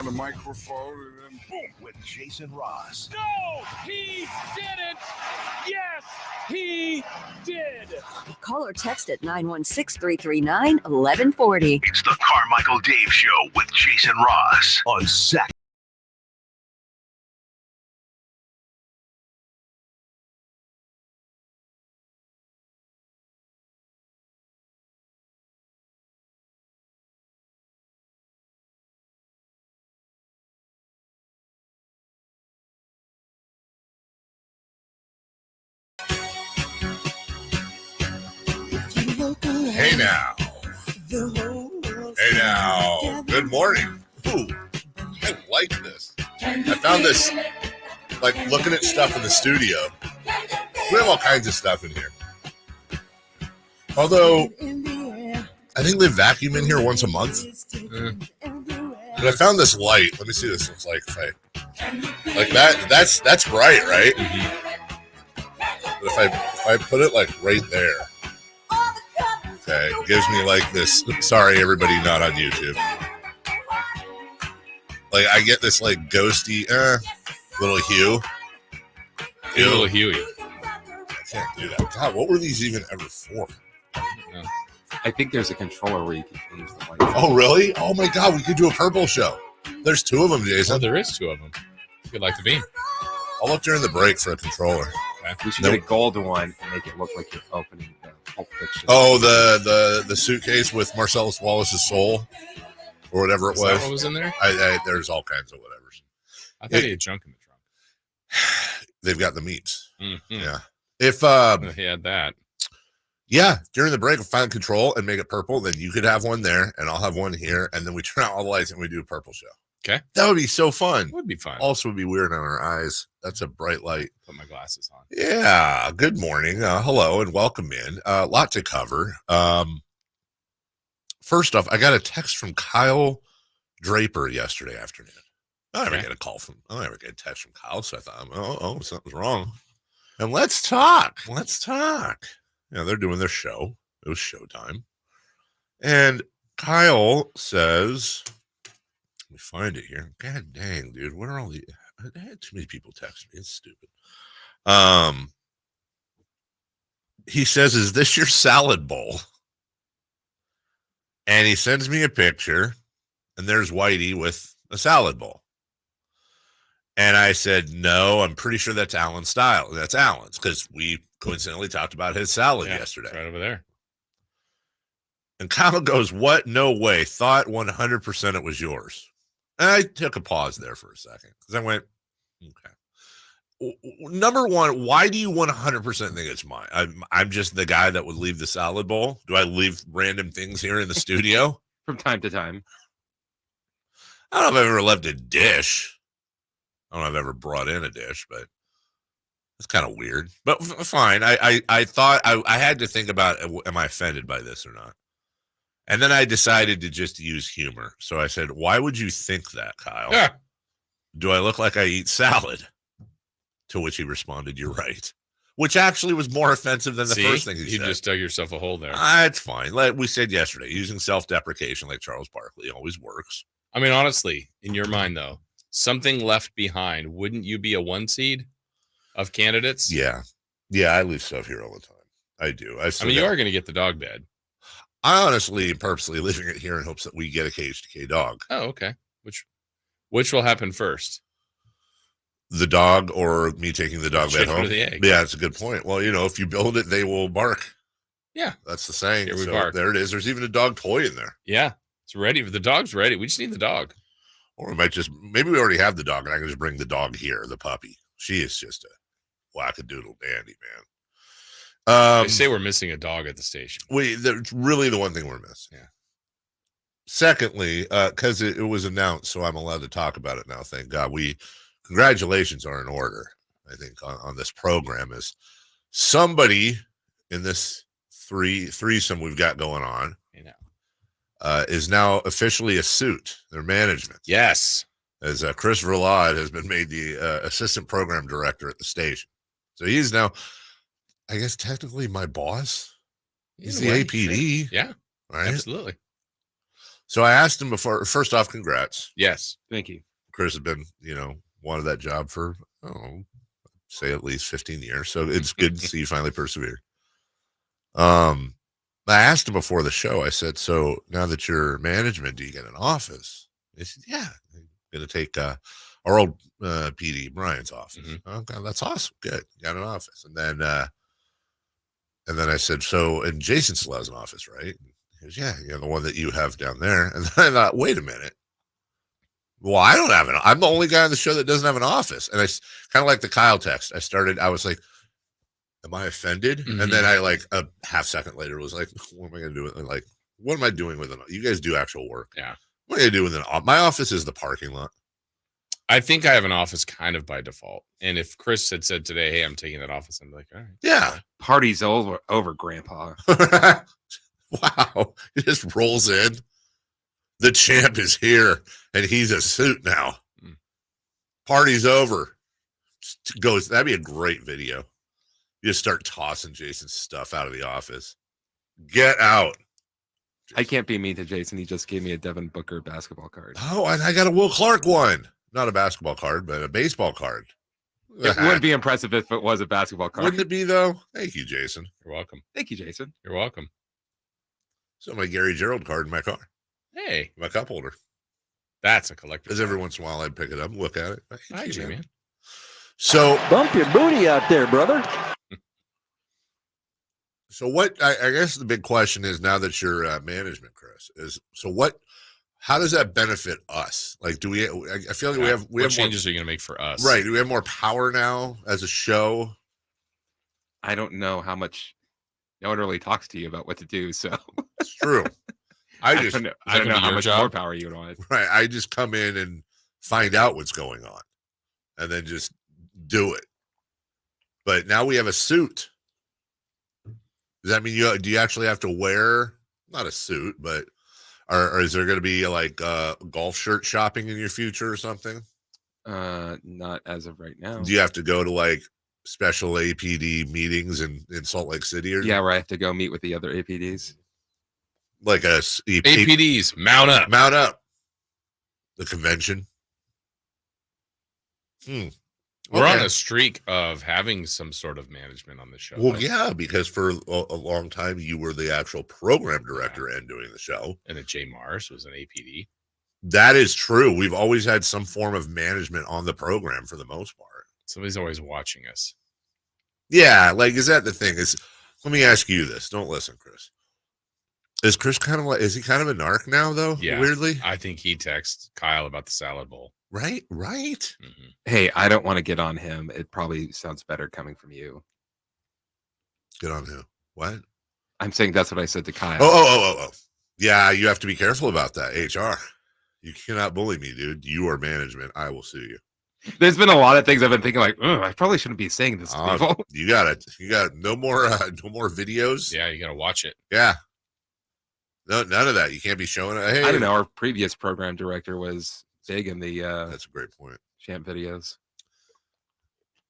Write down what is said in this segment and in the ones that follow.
The microphone and then boom with Jason Ross. No, he didn't. Yes, he did. Call or text at 916-339-1140. It's the Carmichael Dave Show with Jason Ross on Sac. Hey now. Hey now. Good morning. Ooh, I like this. I found this, like, looking at stuff in the studio. We have all kinds of stuff in here. Although, I think they vacuum in here once a month. But I found this light. Let me see what this looks like. Like that's bright, right? But if I put it, like, right there. Okay, it gives me like this. Sorry, everybody not on YouTube. Like, I get this like ghosty little hue. A little huey. I can't do that. God, what were these even ever for? I think there's a controller where you can change the light. Oh, really? Oh my God, we could do a purple show. There's two of them, Jason. Oh, there is two of them. You could like the beam. I'll look during the break for a controller. We should get a golden one and make it look like you're opening the Pulp Fiction. Oh, the suitcase with Marcellus Wallace's soul, or whatever it was. What was in there? There's all kinds of whatevers. I thought he had junk in the trunk. They've got the meats. Mm-hmm. Yeah. If he had that. Yeah, during the break, we'll find control and make it purple. Then you could have one there, and I'll have one here, and then we turn out all the lights and we do a purple show. Okay, that would be so fun. It would be fun. Also, would be weird on our eyes. That's a bright light. Put my glasses on. Yeah. Good morning. Hello and welcome in. A lot to cover. First off, I got a text from Kyle Draper yesterday afternoon. I never get a text from Kyle, so I thought, oh, something's wrong. And let's talk. Yeah, they're doing their show. It was showtime. And Kyle says, let me find it here. God dang, dude. What are all the... I had too many people text me. It's stupid. He says, is this your salad bowl? And he sends me a picture, and there's Whitey with a salad bowl. And I said, no, I'm pretty sure that's Alan's style. That's Alan's, because we coincidentally talked about his salad yesterday. Right over there. And Kyle goes, what? No way. Thought 100% it was yours. And I took a pause there for a second, because I went, okay. Number one, why do you 100% think it's mine? I'm just the guy that would leave the salad bowl. Do I leave random things here in the studio? From time to time. I don't know if I've ever left a dish. I don't know if I've ever brought in a dish, but it's kind of weird. But fine. I thought I had to think about, am I offended by this or not? And then I decided to just use humor. So I said, why would you think that, Kyle? Yeah. Do I look like I eat salad? To which he responded, you're right. Which actually was more offensive than the first thing he said. You just dug yourself a hole there. It's fine. Like we said yesterday, using self-deprecation like Charles Barkley always works. I mean, honestly, in your mind, though, something left behind, wouldn't you be a one seed of candidates? Yeah. Yeah, I leave stuff here all the time. I do. I mean, you are going to get the dog bed. I honestly am purposely leaving it here in hopes that we get a KHTK dog. Oh, okay. Which will happen first? The dog or me taking the dog bed home? Or the egg. Yeah, that's a good point. Well, if you build it, they will bark. Yeah. That's the saying. Here we so bark. There it is. There's even a dog toy in there. Yeah. It's ready. The dog's ready. We just need the dog. Or we might maybe we already have the dog and I can just bring the dog here, the puppy. She is just a wackadoodle dandy, man. They say we're missing a dog at the station. That's really the one thing we're missing. Yeah. Secondly, because it was announced, so I'm allowed to talk about it now. Thank God. Congratulations are in order, I think, on this program. Is somebody in this threesome we've got going on is now officially a suit, their management. Yes. As Chris Verlaud has been made the assistant program director at the station. So he's now, I guess, technically my boss. He's the APD. Sure. Yeah, right. Absolutely. So I asked him before. First off, congrats. Yes. Thank you. Chris has been, wanted that job for, say at least 15 years. So it's good to see you finally persevere. I asked him before the show, I said, so now that you're management, do you get an office? He said, yeah, I'm going to take our old PD, Brian's office. Okay, that's awesome. Good. You got an office. And then I said, so, and Jason still has an office, right? He goes, yeah, the one that you have down there. And then I thought, wait a minute. Well, I don't have I'm the only guy on the show that doesn't have an office. And I kind of like the Kyle text. I was like, am I offended? Mm-hmm. And then I like a half second later was like, what am I going to do with it? Like, what am I doing with it? You guys do actual work. Yeah. What am I going to do with it? My office is the parking lot. I think I have an office kind of by default. And if Chris had said today, hey, I'm taking that office, I'm like, all right. Yeah. Party's over, Grandpa. Wow. He just rolls in. The champ is here, and he's a suit now. Party's over. That'd be a great video. You just start tossing Jason's stuff out of the office. Get out. I can't be mean to Jason. He just gave me a Devin Booker basketball card. Oh, and I got a Will Clark one. Not a basketball card, but a baseball card. It would be impressive if it was a basketball card. Wouldn't it be, though? Thank you, Jason. You're welcome. Thank you, Jason. You're welcome. So my Gary Gerald card in my car. Hey. My cup holder. That's a collector. Because every once in a while I'd pick it up and look at it. Hi, G-Man. So bump your booty out there, brother. So what I guess the big question is, now that you're management, Chris, how does that benefit us? Like, do we? I feel like we have changes are you going to make for us? Right? Do we have more power now as a show? I don't know how much. No one really talks to you about what to do, so it's true. I don't know how much more power you want. Right. I just come in and find out what's going on, and then just do it. But now we have a suit. Does that mean do you actually have to wear not a suit, but or is there going to be like golf shirt shopping in your future or something? Not as of right now. Do you have to go to like special APD meetings in Salt Lake City? Or yeah, where I have to go meet with the other APDs. Like APDs, mount up. The convention. We're on a streak of having some sort of management on the show. Well, yeah, because for a long time you were the actual program director and doing the show. And that Jay Mars was an APD. That is true. We've always had some form of management on the program for the most part. Somebody's always watching us. Yeah, like, is that the thing? Let me ask you this. Don't listen, Chris. Is Chris is he kind of a narc now, though? Yeah. Weirdly? I think he texted Kyle about the salad bowl. Right? Mm-hmm. Hey, I don't want to get on him. It probably sounds better coming from you. Get on who? What? I'm saying that's what I said to Kyle. Oh. Yeah, you have to be careful about that, HR. You cannot bully me, dude. You are management. I will sue you. There's been a lot of things I've been thinking like, I probably shouldn't be saying this to people. You got it. You got no more videos. Yeah, you got to watch it. Yeah. No, none of that. You can't be showing it. Hey, I don't know. Our previous program director was big in the that's a great point. champ videos.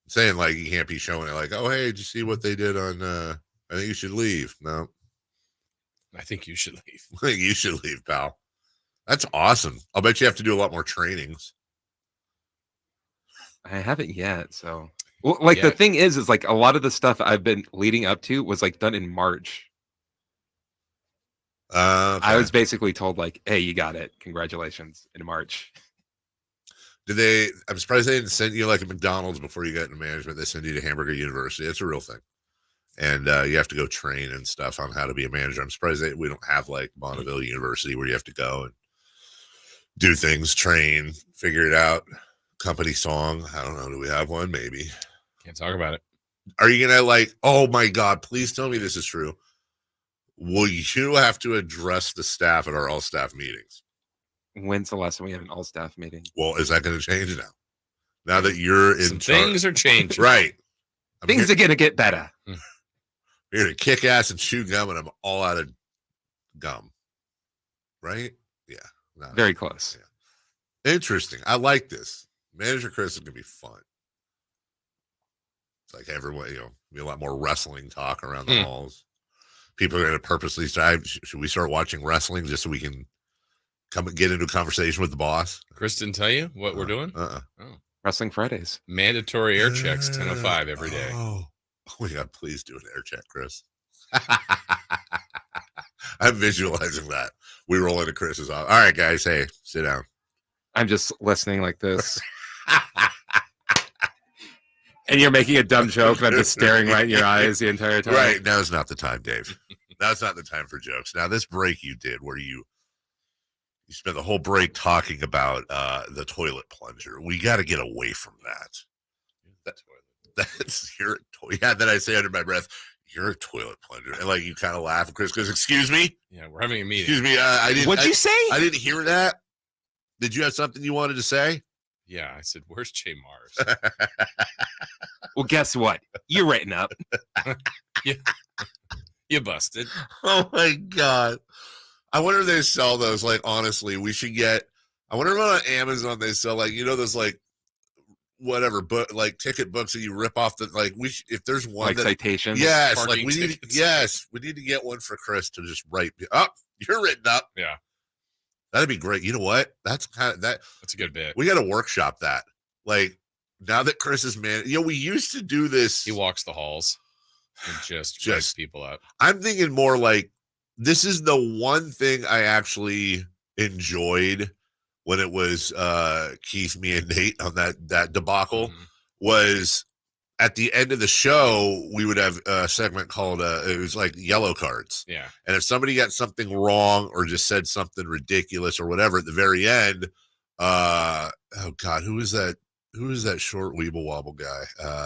Saying like you can't be showing it like, oh hey, did you see what they did on I think you should leave. No. I think you should leave. I think you should leave, pal. That's awesome. I'll bet you have to do a lot more trainings. I haven't yet. So the thing is like a lot of the stuff I've been leading up to was like done in March. Okay. I was basically told like, hey, you got it. Congratulations in March. I'm surprised they didn't send you like a McDonald's before you got into management. They send you to Hamburger University. It's a real thing. And you have to go train and stuff on how to be a manager. I'm surprised we don't have like Bonneville University where you have to go and do things, train, figure it out. Company song. I don't know. Do we have one? Maybe. Can't talk about it. Are you going to like, oh my God, please tell me this is true. Will you have to address the staff at our all staff meetings? When's the last time we had an all staff meeting? Well, is that going to change now? Now that you're in charge. Things are changing. Right. Things are going to get better. You're going to kick ass and chew gum, and I'm all out of gum. Right? Yeah. Very close. Yeah. Interesting. I like this. Manager Chris is going to be fun. It's like everyone, be a lot more wrestling talk around the halls. People are going to purposely say, should we start watching wrestling just so we can come and get into a conversation with the boss? Chris didn't tell you what we're doing? Wrestling Fridays. Mandatory air checks, 10:05 every day. Oh my God, please do an air check, Chris. I'm visualizing that. We roll into Chris's office. All right, guys. Hey, sit down. I'm just listening like this. And you're making a dumb joke, and I'm just staring right in your eyes the entire time. Right. Now's not the time, Dave. Now's not the time for jokes. Now, this break you did where you spent the whole break talking about the toilet plunger. We got to get away from that. That's your yeah. Then I say under my breath, "You're a toilet plunger," and like you kind of laugh. And Chris goes, "Excuse me." Yeah, we're having a meeting. Excuse me. I didn't. What'd you say? I didn't hear that. Did you have something you wanted to say? Yeah, I said, "Where's Jay Mars?" Well, guess what? You're written up. You busted. Oh my God. I wonder if they sell those. Like, honestly, we should get. I wonder if on Amazon they sell like those like whatever book like ticket books that you rip off the like if there's one Like citations. Yes, like Parking we need tickets. we need to get one for Chris to just write up. You're written up. Yeah, that'd be great. You know what? That's kind of that's a good bit. We got to workshop that. Like now that Chris is we used to do this. He walks the halls and just writes people up. I'm thinking more like this is the one thing I actually enjoyed when it was Keith, me, and Nate on that debacle was at the end of the show, we would have a segment called it was like yellow cards. Yeah. And if somebody got something wrong or just said something ridiculous or whatever at the very end, oh God, who is that? Who is that short weeble wobble guy?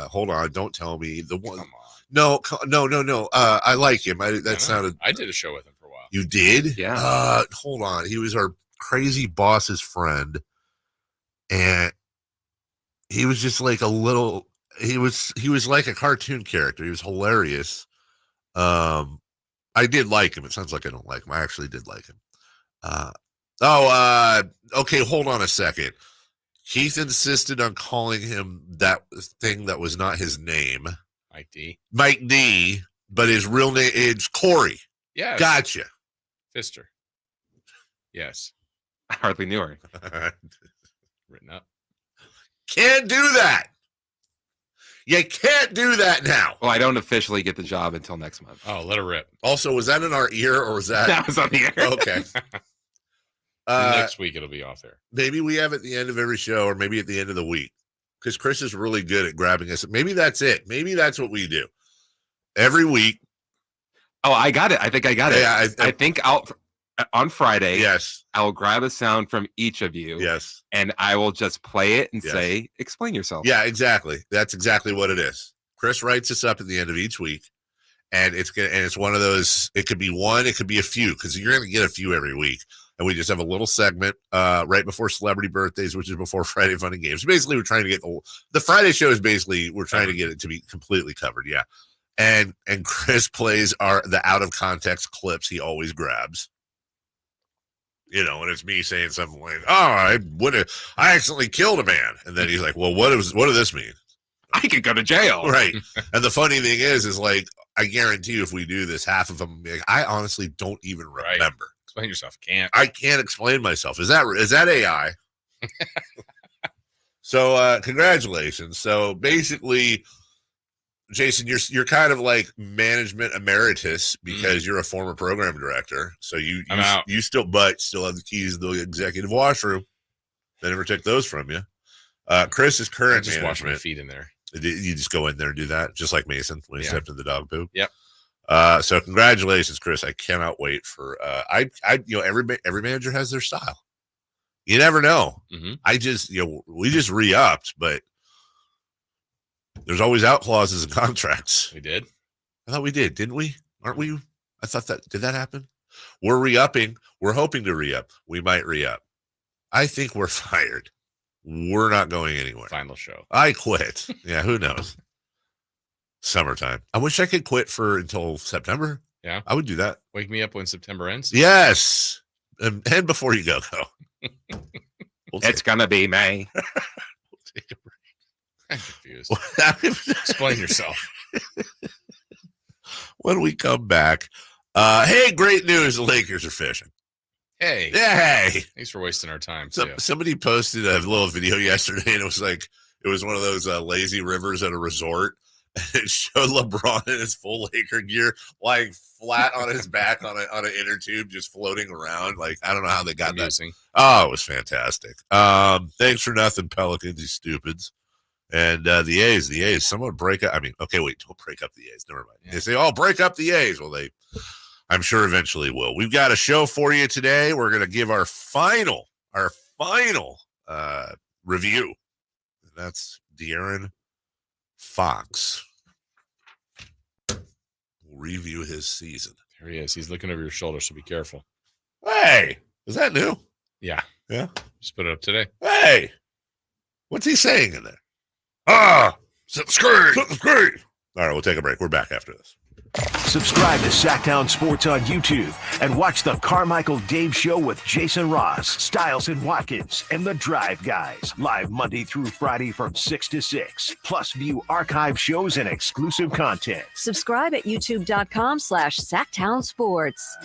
Hold on, don't tell me the one. Come on. No. I like him. Sounded. I did a show with him for a while. You did? Yeah. Hold on. He was our crazy boss's friend, and he was just like a little. He was like a cartoon character. He was hilarious. I did like him. It sounds like I don't like him. I actually did like him. Okay. Hold on a second. Keith insisted on calling him that thing that was not his name. Mike D, but his real name is Corey. Yes. Gotcha. Pfister. Yes. I hardly knew her. Written up. Can't do that. You can't do that now. Well, I don't officially get the job until next month. Oh, let her rip. Also, was that in our ear or was that? That was on the air. Okay. Next week it'll be off there. Maybe we have at the end of every show or maybe at the end of the week because Chris is really good at grabbing us. Maybe that's it. Maybe that's what we do every week. Oh, I got it. I think I got it. Yeah, I think on Friday. Yes. I'll grab a sound from each of you. Yes. And I will just play it and say, explain yourself. Yeah, exactly. That's exactly what it is. Chris writes us up at the end of each week. And it's one of those, it could be one, it could be a few, because you're going to get a few every week. And we just have a little segment right before celebrity birthdays, which is before Friday Fun and Games. Basically, we're trying to get the Friday show is basically, we're trying to get it to be completely covered. Yeah. And Chris plays the out of context clips he always grabs. And it's me saying something like, I accidentally killed a man. And then he's like, well, what does this mean? I could go to jail. Right. And the funny thing is like, I guarantee you if we do this, half of them, I honestly don't even remember. Right. Explain yourself. I can't explain myself. Is that AI? So congratulations. So basically, Jason, you're kind of like management emeritus because you're a former program director. So I'm out. You still have the keys to the executive washroom. They never took those from you. Chris is current just management. Wash my feet in there. You just go in there and do that, just like Mason when he stepped in the dog poop. Yep. So congratulations, Chris. I cannot wait for every manager has their style. You never know. Mm-hmm. We just re-upped, but there's always out clauses in contracts. We did. I thought we did, didn't we? Aren't we? I thought did that happen? We're re-upping. We're hoping to re-up. We might re-up. I think we're fired. We're not going anywhere. Final show. I quit. Yeah, who knows? Summertime. I wish I could quit until September. Yeah. I would do that. Wake me up when September ends. Yes. And before you go. It's going to be May. We'll take a break. I'm confused. Explain yourself. When we come back, hey, great news. The Lakers are fishing. Hey. Yeah, hey. Thanks for wasting our time, So, too. somebody posted a little video yesterday, and it was one of those lazy rivers at a resort. It showed LeBron in his full Laker gear, lying flat on his back on an inner tube, just floating around. Like, I don't know how they got Amusing. that. Oh, it was fantastic. Thanks for nothing, Pelicans, you stupids. And the A's, someone break up. I mean, okay, wait, don't break up the A's. Never mind. Yeah. They say, oh, break up the A's. Well, I'm sure eventually will. We've got a show for you today. We're going to give our final review. And that's De'Aaron Fox. We'll review his season. There he is. He's looking over your shoulder, so be careful. Hey, is that new? Yeah. Yeah. Just put it up today. Hey, what's he saying in there? Subscribe. All right, we'll take a break. We're back after this. Subscribe to Sacktown Sports on YouTube and watch the Carmichael Dave Show with Jason Ross, Stiles and Watkins, and the Drive Guys. Live Monday through Friday from 6 to 6. Plus view archive shows and exclusive content. Subscribe at youtube.com/Sacktown Sports.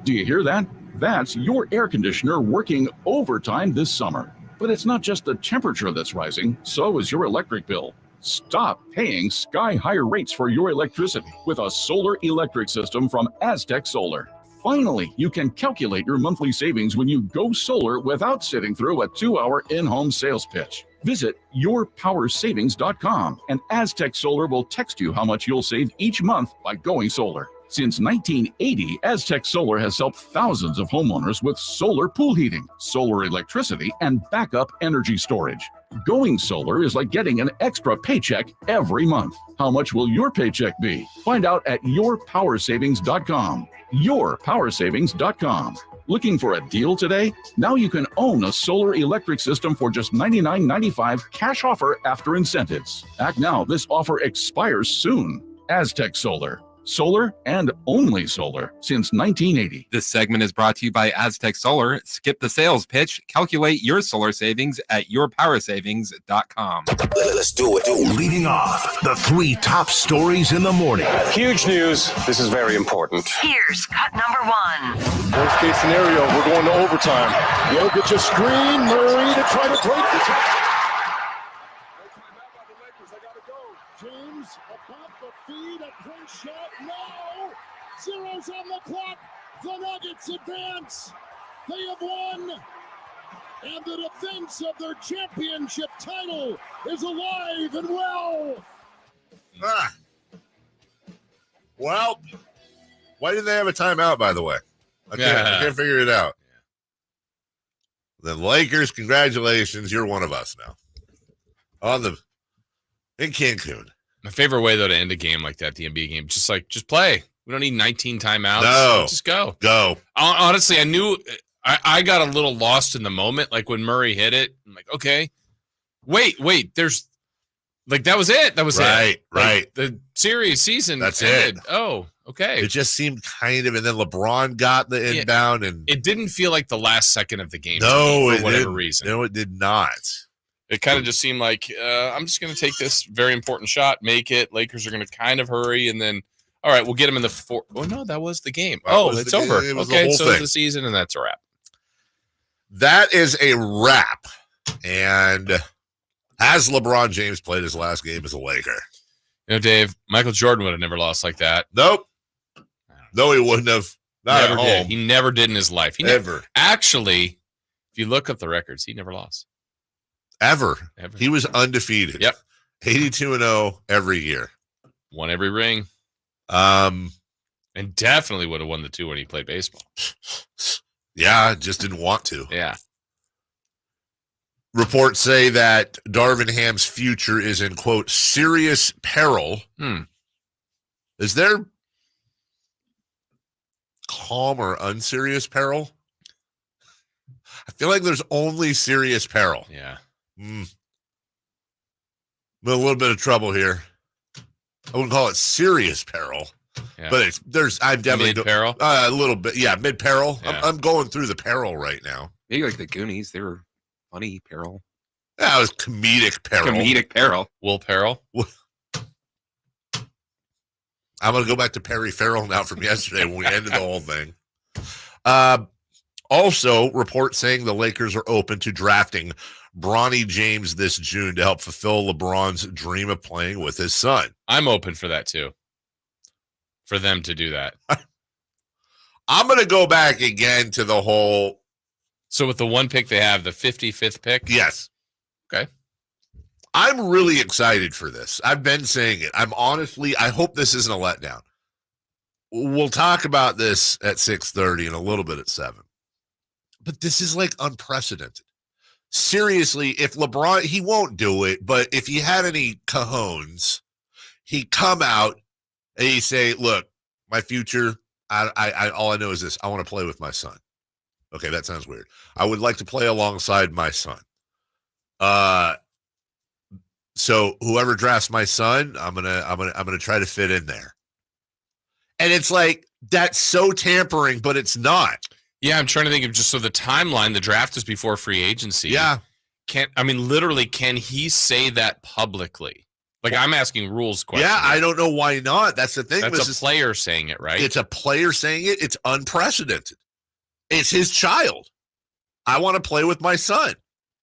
Do you hear that? That's your air conditioner working overtime this summer. But it's not just the temperature that's rising, so is your electric bill. Stop paying sky-higher rates for your electricity with a solar electric system from Aztec Solar. Finally, you can calculate your monthly savings when you go solar without sitting through a 2-hour in-home sales pitch. Visit yourpowersavings.com and Aztec Solar will text you how much you'll save each month by going solar. Since 1980, Aztec Solar has helped thousands of homeowners with solar pool heating, solar electricity, and backup energy storage. Going solar is like getting an extra paycheck every month. How much will your paycheck be? Find out at yourpowersavings.com. Yourpowersavings.com. Looking for a deal today? Now you can own a solar electric system for just $99.95 cash offer after incentives. Act now. This offer expires soon. Aztec Solar. Solar and only solar since 1980. This segment is brought to you by Aztec Solar. Skip the sales pitch. Calculate your solar savings at yourpowersavings.com. Let's do it. Leading off, the 3 top stories in the morning. Huge news. This is very important. Here's cut number 1. Worst case scenario, we're going to overtime. Jokic a screen, Murray to try to break the tie. James above the feed, a clean shot, no! Zero's on the clock, the Nuggets advance, they have won, and the defense of their championship title is alive and well. Well, why didn't they have a timeout, by the way? I can't figure it out. The Lakers, congratulations, you're one of us now. In Cancun. My favorite way, though, to end a game like that, the NBA game, just play. We don't need 19 timeouts. No. Just go. Go. Honestly, I knew I got a little lost in the moment. Like when Murray hit it, I'm like, okay, wait, there's like, that was it. That was it. Right. The series season. That's ended. it. Oh, okay. It just seemed kind of, and then LeBron got the inbound, and it didn't feel like the last second of the game. No, for whatever reason. No, it did not. It kind of just seemed like I'm just going to take this very important shot, make it. Lakers are going to kind of hurry, and then, all right, we'll get them in the fourth. Oh, no, that was the game. It's over. Okay, so it's the season, and that's a wrap. That is a wrap. And has LeBron James played his last game as a Laker? You know, Dave, Michael Jordan would have never lost like that. Nope. No, he wouldn't have. Not never at did. home. He never did in his life. He Ever. Actually, if you look up the records, he never lost. Ever. He was undefeated. Yep. 82-0 every year. Won every ring. And definitely would have won the 2 when he played baseball. Yeah, just didn't want to. Yeah. Reports say that Darvin Ham's future is in, quote, serious peril. Is there calm or unserious peril? I feel like there's only serious peril. Yeah. I'm in a little bit of trouble here. I wouldn't call it serious peril, but I'm definitely mid-peril. A little bit, yeah, mid-peril. Yeah. I'm going through the peril right now. Maybe like the Goonies, they were funny peril. That was comedic peril. Comedic peril. Will Peril. I'm going to go back to Perry Farrell now from yesterday when we ended the whole thing. Also, reports saying the Lakers are open to drafting Bronny James this June to help fulfill LeBron's dream of playing with his son. I'm open for that too. For them to do that. I'm going to go back again to the whole. So with the one pick they have, the 55th pick? Yes. Okay. I'm really excited for this. I've been saying it. I hope this isn't a letdown. We'll talk about this at 6:30 and a little bit at 7. But this is like unprecedented. Seriously, if LeBron, he won't do it, but if he had any cojones, he'd come out and he'd say, look, my future, I all I know is this. I want to play with my son. Okay, that sounds weird. I would like to play alongside my son. So whoever drafts my son, I'm gonna try to fit in there. And it's like, that's so tampering, but it's not. Yeah, I'm trying to think of just so the timeline, the draft is before free agency. Yeah. Literally, can he say that publicly? Like, I'm asking rules questions. Yeah, I don't know why not. That's the thing. That's a player saying it, right? It's a player saying it. It's unprecedented. It's his child. I want to play with my son.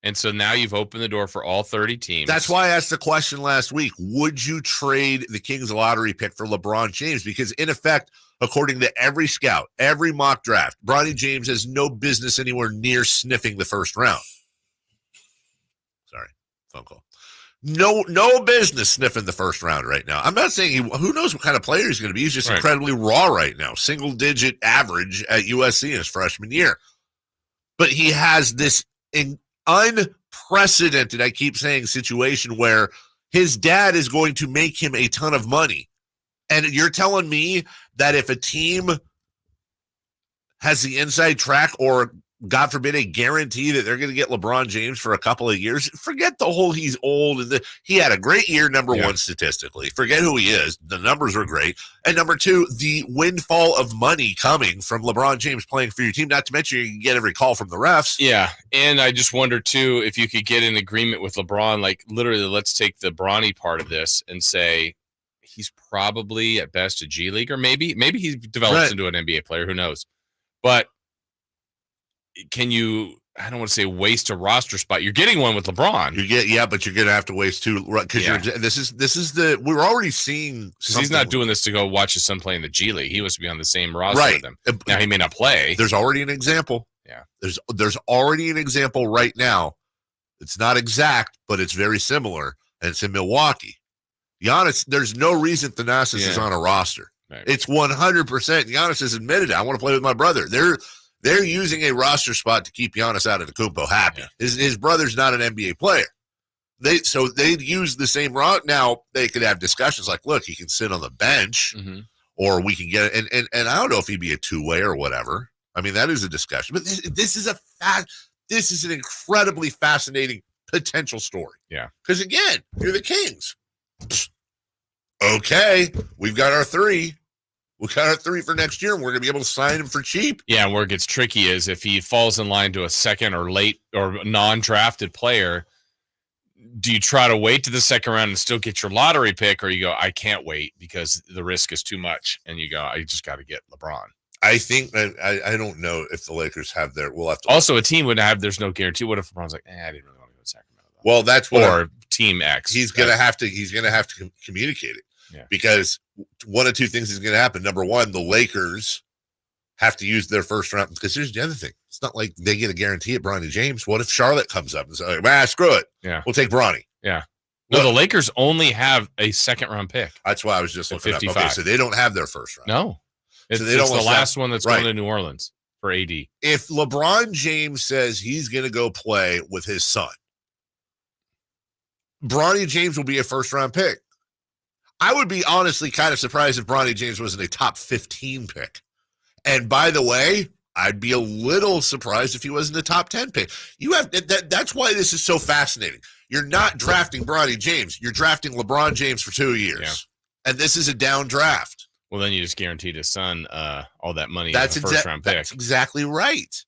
And so now you've opened the door for all 30 teams. That's why I asked the question last week. Would you trade the Kings lottery pick for LeBron James? Because in effect, according to every scout, every mock draft, Bronny James has no business anywhere near sniffing the first round. Sorry, phone call. No business sniffing the first round right now. I'm not saying who knows what kind of player he's going to be. He's just incredibly raw right now. Single-digit average at USC in his freshman year. But he has this unprecedented, I keep saying, situation where his dad is going to make him a ton of money. And you're telling me that if a team has the inside track or, God forbid, a guarantee that they're going to get LeBron James for a couple of years, forget the whole he's old. And he had a great year, number one, statistically. Forget who he is. The numbers are great. And number two, the windfall of money coming from LeBron James playing for your team, not to mention you can get every call from the refs. Yeah, and I just wonder, too, if you could get an agreement with LeBron, like literally let's take the Bronny part of this and say he's probably at best a G League, or maybe he develops into an NBA player. Who knows? But can you, I don't want to say waste a roster spot. You're getting one with LeBron. But you're going to have to waste two because we're already seeing. He's not doing this to go watch his son play in the G League. He wants to be on the same roster with them. Now he may not play. There's already an example. Yeah. There's already an example right now. It's not exact, but it's very similar, and it's in Milwaukee. Giannis, there's no reason Thanasis is on a roster. Right. It's 100%. Giannis has admitted it. I want to play with my brother. They're using a roster spot to keep Giannis out of the Kumpo happy. Yeah. His brother's not an NBA player. They'd use the same route. Now they could have discussions like, look, he can sit on the bench, or we can get and I don't know if he'd be a two-way or whatever. I mean, that is a discussion. But this is an incredibly fascinating potential story. Yeah. Because again, you're the Kings. Okay, we've got our 3. We got our 3 for next year, and we're going to be able to sign him for cheap. Yeah, and where it gets tricky is if he falls in line to a second or late or non-drafted player, do you try to wait to the second round and still get your lottery pick, or you go, I can't wait because the risk is too much, and you go, I just got to get LeBron. I think I don't know if the Lakers have their. We'll have to. Also, a team would have. There's no guarantee. What if LeBron's like, I didn't really want to go to Sacramento? Well, that's what. Or Team X. He's gonna have to. He's gonna have to communicate it. Yeah. Because one of two things is going to happen. Number one, the Lakers have to use their first round. Because here's the other thing. It's not like they get a guarantee at Bronny James. What if Charlotte comes up and says, screw it. Yeah. We'll take Bronny. Yeah. No, the Lakers only have a second-round pick. That's why I was just looking 55. Okay, so they don't have their first round. No. It's the last one that's going to New Orleans for AD. If LeBron James says he's going to go play with his son, Bronny James will be a first-round pick. I would be honestly kind of surprised if Bronny James wasn't a top 15 pick. And by the way, I'd be a little surprised if he wasn't a top 10 pick. You have that's why this is so fascinating. You're not drafting Bronny James. You're drafting LeBron James for 2 years. Yeah. And this is a down draft. Well, then you just guaranteed his son all that money as a first-round pick. That's exactly right.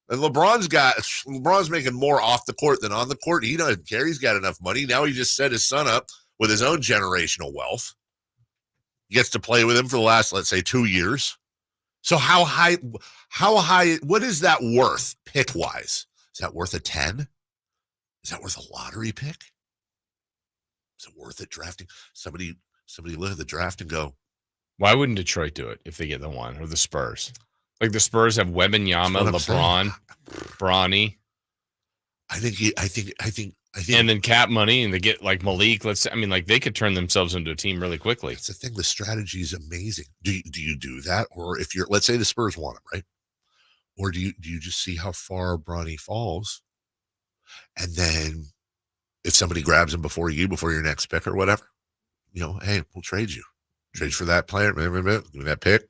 And LeBron's making more off the court than on the court. He doesn't care. He's got enough money. Now he just set his son up with his own generational wealth. gets to play with him for the last, let's say, 2 years. So how high, what is that worth pick-wise? Is that worth a 10? Is that worth a lottery pick? Is it worth it drafting? Somebody look at the draft and go, why wouldn't Detroit do it if they get the one, or the Spurs? Like the Spurs have Wembanyama, LeBron, Bronny. I think, and then cap money, and they get like Malik. They could turn themselves into a team really quickly. That's the thing. The strategy is amazing. Do you do that, or if let's say the Spurs want him, right? Or do you just see how far Bronny falls, and then if somebody grabs him before your next pick or whatever, hey, we'll trade you for that player, give me that pick.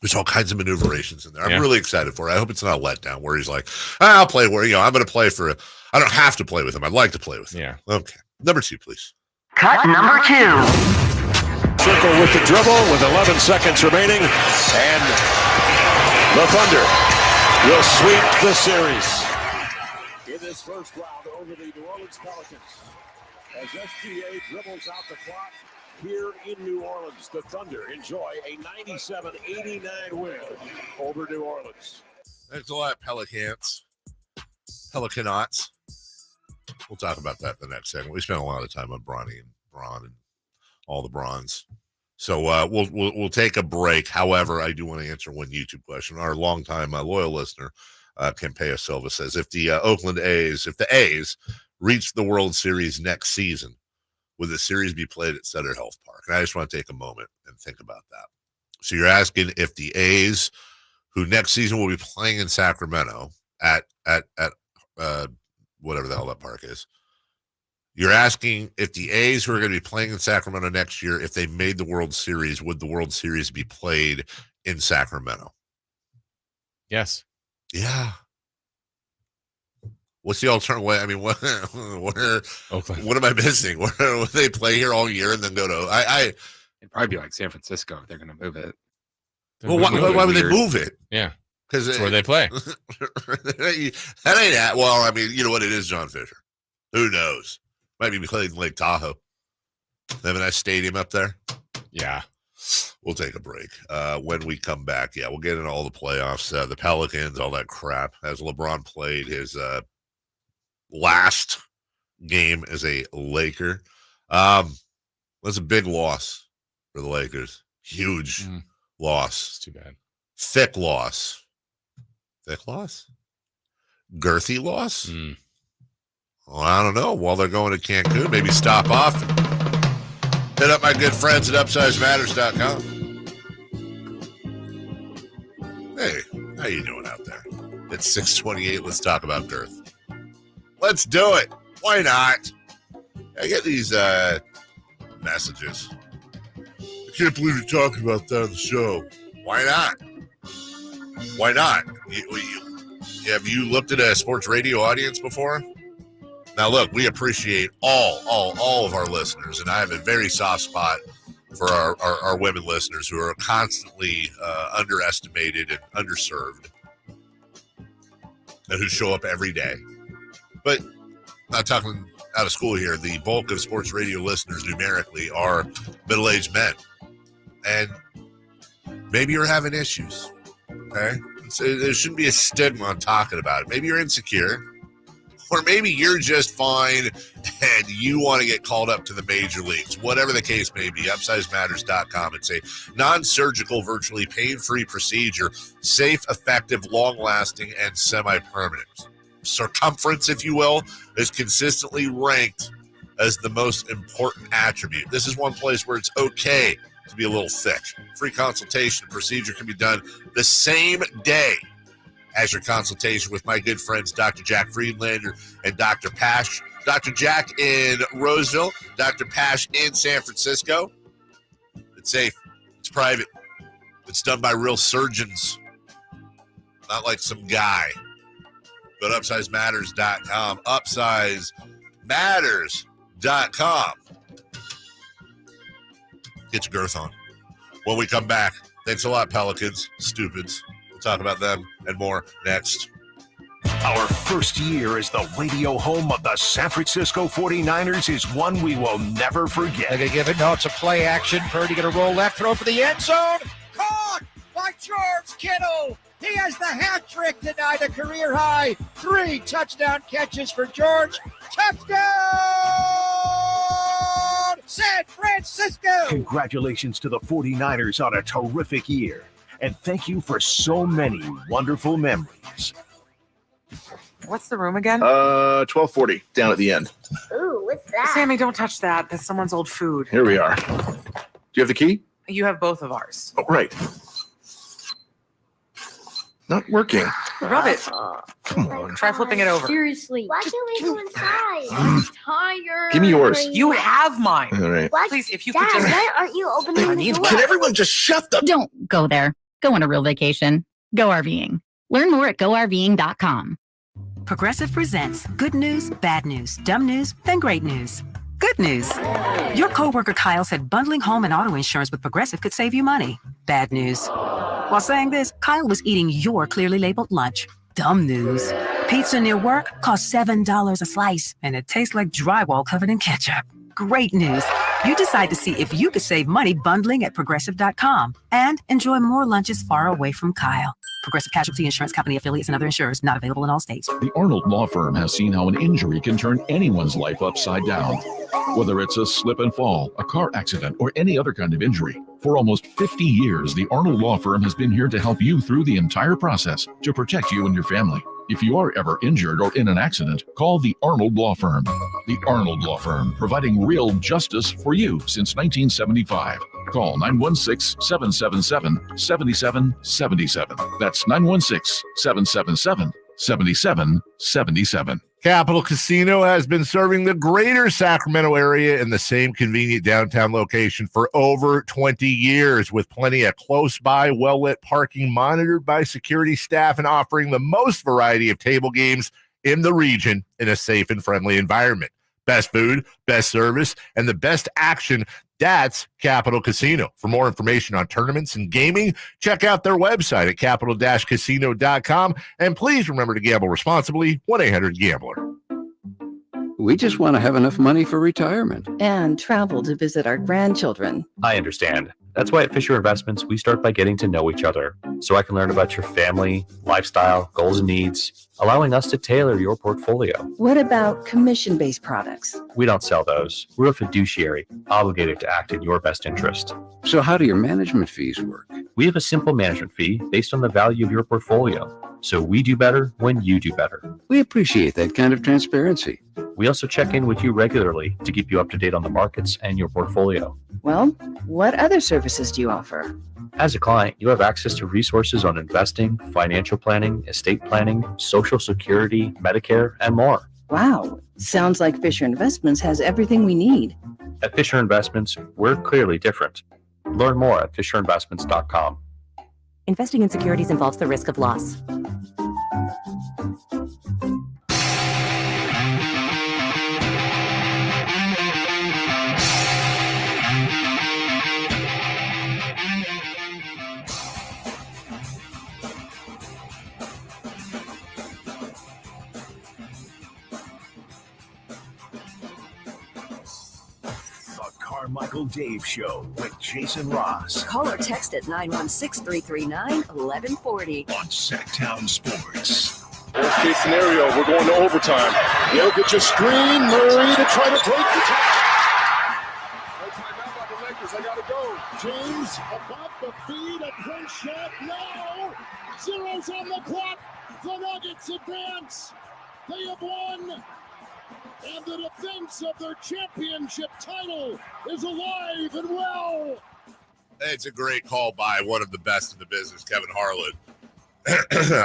There's all kinds of maneuverations in there. I'm really excited for it. I hope it's not a letdown where he's like, I'll play where, I'm going to play I don't have to play with him. I'd like to play with him. Yeah. Okay. Number 2, please. Cut number 2. Circle with the dribble with 11 seconds remaining. And the Thunder will sweep the series. In this first round over the New Orleans Pelicans. As SGA dribbles out the clock here in New Orleans, the Thunder enjoy a 97-89 win over New Orleans. Thanks a lot, Pelicans. Pelicanauts. We'll talk about that in the next segment. We spent a lot of time on Bronny and Bron and all the Brons. So we'll take a break. However, I do want to answer one YouTube question. Our longtime loyal listener, Campeo Silva, says, if the the A's reach the World Series next season, would the series be played at Sutter Health Park? And I just want to take a moment and think about that. So you're asking if the A's, who next season will be playing in Sacramento at whatever the hell that park is, you're asking if the A's, who are going to be playing in Sacramento next year, if they made the World Series, would the World Series be played in Sacramento? Yes. Yeah. What's the alternative way? I mean, what am I missing? Would they play here all year and then go to? It'd probably be like San Francisco. They're going to move it. Well, why would they move it? Yeah, because that's where they play. That ain't that. Well, I mean, you know what it is, John Fisher. Who knows? Might be playing in Lake Tahoe. They have a nice stadium up there. Yeah. We'll take a break. When we come back, we'll get into all the playoffs, the Pelicans, all that crap. As LeBron played his last game as a Laker. That's a big loss for the Lakers. Huge loss. It's too bad. Thick loss. Girthy loss? Well, I don't know. While they're going to Cancun, maybe stop off and hit up my good friends at UpsizeMatters.com. Hey, how you doing out there? It's 6:28. Let's talk about girth. Let's do it. Why not? I get these messages. I can't believe you're talking about that on the show. Why not? Why not? Have you looked at a sports radio audience before? Now, look, we appreciate all of our listeners, and I have a very soft spot for our women listeners who are constantly underestimated and underserved and who show up every day. But not talking out of school here. The bulk of sports radio listeners numerically are middle-aged men. And maybe you're having issues, okay? There shouldn't be a stigma on talking about it. Maybe you're insecure, or maybe you're just fine and you want to get called up to the major leagues. Whatever the case may be, UpsizeMatters.com. It's a non-surgical, virtually pain-free procedure, safe, effective, long-lasting, and semi-permanent. Circumference, if you will, is consistently ranked as the most important attribute. This is one place where it's okay to be a little thick. Free consultation. Procedure can be done the same day as your consultation with my good friends Dr. Jack Friedlander and Dr. Pash. Dr. Jack in Roseville, Dr. Pash in San Francisco. It's safe. It's private. It's done by real surgeons, not like some guy. Go to UpsizeMatters.com. UpsizeMatters.com. Get your girth on. When we come back, thanks a lot, Pelicans, stupids. We'll talk about them and more next. Our first year as the radio home of the San Francisco 49ers is one we will never forget. They're going to give it. No, it's a play action. Purdy going to roll left, throw for the end zone. Caught by George Kittle. He has the hat trick tonight, a career high. 3 touchdown catches for George. Touchdown, San Francisco. Congratulations to the 49ers on a terrific year. And thank you for so many wonderful memories. What's the room again? 1240 down at the end. Ooh, what's that? Sammy, don't touch that. That's someone's old food. Here we are. Do you have the key? You have both of ours. Oh, right. Not working. Rub it. Come on. Try flipping it over. Seriously. Why can't we go inside? I'm tired. Give me yours. You have mine. All right. What? Please, if you Dad, could just... why aren't you opening the door? Can everyone just shut the... Don't go there. Go on a real vacation. Go RVing. Learn more at GoRVing.com. Progressive presents good news, bad news, dumb news, then great news. Good news. Your coworker Kyle said bundling home and auto insurance with Progressive could save you money. Bad news. While saying this, Kyle was eating your clearly labeled lunch. Dumb news. Pizza near work costs $7 a slice, and it tastes like drywall covered in ketchup. Great news. You decide to see if you could save money bundling at Progressive.com and enjoy more lunches far away from Kyle. Progressive Casualty Insurance Company affiliates and other insurers not available in all states. The Arnold Law Firm has seen how an injury can turn anyone's life upside down. Whether it's a slip and fall, a car accident, or any other kind of injury. For almost 50 years, the Arnold Law Firm has been here to help you through the entire process to protect you and your family. If you are ever injured or in an accident, call the Arnold Law Firm. The Arnold Law Firm, providing real justice for you since 1975. Call 916-777-7777. That's 916-777-7777. Capital Casino has been serving the greater Sacramento area in the same convenient downtown location for over 20 years, with plenty of close-by, well-lit parking monitored by security staff and offering the most variety of table games in the region in a safe and friendly environment. Best food, best service, and the best action. That's Capital Casino. For more information on tournaments and gaming, check out their website at capital-casino.com. And please remember to gamble responsibly. 1-800-GAMBLER. We just want to have enough money for retirement. And travel to visit our grandchildren. I understand. That's why at Fisher Investments, we start by getting to know each other so I can learn about your family, lifestyle, goals, and needs, allowing us to tailor your portfolio. What about commission-based products? We don't sell those. We're a fiduciary, obligated to act in your best interest. So how do your management fees work? We have a simple management fee based on the value of your portfolio. So we do better when you do better. We appreciate that kind of transparency. We also check in with you regularly to keep you up to date on the markets and your portfolio. Well, what other services do you offer? As a client, you have access to resources on investing, financial planning, estate planning, Social Security, Medicare, and more. Wow, sounds like Fisher Investments has everything we need. At Fisher Investments, we're clearly different. Learn more at fisherinvestments.com. Investing in securities involves the risk of loss. Carmichael Dave Show with Jason Ross. Call or text at 916-339-1140. On Sacktown Sports. Worst case scenario, we're going to overtime. Jokic a screen, Murray to try to break the tie. No timeout by the Lakers. I got to go. James above the feed, a close shot. No! Zero's on the clock. The Nuggets advance. They have won. And the defense of their championship title is alive and well. It's a great call by one of the best in the business, Kevin Harlan.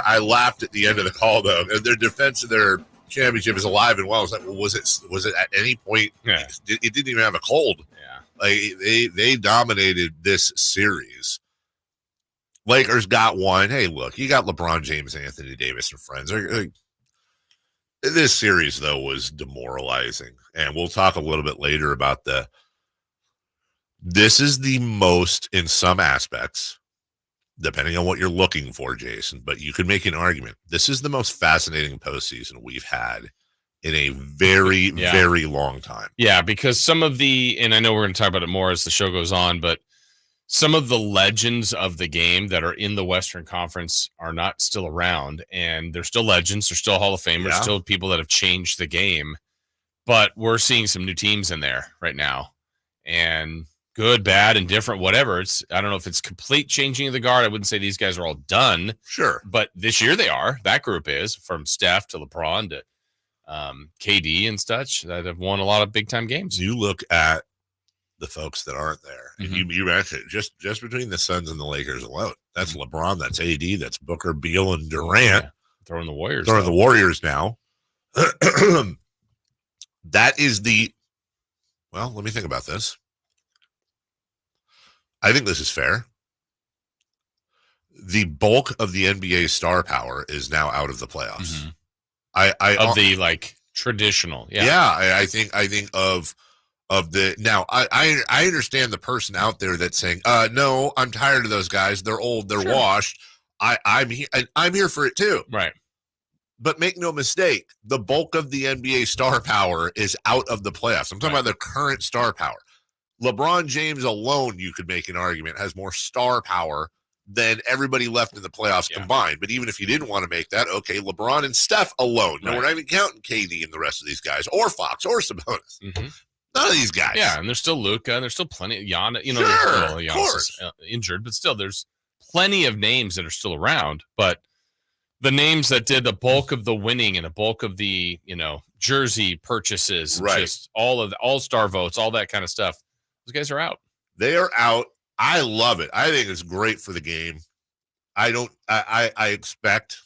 I laughed at the end of the call, though. Their defense of their championship is alive and well. I was like, well, was it at any point? Yeah. It didn't even have a cold. Yeah. Like they dominated this series. Lakers got one. Hey, look, you got LeBron James, Anthony Davis, and friends. This series, though, was demoralizing. And we'll talk a little bit later about this is the most, in some aspects, depending on what you're looking for, Jason, but you could make an argument. This is the most fascinating postseason we've had in a very, very long time. Yeah, because some of and I know we're going to talk about it more as the show goes on, but some of the legends of the game that are in the Western Conference are not still around, and they're still legends. They're still Hall of Famers, still people that have changed the game. But we're seeing some new teams in there right now, and good, bad, and different, whatever. I don't know if it's complete changing of the guard. I wouldn't say these guys are all done. Sure. But this year they are. That group is, from Steph to LeBron to KD and such, that have won a lot of big-time games. You look at the folks that aren't there, and you mentioned just between the Suns and the Lakers alone. That's LeBron, that's AD, that's Booker, Beal, and Durant. Throwing the Warriors. Throwing the Warriors now. That is well, let me think about this. I think this is fair. The bulk of the NBA star power is now out of the playoffs. Traditional. I think of the now I understand the person out there that's saying, no, I'm tired of those guys. They're old, they're washed. I'm here for it too. Right. But make no mistake, the bulk of the NBA star power is out of the playoffs. I'm talking about the current star power. LeBron James alone, you could make an argument, has more star power than everybody left in the playoffs combined. But even if you didn't want to make that, okay, LeBron and Steph alone. No, we're not even counting KD and the rest of these guys, or Fox, or Sabonis. None of these guys. Yeah, and there's still Luka, and there's still plenty of Giannis. Giannis is injured, but still, there's plenty of names that are still around. But the names that did the bulk of the winning and the bulk of the, jersey purchases, just all of the all-star votes, all that kind of stuff, those guys are out. They are out. I love it. I think it's great for the game. I expect,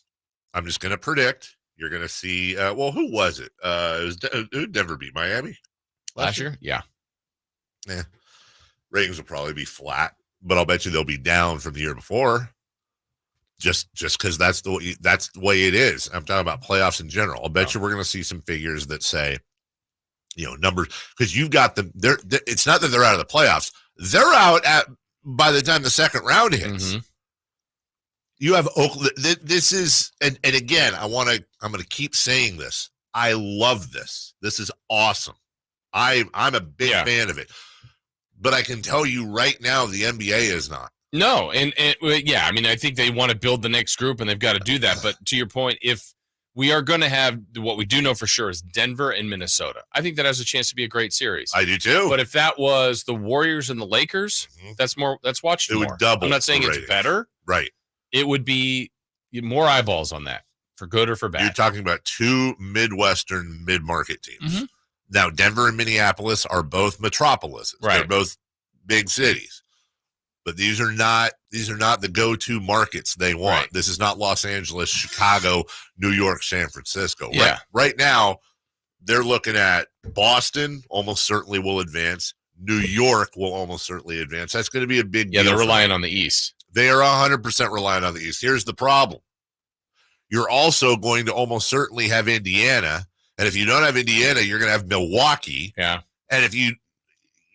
I'm just going to predict, you're going to see, who was it? It would never be Miami. Last year? Yeah. Ratings will probably be flat, but I'll bet you they'll be down from the year before. Just because that's the way it is. I'm talking about playoffs in general. I'll bet you we're going to see some figures that say, numbers, because you've got them. It's not that they're out of the playoffs; they're out by the time the second round hits. You have Oakland. This is, and again, I'm going to keep saying this. I love this. This is awesome. I'm a big fan of it, but I can tell you right now, the NBA is not. No, and I mean, I think they want to build the next group, and they've got to do that. But to your point, if we are going to have what we do know for sure is Denver and Minnesota, I think that has a chance to be a great series. I do too. But if that was the Warriors and the Lakers, that's watched more. It would double. I'm not saying it's better. Right. It would be more eyeballs on that, for good or for bad. You're talking about two Midwestern mid-market teams. Now, Denver and Minneapolis are both metropolises. Right. They're both big cities. But these are not the go-to markets they want. Right. This is not Los Angeles, Chicago, New York, San Francisco. Yeah. Right now, they're looking at Boston almost certainly will advance. New York will almost certainly advance. That's going to be a big deal. Yeah, they're relying on the East. They are 100% reliant on the East. Here's the problem. You're also going to almost certainly have Indiana. And if you don't have Indiana, you're going to have Milwaukee. Yeah. And if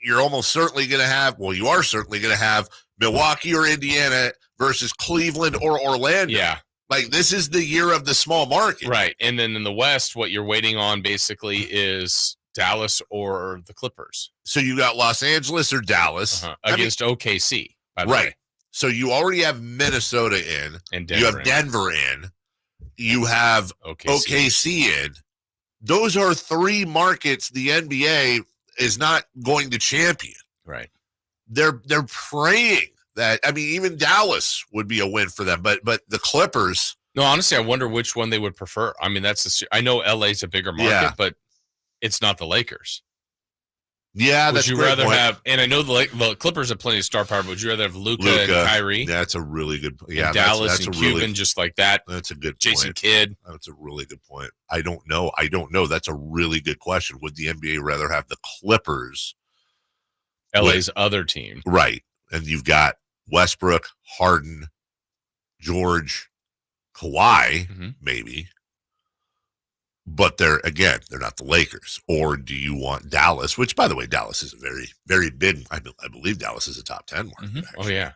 you're almost certainly going to have, you are certainly going to have Milwaukee or Indiana versus Cleveland or Orlando. Yeah. Like, this is the year of the small market. Right. And then in the West, what you're waiting on basically is Dallas or the Clippers. So you got Los Angeles or Dallas against OKC. By the way. So you already have Minnesota in. And Denver. You have Denver in. You have OKC in. Those are three markets the NBA is not going to champion. Right. They're praying that, I mean, even Dallas would be a win for them, but the Clippers. No, honestly, I wonder which one they would prefer. I mean, I know LA's a bigger market, but it's not the Lakers. Yeah, would you rather have? And I know the Clippers have plenty of star power, but would you rather have Luka and Kyrie? That's a really good. Yeah, Dallas that's and a Cuban, really, just like that. That's a good Jason point. Kidd. That's a really good point. I don't know. That's a really good question. Would the NBA rather have the Clippers, LA's other team, right? And you've got Westbrook, Harden, George, Kawhi, maybe. But they're not the Lakers. Or do you want Dallas? Which, by the way, Dallas is a very, very big. I believe Dallas is a top 10 market. Oh yeah.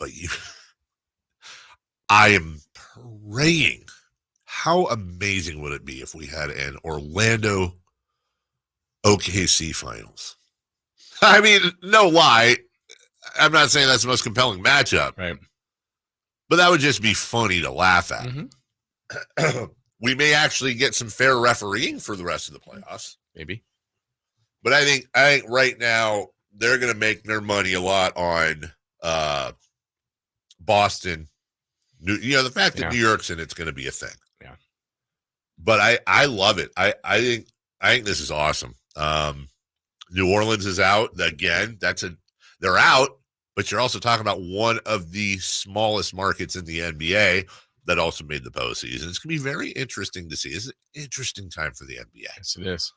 But I am praying. How amazing would it be if we had an Orlando OKC finals? I mean, no lie. I'm not saying that's the most compelling matchup. Right. But that would just be funny to laugh at. Mm-hmm. We may actually get some fair refereeing for the rest of the playoffs. Maybe. But I think right now they're going to make their money a lot on Boston. The fact that New York's in it's going to be a thing. Yeah. But I love it. I think this is awesome. New Orleans is out again. They're out, but you're also talking about one of the smallest markets in the NBA that also made the postseason. It's going to be very interesting to see. It's an interesting time for the NBA. Yes, it is.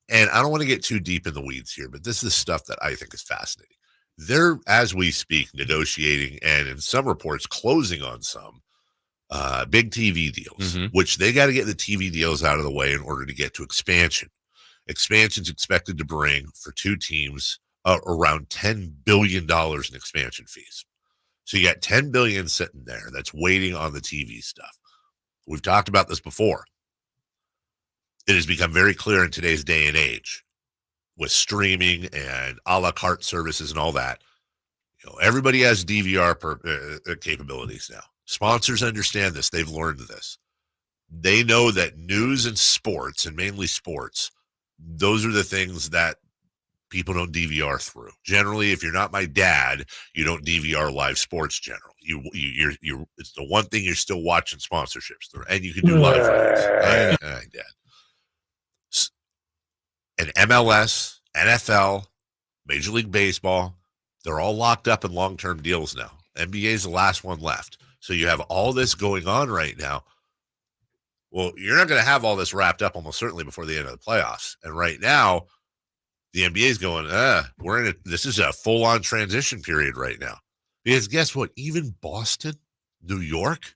And I don't want to get too deep in the weeds here, but this is stuff that I think is fascinating. They're, as we speak, negotiating and in some reports closing on some big TV deals, which they got to get the TV deals out of the way in order to get to expansion. Expansion's expected to bring for two teams around $10 billion in expansion fees. So you got $10 billion sitting there that's waiting on the TV stuff. We've talked about this before. It has become very clear in today's day and age with streaming and a la carte services and all that. Everybody has DVR capabilities now. Sponsors understand this. They've learned this. They know that news and sports, and mainly sports, those are the things that people don't DVR through. Generally, if you're not my dad, you don't DVR live sports generally. You're it's the one thing you're still watching sponsorships through, and you can do live things. Dad. And MLS, NFL, Major League Baseball, they're all locked up in long-term deals now. NBA is the last one left. So you have all this going on right now. Well, you're not going to have all this wrapped up almost certainly before the end of the playoffs. And right now, the NBA is going, this is a full-on transition period right now. Because guess what? Even Boston, New York,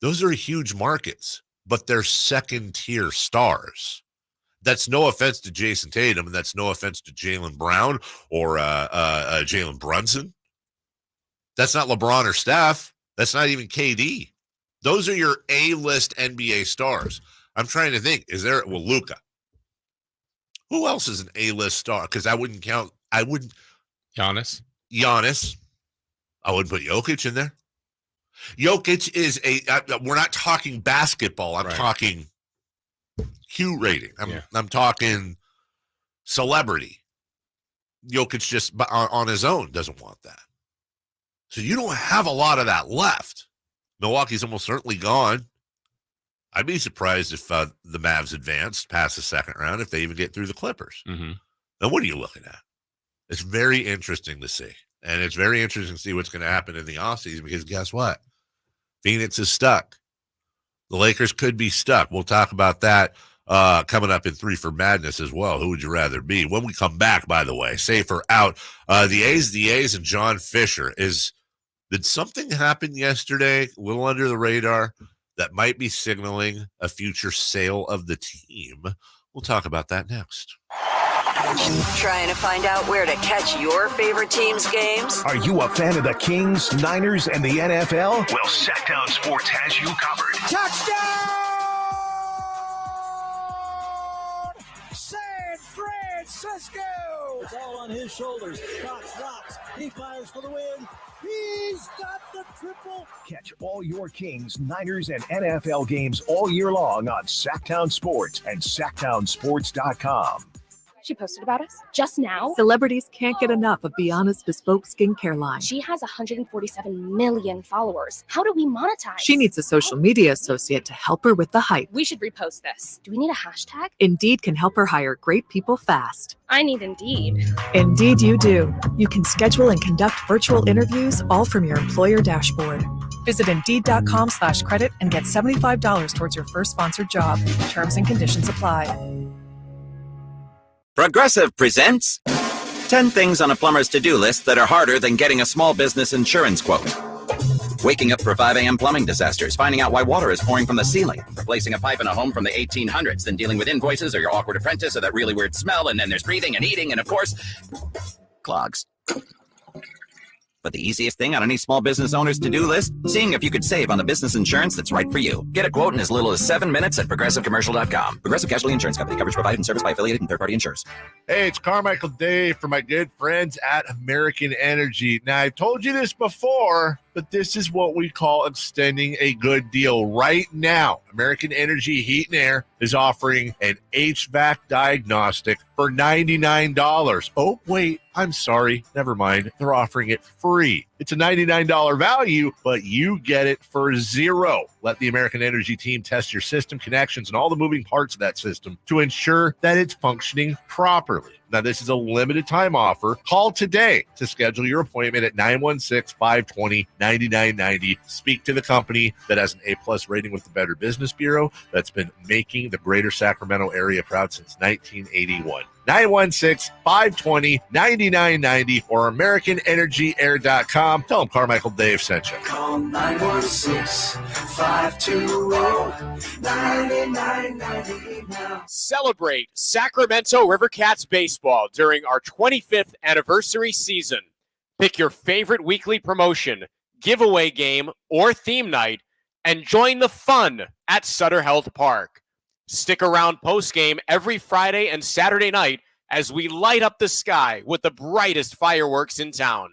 those are huge markets, but they're second-tier stars. That's no offense to Jason Tatum, and that's no offense to Jaylen Brown or Jalen Brunson. That's not LeBron or Steph. That's not even KD. Those are your A-list NBA stars. I'm trying to think. Luka. Who else is an A-list star? Because I wouldn't count. Giannis. I wouldn't put Jokic in there. Jokic is we're not talking basketball. I'm talking Q rating. I'm talking celebrity. Jokic just on his own doesn't want that. So you don't have a lot of that left. Milwaukee's almost certainly gone. I'd be surprised if the Mavs advanced past the second round, if they even get through the Clippers. Mm-hmm. Now, what are you looking at? It's very interesting to see. And it's very interesting to see what's going to happen in the offseason because guess what? Phoenix is stuck. The Lakers could be stuck. We'll talk about that coming up in 3 for Madness as well. Who would you rather be? When we come back, by the way, safer out. The A's, and John Fisher. Did something happen yesterday, a little under the radar, that might be signaling a future sale of the team? We'll talk about that next. Trying to find out where to catch your favorite team's games? Are you a fan of the Kings, Niners, and the NFL? Well, Sacktown Sports has you covered. Touchdown! San Francisco! It's all on his shoulders. Cox rocks. He fires for the win. He's got the triple. Catch all your Kings, Niners, and NFL games all year long on Sacktown Sports and SacktownSports.com. She posted about us just now. Celebrities can't get enough of Bianna's bespoke skincare line. She has 147 million followers. How do we monetize? She needs a social media associate to help her with the hype. We should repost this. Do we need a hashtag? Indeed can help her hire great people fast. I need Indeed. Indeed you do. You can schedule and conduct virtual interviews all from your employer dashboard. Visit Indeed.com/credit and get $75 towards your first sponsored job. Terms and conditions apply. Progressive presents 10 things on a plumber's to-do list that are harder than getting a small business insurance quote. Waking up for 5 a.m. plumbing disasters, finding out why water is pouring from the ceiling, replacing a pipe in a home from the 1800s, then dealing with invoices or your awkward apprentice or that really weird smell, and then there's breathing and eating and, of course, clogs. But the easiest thing on any small business owner's to-do list, seeing if you could save on the business insurance that's right for you. Get a quote in as little as 7 minutes at progressivecommercial.com. Progressive Casualty Insurance Company. Coverage provided and serviced by affiliated and third-party insurers. Hey, it's Carmichael Dave for my good friends at American Energy. Now, I've told you this before, but this is what we call extending a good deal. Right now, American Energy Heat and Air is offering an HVAC diagnostic for $99. Oh, wait, I'm sorry. Never mind. They're offering it free. It's a $99 value, but you get it for $0. Let the American Energy team test your system connections and all the moving parts of that system to ensure that it's functioning properly. Now, this is a limited time offer. Call today to schedule your appointment at 916-520-9990. Speak to the company that has an A+ rating with the Better Business Bureau that's been making the greater Sacramento area proud since 1981. 916-520-9990 or AmericanEnergyAir.com. Tell them Carmichael Dave sent you. Call 916-520-9990 now. Celebrate Sacramento Rivercats baseball during our 25th anniversary season. Pick your favorite weekly promotion, giveaway game, or theme night, and join the fun at Sutter Health Park. Stick around post-game every Friday and Saturday night as we light up the sky with the brightest fireworks in town.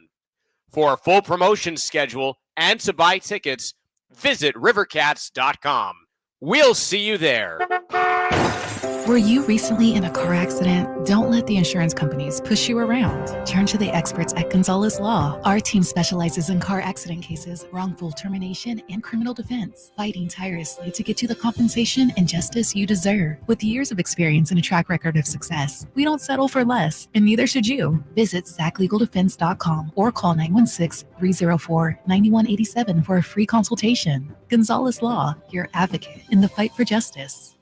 For a full promotion schedule and to buy tickets, visit rivercats.com. We'll see you there. Were you recently in a car accident? Don't let the insurance companies push you around. Turn to the experts at Gonzalez Law. Our team specializes in car accident cases, wrongful termination, and criminal defense, fighting tirelessly to get you the compensation and justice you deserve. With years of experience and a track record of success, we don't settle for less, and neither should you. Visit SACLegalDefense.com or call 916-304-9187 for a free consultation. Gonzalez Law, your advocate in the fight for justice.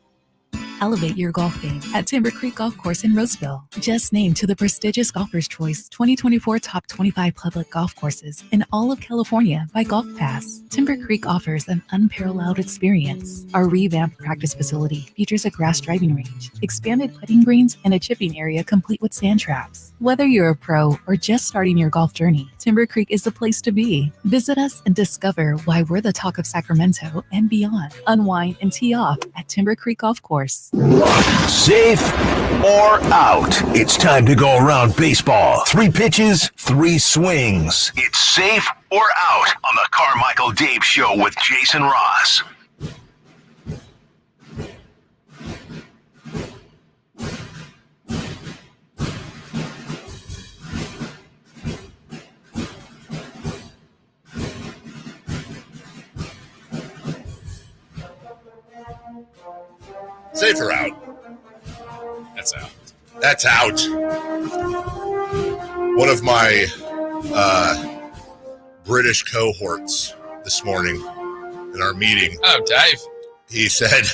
Elevate your golf game at Timber Creek Golf Course in Roseville. Just named to the prestigious Golfer's Choice 2024 Top 25 Public Golf Courses in all of California by Golf Pass. Timber Creek offers an unparalleled experience. Our revamped practice facility features a grass driving range, expanded putting greens, and a chipping area complete with sand traps. Whether you're a pro or just starting your golf journey, Timber Creek is the place to be. Visit us and discover why we're the talk of Sacramento and beyond. Unwind and tee off at Timber Creek Golf Course. Safe or out? It's time to go around baseball. 3 pitches, 3 swings. It's safe or out on the Carmichael Dave Show with Jason Ross. Safe or out? That's out. That's out. One of my British cohorts this morning in our meeting. Oh, Dave. He said,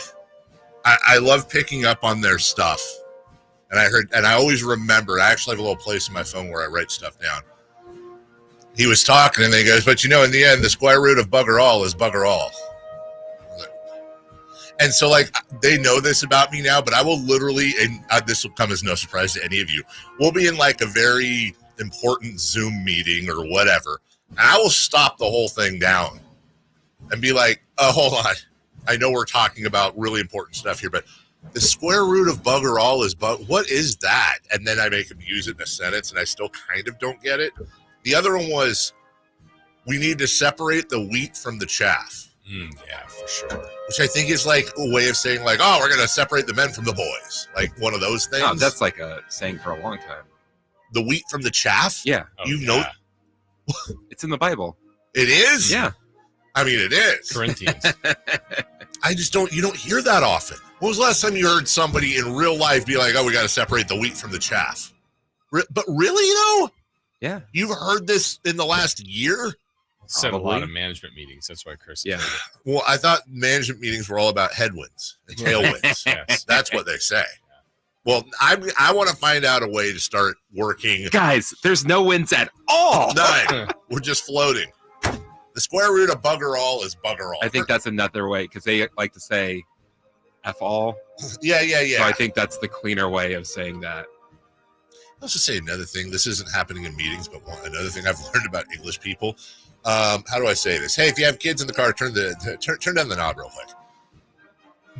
I love picking up on their stuff. And I always remember, I actually have a little place in my phone where I write stuff down. He was talking and then he goes, but in the end, the square root of bugger all is bugger all. And so, they know this about me now, but I will literally, and this will come as no surprise to any of you, we'll be in a very important Zoom meeting or whatever, and I will stop the whole thing down and be like, oh, hold on. I know we're talking about really important stuff here, but the square root of bugger all is what is that? And then I make him use it in a sentence, and I still kind of don't get it. The other one was, we need to separate the wheat from the chaff. Yeah, for sure. Which I think is a way of saying we're going to separate the men from the boys. One of those things. No, that's a saying for a long time. The wheat from the chaff? Yeah. know. It's in the Bible. It is? Yeah. I mean, it is. Corinthians. You don't hear that often. When was the last time you heard somebody in real life be like, oh, we got to separate the wheat from the chaff? But really, though? Yeah. You've heard this in the last year? Said a lot of management meetings. That's why Chris. Yeah. Well, I thought management meetings were all about headwinds and tailwinds. Yes. That's what they say. Well, I want to find out a way to start working. Guys, there's no wins at all. None. We're just floating. The square root of bugger all is bugger all. I think that's another way because they like to say F all. Yeah. So I think that's the cleaner way of saying that. I'll just say another thing. This isn't happening in meetings, but another thing I've learned about English people. How do I say this? Hey, if you have kids in the car, turn down the knob real quick.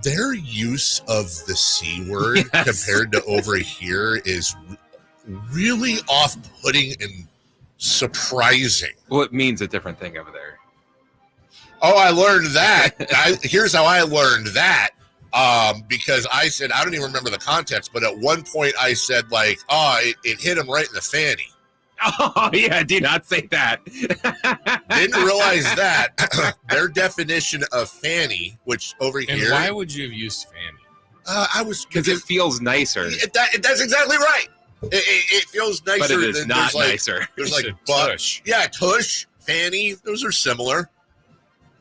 Their use of the C word compared to over here is really off-putting and surprising. Well, it means a different thing over there. Oh, I learned that. Here's how I learned that. Because I said, I don't even remember the context, but at one point I said, like, it hit him right in the fanny. Oh, yeah, do not say that. Didn't realize that. Their definition of fanny, which over and here. Why would you have used fanny? Because it feels nicer. That's exactly right. It feels nicer. But it is not nicer. There's like tush. Yeah, tush, fanny. Those are similar.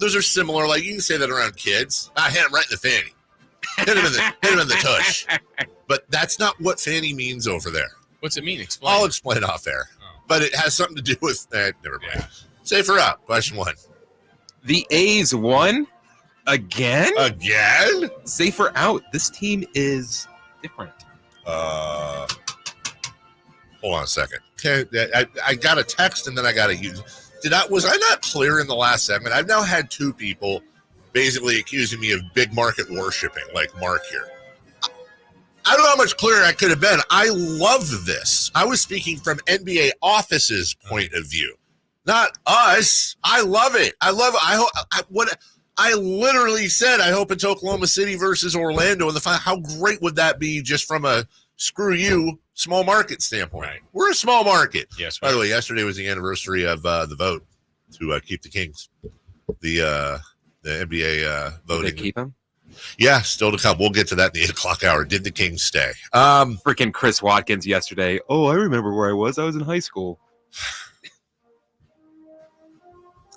Like, you can say that around kids. I hit him right in the fanny. Hit him in the tush. But that's not what fanny means over there. What's it mean? Explain. I'll explain off air. But it has something to do with that. Never mind. Yeah. Safer out. Question 1. The A's won again? Again? Safer out. This team is different. Hold on a second. Okay, I got a text and then I got to use. Was I not clear in the last segment? I've now had 2 people basically accusing me of big market worshiping, like Mark here. I don't know how much clearer I could have been. I love this. I was speaking from NBA office's point of view, not us. I love it. I literally said, I hope it's Oklahoma City versus Orlando in the final. How great would that be just from a screw you small market standpoint? Right. We're a small market. Yes. By the way, yesterday was the anniversary of the vote to keep the Kings. The NBA voting. Did they keep him? Yeah, still to come. We'll get to that in the 8 o'clock hour. Did the Kings stay? Freaking Chris Watkins yesterday. Oh, I remember where I was. I was in high school.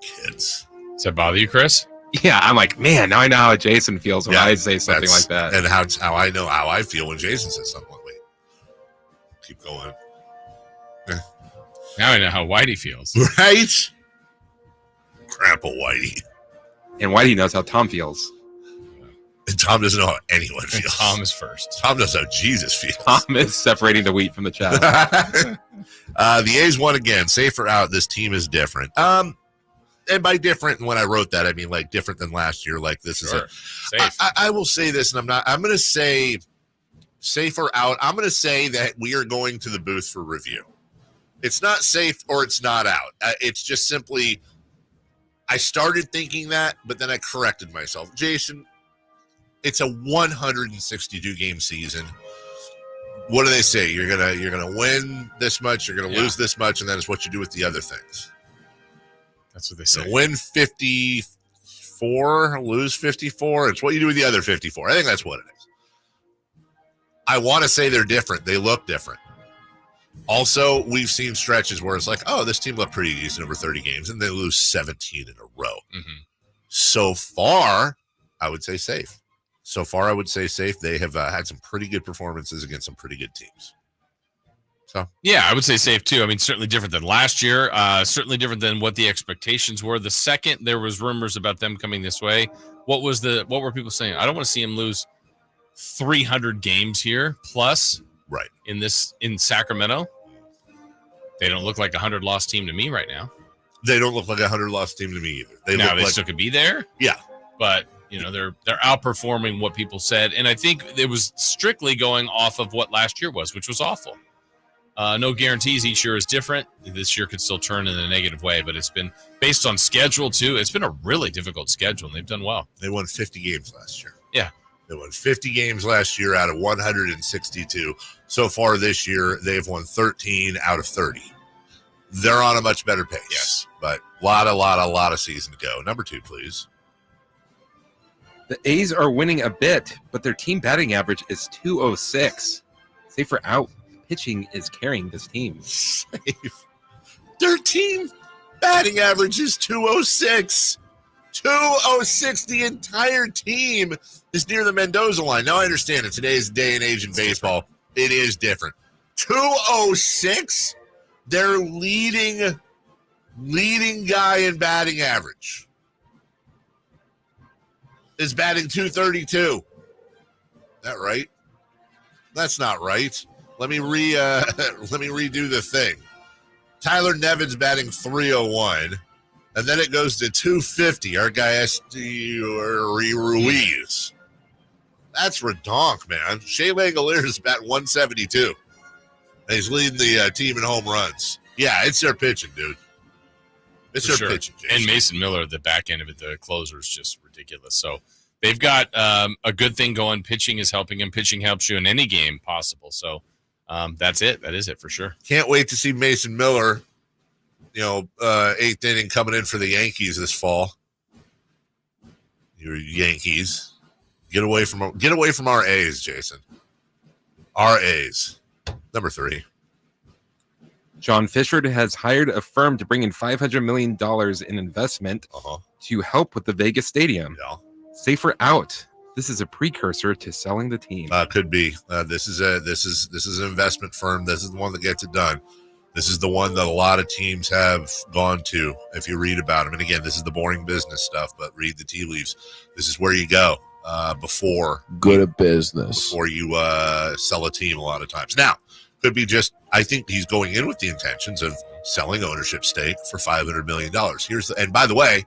Kids. Does that bother you, Chris? Yeah, I'm like, man, now I know how Jason feels when I say something like that. And how I know how I feel when Jason says something like that. Keep going. Now I know how Whitey feels. Right? Grandpa Whitey. And Whitey knows how Tom feels. And Tom doesn't know how anyone feels. And Tom is first. Tom knows how Jesus feels. Tom is separating the wheat from the chaff. The A's won again. Safer out. This team is different. And by different, when I wrote that, I mean like different than last year. Like this is Safe. I will say this, and I'm going to say safer out. I'm going to say that we are going to the booth for review. It's not safe or it's not out. It's just simply, I started thinking that, but then I corrected myself. Jason, it's a 162 game season. What do they say? You're gonna win this much, you're gonna lose this much, and then it's what you do with the other things. That's what they say. Win 54, lose 54. It's what you do with the other 54. I think that's what it is. I want to say they're different. They look different. Also, we've seen stretches where it's like, oh, this team looked pretty decent over 30 games, and they lose 17 in a row. Mm-hmm. So far, I would say safe. They have had some pretty good performances against some pretty good teams. So yeah, I would say safe too. I mean, certainly different than last year. Certainly different than what the expectations were. The second there was rumors about them coming this way, what were people saying? I don't want to see him lose 300 games here plus. Right. In Sacramento. They don't look like a 100-loss team to me right now. They don't look like a 100-loss team to me either. They still could be there. Yeah. But they're outperforming what people said, and I think it was strictly going off of what last year was, which was awful. No guarantees. Each year is different. This year could still turn in a negative way, but it's been based on schedule too. It's been a really difficult schedule, and they've done well. They won 50 games last year. Yeah. They won 50 games last year out of 162. So far this year, they've won 13 out of 30. They're on a much better pace. Yes. But a lot of season to go. Number 2, please. The A's are winning a bit, but their team batting average is 206. Safer out. Pitching is carrying this team. Safe. Their team batting average is 206. 206. The entire team is near the Mendoza line. Now I understand in today's day and age in baseball, it is different. 206. Their leading guy in batting average is batting 232. That right? That's not right. Let me redo the thing. Tyler Nevin's batting 301, and then it goes to 250. Our guy Ruiz. That's redonk, man. Shea Langoliers bat 172. And he's leading the team in home runs. Yeah, it's their pitching, dude. It's their pitching. Jason. And Mason Miller, the back end of it, the closer, is just ridiculous. So they've got a good thing going. Pitching is helping him. Pitching helps you in any game possible. So that's it. That is it for sure. Can't wait to see Mason Miller, eighth inning coming in for the Yankees this fall. Your Yankees. Get away from our A's, Jason. Our A's. Number 3. John Fisher has hired a firm to bring in $500 million in investment to help with the Vegas stadium. Yeah. Safer out. This is a precursor to selling the team. Could be. This is an investment firm. This is the one that gets it done. This is the one that a lot of teams have gone to. If you read about them, and again, this is the boring business stuff, but read the tea leaves. This is where you go before good at business. Before you sell a team. A lot of times now. Could be just, I think he's going in with the intentions of selling ownership stake for $500 million. And by the way,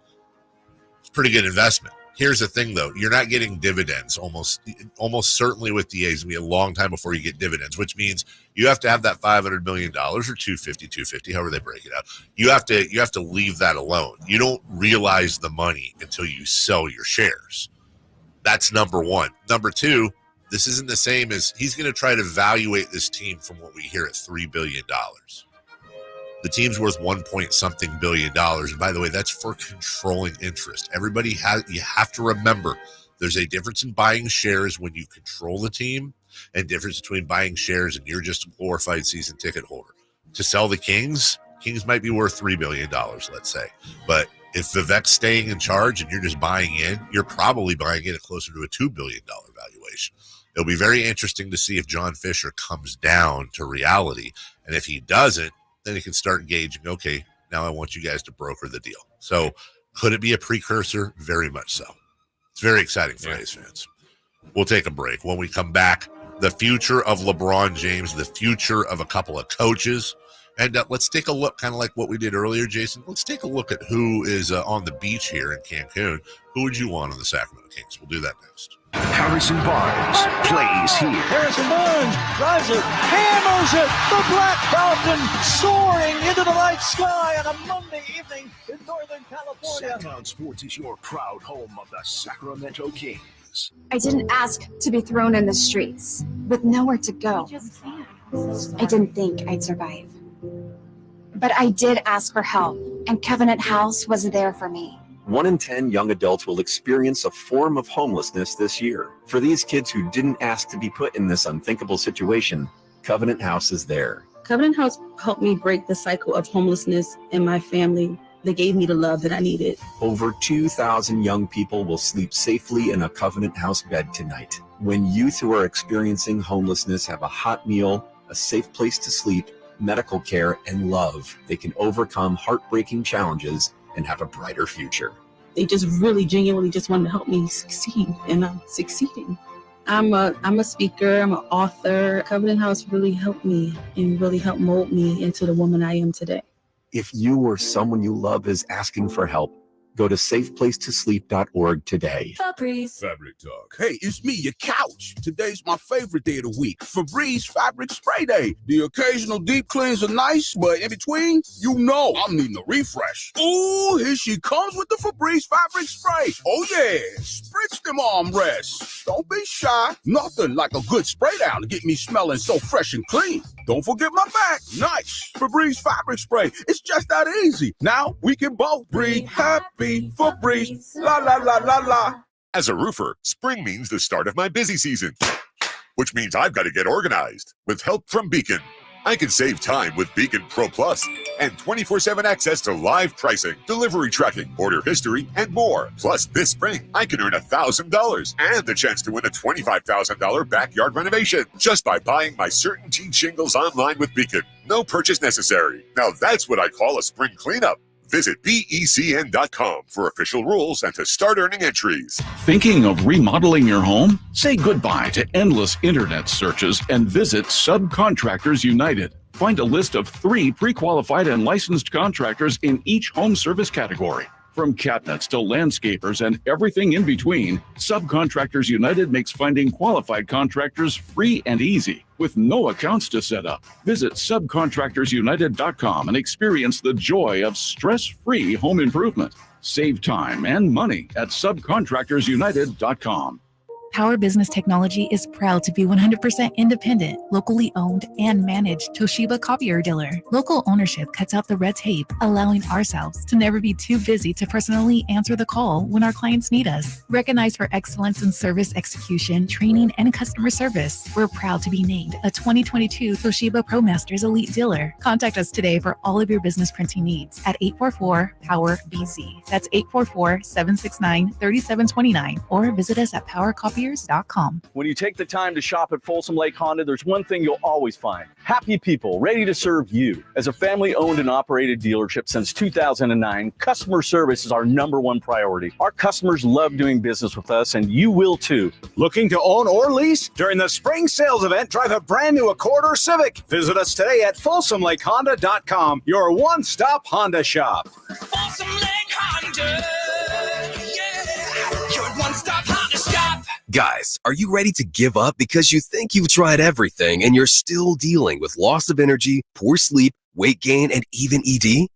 it's a pretty good investment. Here's the thing, though. You're not getting dividends almost certainly with the A's. It'll be a long time before you get dividends, which means you have to have that $500 million or 250, however they break it out. You have to leave that alone. You don't realize the money until you sell your shares. That's number one. Number two, this isn't the same as he's going to try to evaluate this team from what we hear at $3 billion. The team's worth $1.something billion. And by the way, that's for controlling interest. You have to remember there's a difference in buying shares when you control the team and difference between buying shares and you're just a glorified season ticket holder. To sell the Kings might be worth $3 billion, let's say. But if Vivek's staying in charge and you're just buying in, you're probably buying in at closer to a $2 billion valuation. It'll be very interesting to see if John Fisher comes down to reality. And if he doesn't, then he can start engaging, okay, now I want you guys to broker the deal. So could it be a precursor? Very much so. It's very exciting for A's fans. We'll take a break. When we come back, the future of LeBron James, the future of a couple of coaches. And let's take a look, kind of like what we did earlier, Jason. Let's take a look at who is on the beach here in Cancun. Who would you want on the Sacramento Kings? We'll do that next. Harrison Barnes plays here. Harrison Barnes drives it, hammers it. The Black Falcon soaring into the night sky on a Monday evening in Northern California. Sacktown Sports is your proud home of the Sacramento Kings. I didn't ask to be thrown in the streets with nowhere to go. I didn't think I'd survive. But I did ask for help, and Covenant House was there for me. 1 in 10 young adults will experience a form of homelessness this year. For these kids who didn't ask to be put in this unthinkable situation, Covenant House is there. Covenant House helped me break the cycle of homelessness in my family. They gave me the love that I needed. Over 2,000 young people will sleep safely in a Covenant House bed tonight. When youth who are experiencing homelessness have a hot meal, a safe place to sleep, medical care, and love, they can overcome heartbreaking challenges and have a brighter future. They just really genuinely just wanted to help me succeed, and I'm succeeding. I'm a speaker, I'm an author. Covenant House really helped me and really helped mold me into the woman I am today. If you or someone you love is asking for help, go to safeplacetosleep.org today. Febreze. Fabric Talk. Hey, it's me, your couch. Today's my favorite day of the week. Febreze Fabric Spray Day. The occasional deep cleans are nice, but in between, I'm needing a refresh. Ooh, here she comes with the Febreze Fabric Spray. Oh yeah, spritz them armrests. Don't be shy. Nothing like a good spray down to get me smelling so fresh and clean. Don't forget my back. Nice. Febreze Fabric Spray. It's just that easy. Now we can both breathe happy. Febreze, la la la la la. As a roofer, spring means the start of my busy season, which means I've got to get organized. With help from Beacon, I can save time with Beacon Pro Plus and 24/7 access to live pricing, delivery tracking, order history, and more. Plus, this spring, I can earn $1,000 and the chance to win a $25,000 backyard renovation just by buying my CertainTeed shingles online with Beacon. No purchase necessary. Now that's what I call a spring cleanup. Visit BECN.com for official rules and to start earning entries. Thinking of remodeling your home? Say goodbye to endless internet searches and visit Subcontractors United. Find a list of 3 pre-qualified and licensed contractors in each home service category. From cabinets to landscapers and everything in between, Subcontractors United makes finding qualified contractors free and easy, with no accounts to set up. Visit subcontractorsunited.com and experience the joy of stress-free home improvement. Save time and money at subcontractorsunited.com. Power Business Technology is proud to be 100% independent, locally owned, and managed Toshiba copier dealer. Local ownership cuts out the red tape, allowing ourselves to never be too busy to personally answer the call when our clients need us. Recognized for excellence in service execution, training, and customer service, we're proud to be named a 2022 Toshiba ProMasters Elite Dealer. Contact us today for all of your business printing needs at 844-POWER-BZ. That's 844-769-3729, or visit us at PowerCopier.com. When you take the time to shop at Folsom Lake Honda, there's one thing you'll always find: happy people ready to serve you. As a family-owned and operated dealership since 2009, customer service is our #1 priority. Our customers love doing business with us, and you will too. Looking to own or lease? During the spring sales event, drive a brand new Accord or Civic. Visit us today at FolsomLakeHonda.com, your one-stop Honda shop. Folsom Lake Honda, yeah, your one-stop Honda shop. Guys, are you ready to give up because you think you've tried everything and you're still dealing with loss of energy, poor sleep, weight gain, and even ED?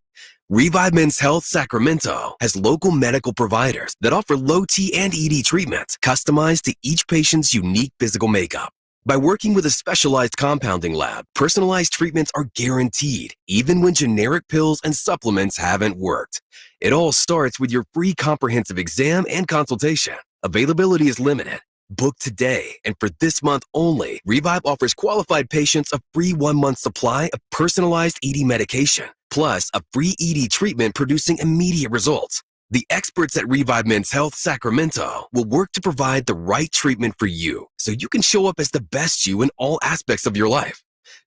Revive Men's Health Sacramento has local medical providers that offer low T and ED treatments customized to each patient's unique physical makeup. By working with a specialized compounding lab, personalized treatments are guaranteed, even when generic pills and supplements haven't worked. It all starts with your free comprehensive exam and consultation. Availability is limited. Book today, and for this month only, Revive offers qualified patients a free 1-month supply of personalized ED medication, plus a free ED treatment producing immediate results. The experts at Revive Men's Health Sacramento will work to provide the right treatment for you so you can show up as the best you in all aspects of your life.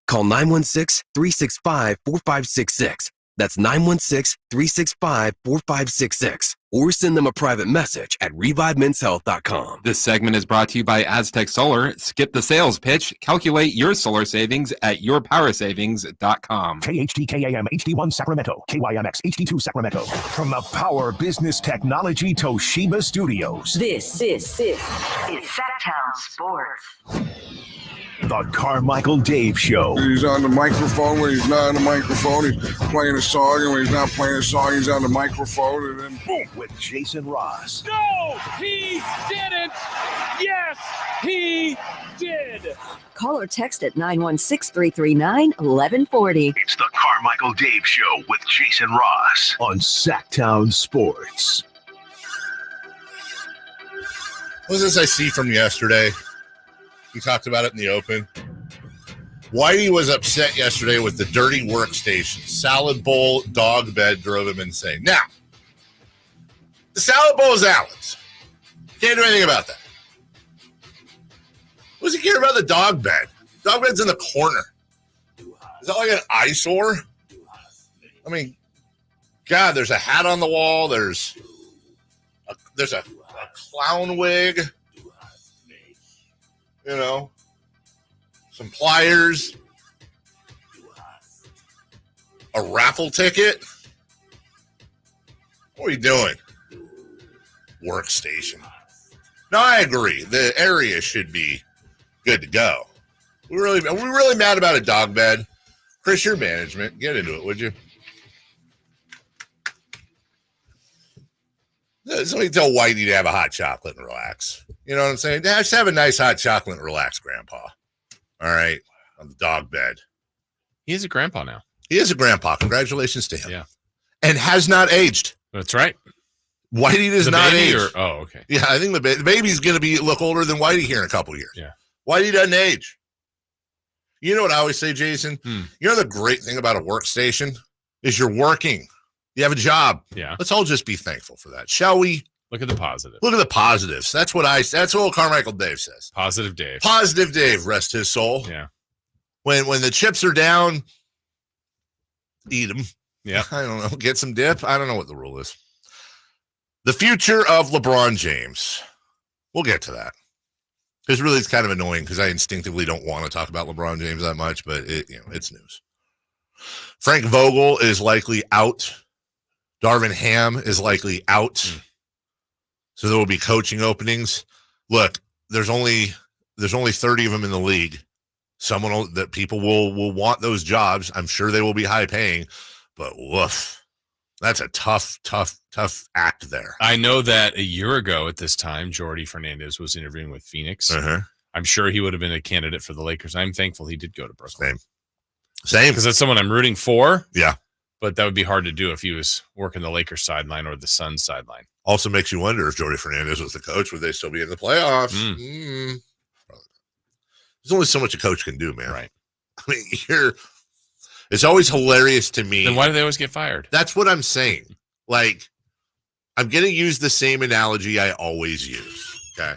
Call 916-365-4566. That's 916-365-4566. Or send them a private message at revivemenshealth.com. This segment is brought to you by Aztec Solar. Skip the sales pitch. Calculate your solar savings at yourpowersavings.com. KHTKAM HD1 Sacramento, KYMX HD2 Sacramento. From the Power Business Technology Toshiba Studios. This is Sacktown Sports. The Carmichael Dave Show. He's on the microphone when he's not on the microphone. He's playing a song, and when he's not playing a song, he's on the microphone, and then boom. With Jason Ross. No, he didn't. Yes, he did. Call or text at 916-339-1140. It's the Carmichael Dave Show with Jason Ross on Sacktown Sports. What was this I see from yesterday? We talked about it in the open. Whitey was upset yesterday with the dirty workstation. Salad bowl, dog bed drove him insane. Now, the salad bowl is Alan's. Can't do anything about that. What does he care about the dog bed? Dog bed's in the corner. Is that like an eyesore? I mean, God, there's a hat on the wall. There's a clown wig. You know, some pliers, a raffle ticket. What are you doing? Workstation. No, I agree. The area should be good to go. Are we really mad about a dog bed? Chris, your management, get into it, would you? Somebody tell Whitey to have a hot chocolate and relax. You know what I'm saying? Just have a nice hot chocolate and relax, Grandpa. All right, on the dog bed. He is a grandpa now. He is a grandpa. Congratulations to him. Yeah. And has not aged. That's right. Whitey does not age. Okay. Yeah, I think the baby's going to look older than Whitey here in a couple years. Yeah. Whitey doesn't age. You know what I always say, Jason? You know the great thing about a workstation is you're working. You have a job. Yeah. Let's all just be thankful for that, shall we? Look at the positive. Look at the positives. That's what Carmichael Dave says. Positive Dave. Positive Dave, rest his soul. Yeah. When the chips are down, eat them. Yeah. I don't know. Get some dip. I don't know what the rule is. The future of LeBron James. We'll get to that. Because really it's kind of annoying because I instinctively don't want to talk about LeBron James that much, but it's news. Frank Vogel is likely out. Darvin Ham is likely out. So there will be coaching openings. Look, there's only 30 of them in the league. Someone that people will want those jobs. I'm sure they will be high paying, but woof. That's a tough act there. I know that a year ago at this time, Jordy Fernandez was interviewing with Phoenix. I'm sure he would have been a candidate for the Lakers. I'm thankful he did go to Brooklyn. Same. Because that's someone I'm rooting for. Yeah. But that would be hard to do if he was working the Lakers sideline or the Suns sideline. Also makes you wonder if Jordy Fernandez was the coach, would they still be in the playoffs? There's only so much a coach can do, man. Right. I mean, it's always hilarious to me. Then why do they always get fired? That's what I'm saying. Like, I'm going to use the same analogy I always use. Okay.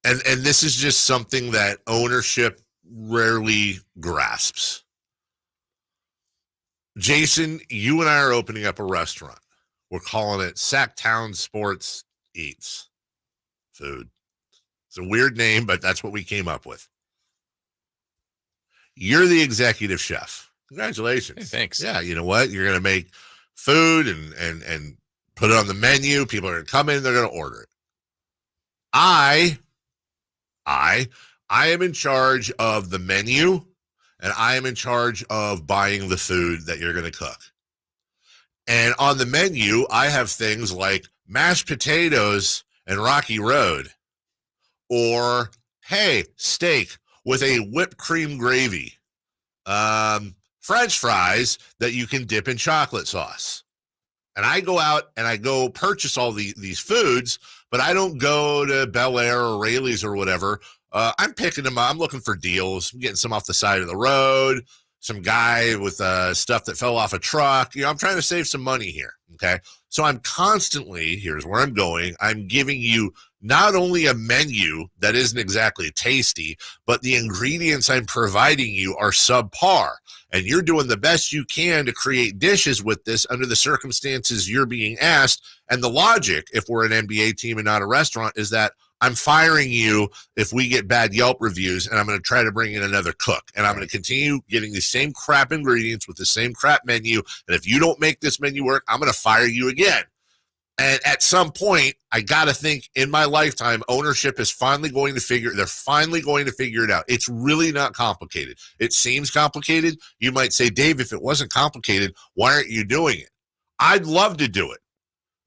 And this is just something that ownership rarely grasps. Jason, you and I are opening up a restaurant. We're calling it Sacktown Sports Eats. Food. It's a weird name, but that's what we came up with. You're the executive chef. Congratulations. Hey, thanks. Yeah, you know what? You're going to make food and put it on the menu. People are going to come in, they're going to order it. I am in charge of the menu, and I am in charge of buying the food that you're going to cook. And on the menu, I have things like mashed potatoes and Rocky Road, or, hey, steak with a whipped cream gravy, French fries that you can dip in chocolate sauce. And I go out and I go purchase all these foods, but I don't go to Bel Air or Rayleigh's or whatever. I'm picking them up. I'm looking for deals. I'm getting some off the side of the road, some guy with stuff that fell off a truck. I'm trying to save some money here, okay? So I'm constantly, here's where I'm going, I'm giving you not only a menu that isn't exactly tasty, but the ingredients I'm providing you are subpar. And you're doing the best you can to create dishes with this under the circumstances you're being asked. And the logic, if we're an NBA team and not a restaurant, is that I'm firing you if we get bad Yelp reviews, and I'm going to try to bring in another cook. And I'm going to continue getting the same crap ingredients with the same crap menu. And if you don't make this menu work, I'm going to fire you again. And at some point, I got to think in my lifetime, ownership is finally going to figure it out. It's really not complicated. It seems complicated. You might say, Dave, if it wasn't complicated, why aren't you doing it? I'd love to do it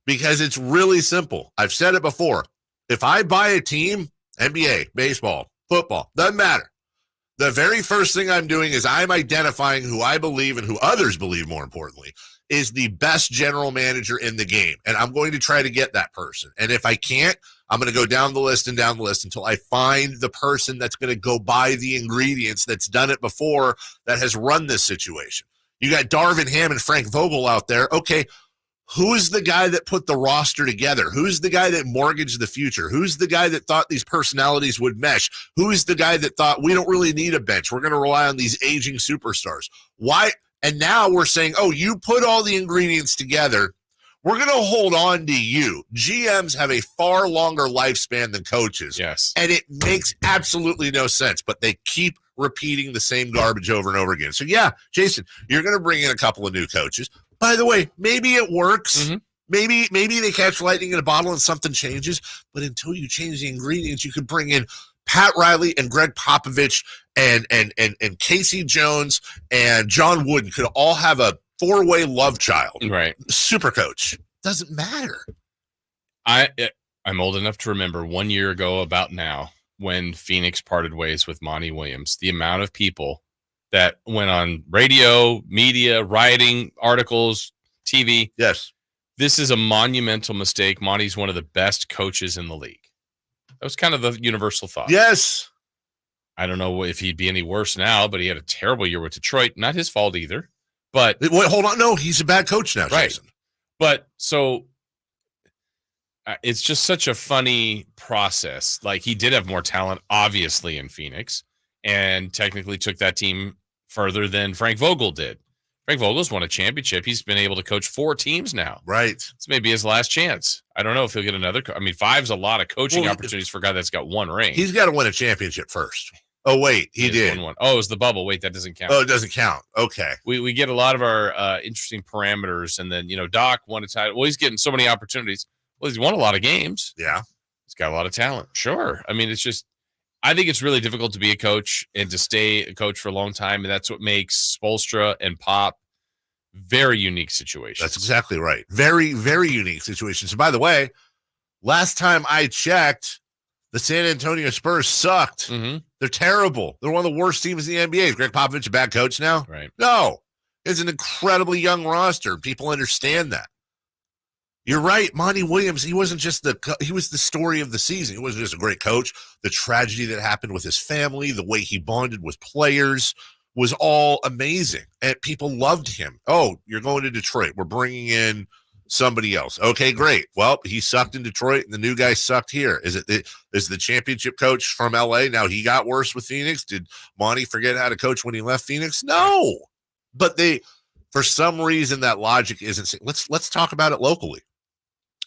because it's really simple. I've said it before. If I buy a team, NBA, baseball, football, doesn't matter. The very first thing I'm doing is I'm identifying who I believe and who others believe, more importantly, is the best general manager in the game. And I'm going to try to get that person. And if I can't, I'm going to go down the list until I find the person that's going to go buy the ingredients, that's done it before, that has run this situation. You got Darvin Ham and Frank Vogel out there. Okay, who's the guy that put the roster together? Who's the guy that mortgaged the future? Who's the guy that thought these personalities would mesh? Who's the guy that thought we don't really need a bench? We're going to rely on these aging superstars. Why? And now we're saying, oh, you put all the ingredients together. We're going to hold on to you. GMs have a far longer lifespan than coaches. Yes. And it makes absolutely no sense, but they keep repeating the same garbage over and over again. So, yeah, Jason, you're going to bring in a couple of new coaches. By the way, maybe it works. Mm-hmm. Maybe they catch lightning in a bottle and something changes. But until you change the ingredients, you could bring in Pat Riley and Greg Popovich and Casey Jones and John Wooden could all have a four-way love child. Right. Super coach. Doesn't matter. I'm old enough to remember 1 year ago about now when Phoenix parted ways with Monty Williams, the amount of people that went on radio, media, writing, articles, TV. Yes. This is a monumental mistake. Monty's one of the best coaches in the league. That was kind of the universal thought. Yes. I don't know if he'd be any worse now, but he had a terrible year with Detroit. Not his fault either. But wait, hold on. No, he's a bad coach now, right. Jason. But so it's just such a funny process. Like, he did have more talent, obviously, in Phoenix, and technically took that team further than Frank Vogel did. Frank Vogel's won a championship. He's been able to coach 4 teams now. Right. This may be his last chance. I don't know if he'll get another. 5's a lot of coaching opportunities for a guy that's got 1 ring. He's got to win a championship first. Oh, wait, he did. Won one. Oh, it was the bubble. Wait, that doesn't count. Oh, it doesn't count. Okay. We get a lot of our interesting parameters. And then, Doc won a title. Well, he's getting so many opportunities. Well, he's won a lot of games. Yeah. He's got a lot of talent. Sure. It's just, I think it's really difficult to be a coach and to stay a coach for a long time. And that's what makes Spoelstra and Pop very unique situations. That's exactly right. Very, very unique situations. And by the way, last time I checked, the San Antonio Spurs sucked. Mm-hmm. They're terrible. They're one of the worst teams in the NBA. Is Greg Popovich a bad coach now? Right. No. It's an incredibly young roster. People understand that. You're right. Monty Williams, he wasn't just he was the story of the season. He wasn't just a great coach. The tragedy that happened with his family, the way he bonded with players was all amazing. And people loved him. Oh, you're going to Detroit. We're bringing in somebody else. Okay, great. Well, he sucked in Detroit and the new guy sucked here. Is the championship coach from LA? Now he got worse with Phoenix. Did Monty forget how to coach when he left Phoenix? No. But for some reason, that logic isn't. Let's talk about it locally.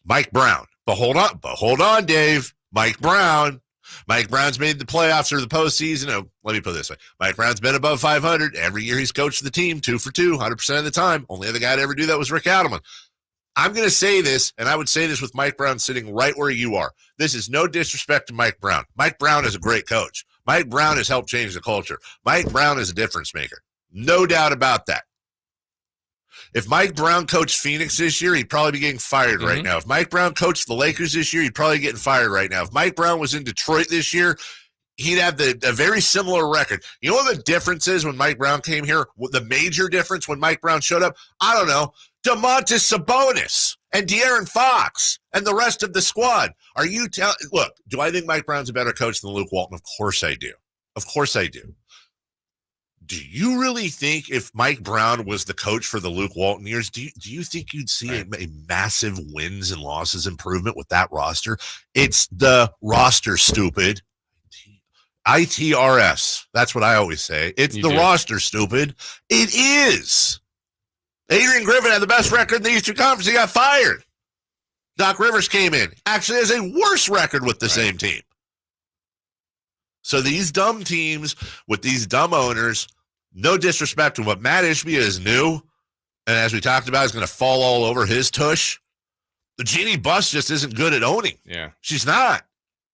Mike Brown. But hold on, Dave. Mike Brown's made the playoffs or the postseason. Oh, let me put it this way. Mike Brown's been above 500. Every year he's coached the team 2 for 2, 100% of the time. Only other guy to ever do that was Rick Adelman. I'm going to say this, and I would say this with Mike Brown sitting right where you are. This is no disrespect to Mike Brown. Mike Brown is a great coach. Mike Brown has helped change the culture. Mike Brown is a difference maker. No doubt about that. If Mike Brown coached Phoenix this year, he'd probably be getting fired right now. If Mike Brown coached the Lakers this year, he'd probably be getting fired right now. If Mike Brown was in Detroit this year, he'd have a very similar record. You know what the difference is when Mike Brown came here? The major difference when Mike Brown showed up? I don't know. DeMontis Sabonis and De'Aaron Fox and the rest of the squad. Are you look, do I think Mike Brown's a better coach than Luke Walton? Of course I do. Of course I do. Do you really think if Mike Brown was the coach for the Luke Walton years, do you think you'd see a massive wins and losses improvement with that roster? It's the roster, stupid. ITRS. That's what I always say. It's the roster, stupid. It is. Adrian Griffin had the best record in the Eastern Conference. He got fired. Doc Rivers came in. Actually has a worse record with the same team. So these dumb teams with these dumb owners, no disrespect to what Matt Ishbia is new, and as we talked about, is going to fall all over his tush. The Jeannie Buss just isn't good at owning. Yeah. She's not.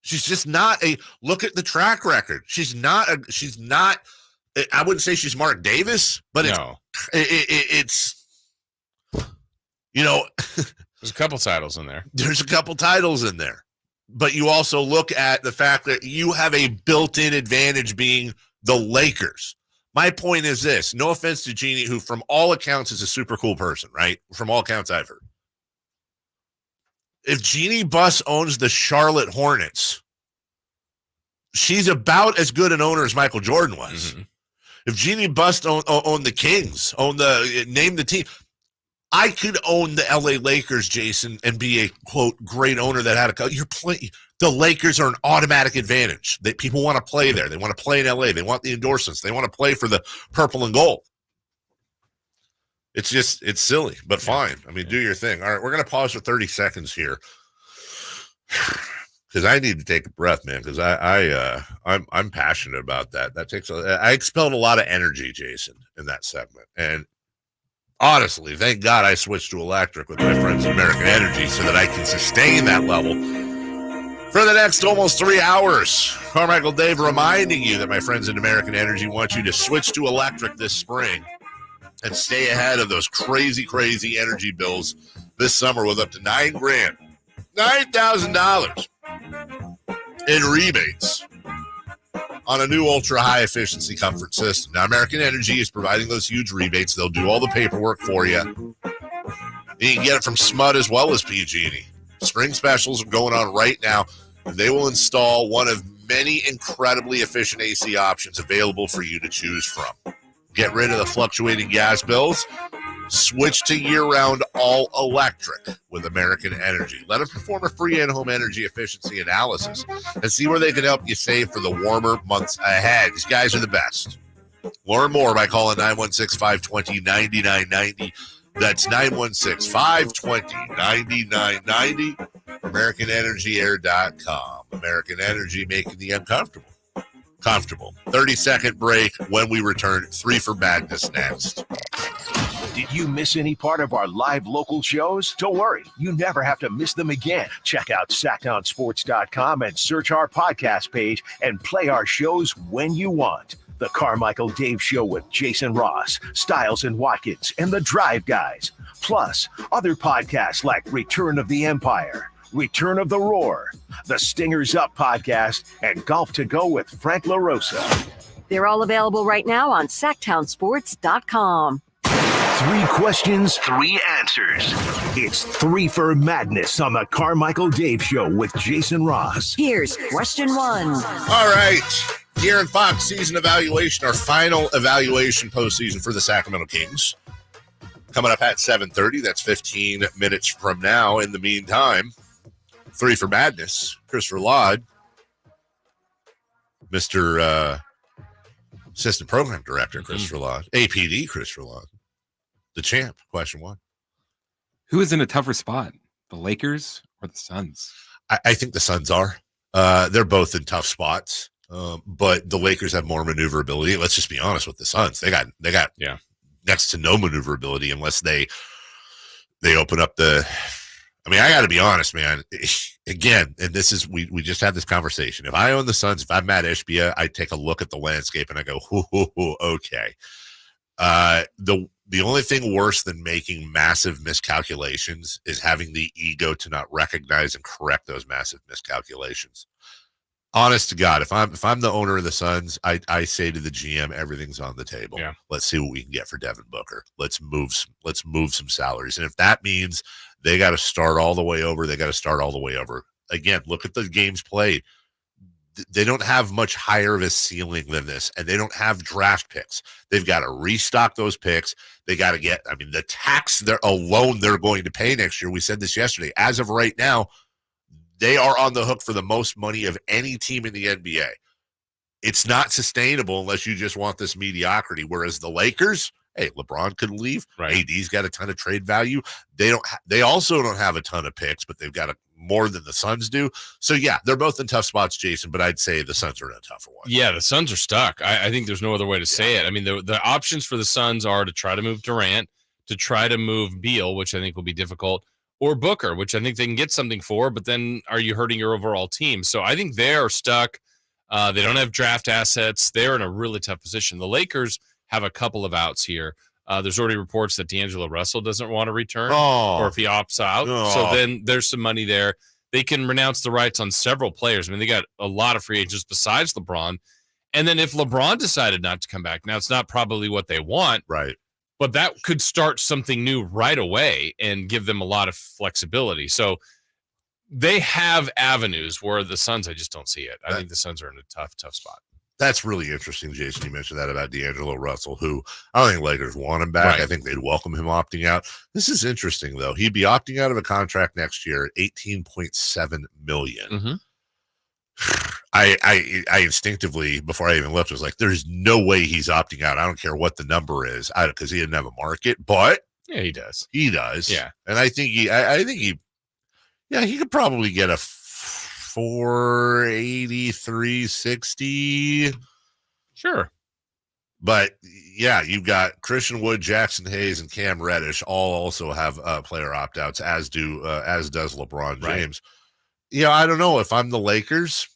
She's just not look at the track record. She's not, I wouldn't say she's Mark Davis, but it's there's a couple titles in there. There's a couple titles in there. But you also look at the fact that you have a built-in advantage being the Lakers. My point is this. No offense to Jeannie, who from all accounts is a super cool person, right? From all accounts I've heard. If Jeannie Buss owns the Charlotte Hornets, she's about as good an owner as Michael Jordan was. Mm-hmm. If Jeannie Buss owned the Kings, name the team, I could own the LA Lakers, Jason, and be a, quote, great owner that had the Lakers are an automatic advantage. That people want to play there. They want to play in LA. They want the endorsements. They want to play for the purple and gold. It's silly, but fine. Do your thing. All right, we're going to pause for 30 seconds here because I need to take a breath, man, because I'm passionate about that. I expelled a lot of energy, Jason, in that segment. And honestly, thank God I switched to electric with my friends at American Energy so that I can sustain that level for the next almost 3 hours. Carmichael Dave reminding you that my friends at American Energy want you to switch to electric this spring and stay ahead of those crazy, crazy energy bills this summer with up to $9,000, $9,000 in rebates on a new ultra-high efficiency comfort system. Now, American Energy is providing those huge rebates. They'll do all the paperwork for you. You can get it from SMUD as well as PG&E. Spring specials are going on right now, and they will install one of many incredibly efficient AC options available for you to choose from. Get rid of the fluctuating gas bills. Switch to year-round all-electric with American Energy. Let them perform a free in-home energy efficiency analysis and see where they can help you save for the warmer months ahead. These guys are the best. Learn more by calling 916-520-9990. That's 916-520-9990. AmericanEnergyAir.com. American Energy, making the uncomfortable comfortable. 30-second break. When we return, 3 for Madness next. Did you miss any part of our live local shows? Don't worry, you never have to miss them again. Check out sacktownsports.com and search our podcast page and play our shows when you want. The Carmichael Dave Show with Jason Ross, Stiles and Watkins, and the Drive Guys. Plus, other podcasts like Return of the Empire, Return of the Roar, the Stingers Up podcast, and Golf to Go with Frank LaRosa. They're all available right now on sacktownsports.com. 3 questions, 3 answers. It's 3 for Madness on the Carmichael Dave Show with Jason Ross. Here's question 1. All right. De'Aaron Fox season evaluation, our final evaluation postseason for the Sacramento Kings. Coming up at 7:30. That's 15 minutes from now. In the meantime, 3 for Madness. Christopher Laud, Mr. Assistant Program Director Christopher Laud, APD Christopher Laud, the champ. Question 1. Who is in a tougher spot, the Lakers or the Suns? I think the Suns are. They're both in tough spots, but the Lakers have more maneuverability. Let's just be honest with the Suns. They got next to no maneuverability unless they open up the. I mean, I got to be honest, man. Again, and this is we just had this conversation. If I own the Suns, if I'm Matt Ishbia, I take a look at the landscape and I go, okay. The only thing worse than making massive miscalculations is having the ego to not recognize and correct those massive miscalculations. Honest to God, if I'm the owner of the Suns, I say to the GM, everything's on the table. Yeah. Let's see what we can get for Devin Booker. Let's move some salaries. And if that means they got to start all the way over, they got to start all the way over. Again, look at the games played. They don't have much higher of a ceiling than this, and they don't have draft picks. They've got to restock those picks. They got to get, the tax they're going to pay next year. We said this yesterday. As of right now, they are on the hook for the most money of any team in the NBA. It's not sustainable unless you just want this mediocrity. Whereas the Lakers, hey, LeBron could leave. Right. AD's got a ton of trade value. They also don't have a ton of picks, but they've got more than the Suns do. So yeah, they're both in tough spots, Jason. But I'd say the Suns are in a tougher one. Yeah, the Suns are stuck. I think there's no other way to say it. I mean, the options for the Suns are to try to move Durant, to try to move Beal, which I think will be difficult, or Booker, which I think they can get something for, but then are you hurting your overall team? So I think they are stuck. They don't have draft assets. They're in a really tough position. The Lakers have a couple of outs here. There's already reports that D'Angelo Russell doesn't want to return or if he opts out. So then there's some money there. They can renounce the rights on several players. I mean, they got a lot of free agents besides LeBron. And then if LeBron decided not to come back, now it's not probably what they want. Right. But that could start something new right away and give them a lot of flexibility. So they have avenues where the Suns, I just don't see it. I think the Suns are in a tough spot. That's really interesting, Jason. You mentioned that about D'Angelo Russell, who I don't think Lakers want him back. Right. I think they'd welcome him opting out. This is interesting, though. He'd be opting out of a contract next year at $18.7 million. Mm-hmm. I instinctively, before I even looked, was like, there's no way he's opting out. I don't care what the number is, because he didn't have a market. But yeah, he does. He does. Yeah. And I think he could probably get a 483.60. Sure. But yeah, you've got Christian Wood, Jackson Hayes, and Cam Reddish all also have player opt-outs, as does LeBron James. Yeah, I don't know. If I'm the Lakers,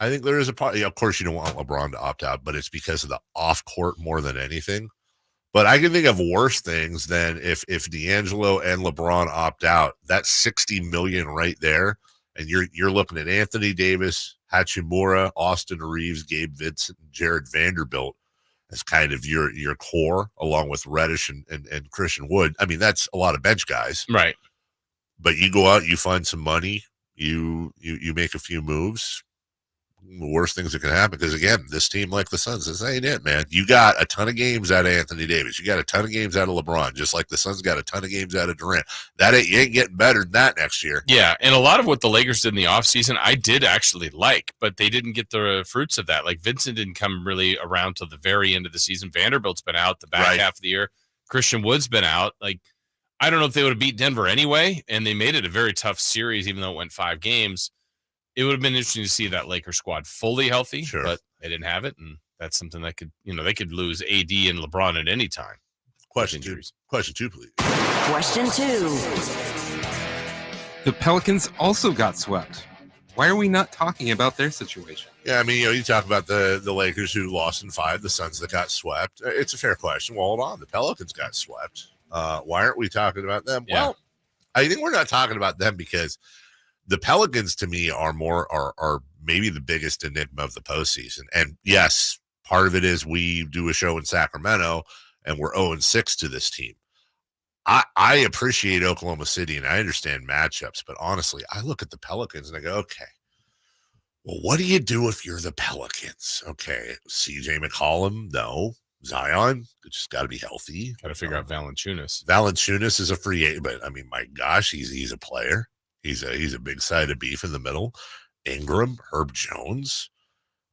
I think there is a part. Of course, you don't want LeBron to opt out, but it's because of the off-court more than anything. But I can think of worse things than if D'Angelo and LeBron opt out. That's $60 million right there, and you're looking at Anthony Davis, Hachimura, Austin Reeves, Gabe Vincent, and Jared Vanderbilt as kind of your core, along with Reddish and Christian Wood. I mean, that's a lot of bench guys, right? But you go out, you find some money. You make a few moves, the worst things that can happen. Because again, this team, like the Suns, this ain't it, man. You got a ton of games out of Anthony Davis. You got a ton of games out of LeBron, just like the Suns got a ton of games out of Durant. You ain't getting better than that next year. Yeah, and a lot of what the Lakers did in the offseason, I did actually like, but they didn't get the fruits of that. Like Vincent didn't come really around till the very end of the season. Vanderbilt's been out the back half of the year. Christian Wood's been out. Like, I don't know if they would have beat Denver anyway, and they made it a very tough series, even though it went 5 games. It would have been interesting to see that Lakers squad fully healthy, but they didn't have it, and that's something that could, they could lose AD and LeBron at any time. Question two, please. Question 2. The Pelicans also got swept. Why are we not talking about their situation? Yeah, I mean, you talk about the Lakers who lost in 5, the Suns that got swept. It's a fair question. Well, hold on. The Pelicans got swept. Why aren't we talking about them? Yeah. Well, I think we're not talking about them because the Pelicans, to me, are maybe the biggest enigma of the postseason. And yes, part of it is we do a show in Sacramento and we're 0-6 to this team. I appreciate Oklahoma City and I understand matchups, but honestly, I look at the Pelicans and I go, okay, well, what do you do if you're the Pelicans? Okay, CJ McCollum, no. Zion, just got to be healthy. Got to figure out Valanciunas. Valanciunas is a free agent, but I mean, my gosh, he's a player. He's a big side of beef in the middle. Ingram, Herb Jones.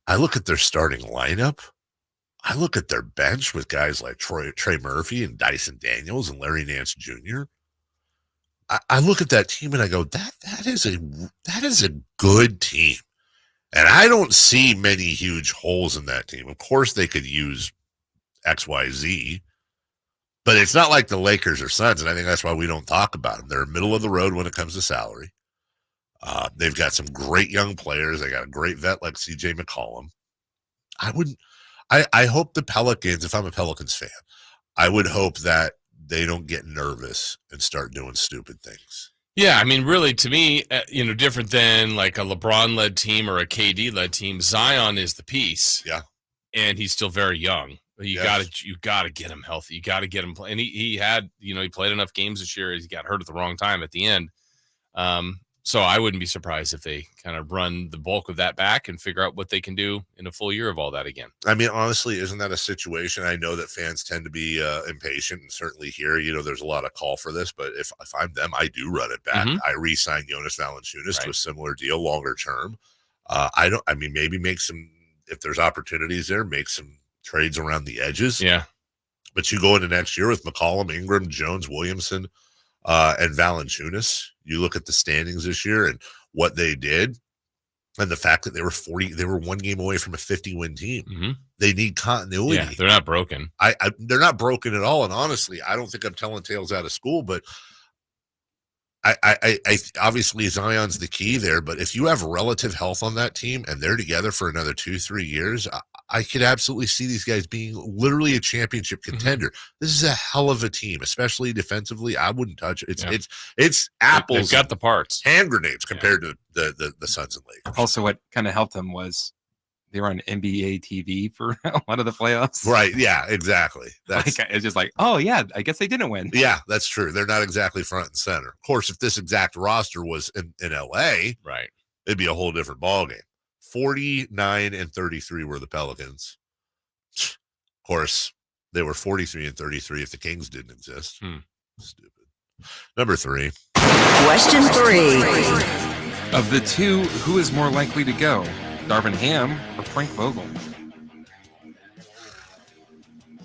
I look at their starting lineup. I look at their bench with guys like Trey Murphy and Dyson Daniels and Larry Nance Jr. I look at that team and I go, that is a good team. And I don't see many huge holes in that team. Of course, they could use XYZ, but it's not like the Lakers or Suns, and I think that's why we don't talk about them. They're middle of the road when it comes to salary. They've got some great young players. They got a great vet like CJ McCollum. I hope the Pelicans, if I'm a Pelicans fan, I would hope that they don't get nervous and start doing stupid things. Yeah, I mean, really, to me, different than like a LeBron-led team or a KD-led team, Zion is the piece. Yeah. And he's still very young. You gotta get him healthy. You gotta get him playing. He had, he played enough games this year. He got hurt at the wrong time at the end. So I wouldn't be surprised if they kind of run the bulk of that back and figure out what they can do in a full year of all that again. I mean, honestly, isn't that a situation? I know that fans tend to be impatient, and certainly here, there's a lot of call for this. But if I'm them, I do run it back. I re-sign Jonas Valanciunas to a similar deal, longer term. Maybe make some, if there's opportunities there, make some trades around the edges. Yeah. But you go into next year with McCollum, Ingram, Jones, Williamson, and Valanciunas. You look at the standings this year and what they did, and the fact that they were 1 game away from a 50-win team. Mm-hmm. They need continuity. Yeah, they're not broken. They're not broken at all. And honestly, I don't think I'm telling tales out of school, but I obviously Zion's the key there. But if you have relative health on that team and they're together for another 2-3 years, I could absolutely see these guys being literally a championship contender. This is a hell of a team, especially defensively. I wouldn't touch it. It's apples. They've got the parts. Hand grenades compared to the Suns and Lakers. Also, what kind of helped them was they were on NBA TV for a lot of the playoffs. Right. Yeah, exactly. It's just like, oh, yeah, I guess they didn't win. Yeah, that's true. They're not exactly front and center. Of course, if this exact roster was in LA, right, it'd be a whole different ballgame. 49-33 were the Pelicans. Of course, they were 43-33 if the Kings didn't exist. Stupid. Number 3. Question 3. Of the two, who is more likely to go? Darvin Ham or Frank Vogel?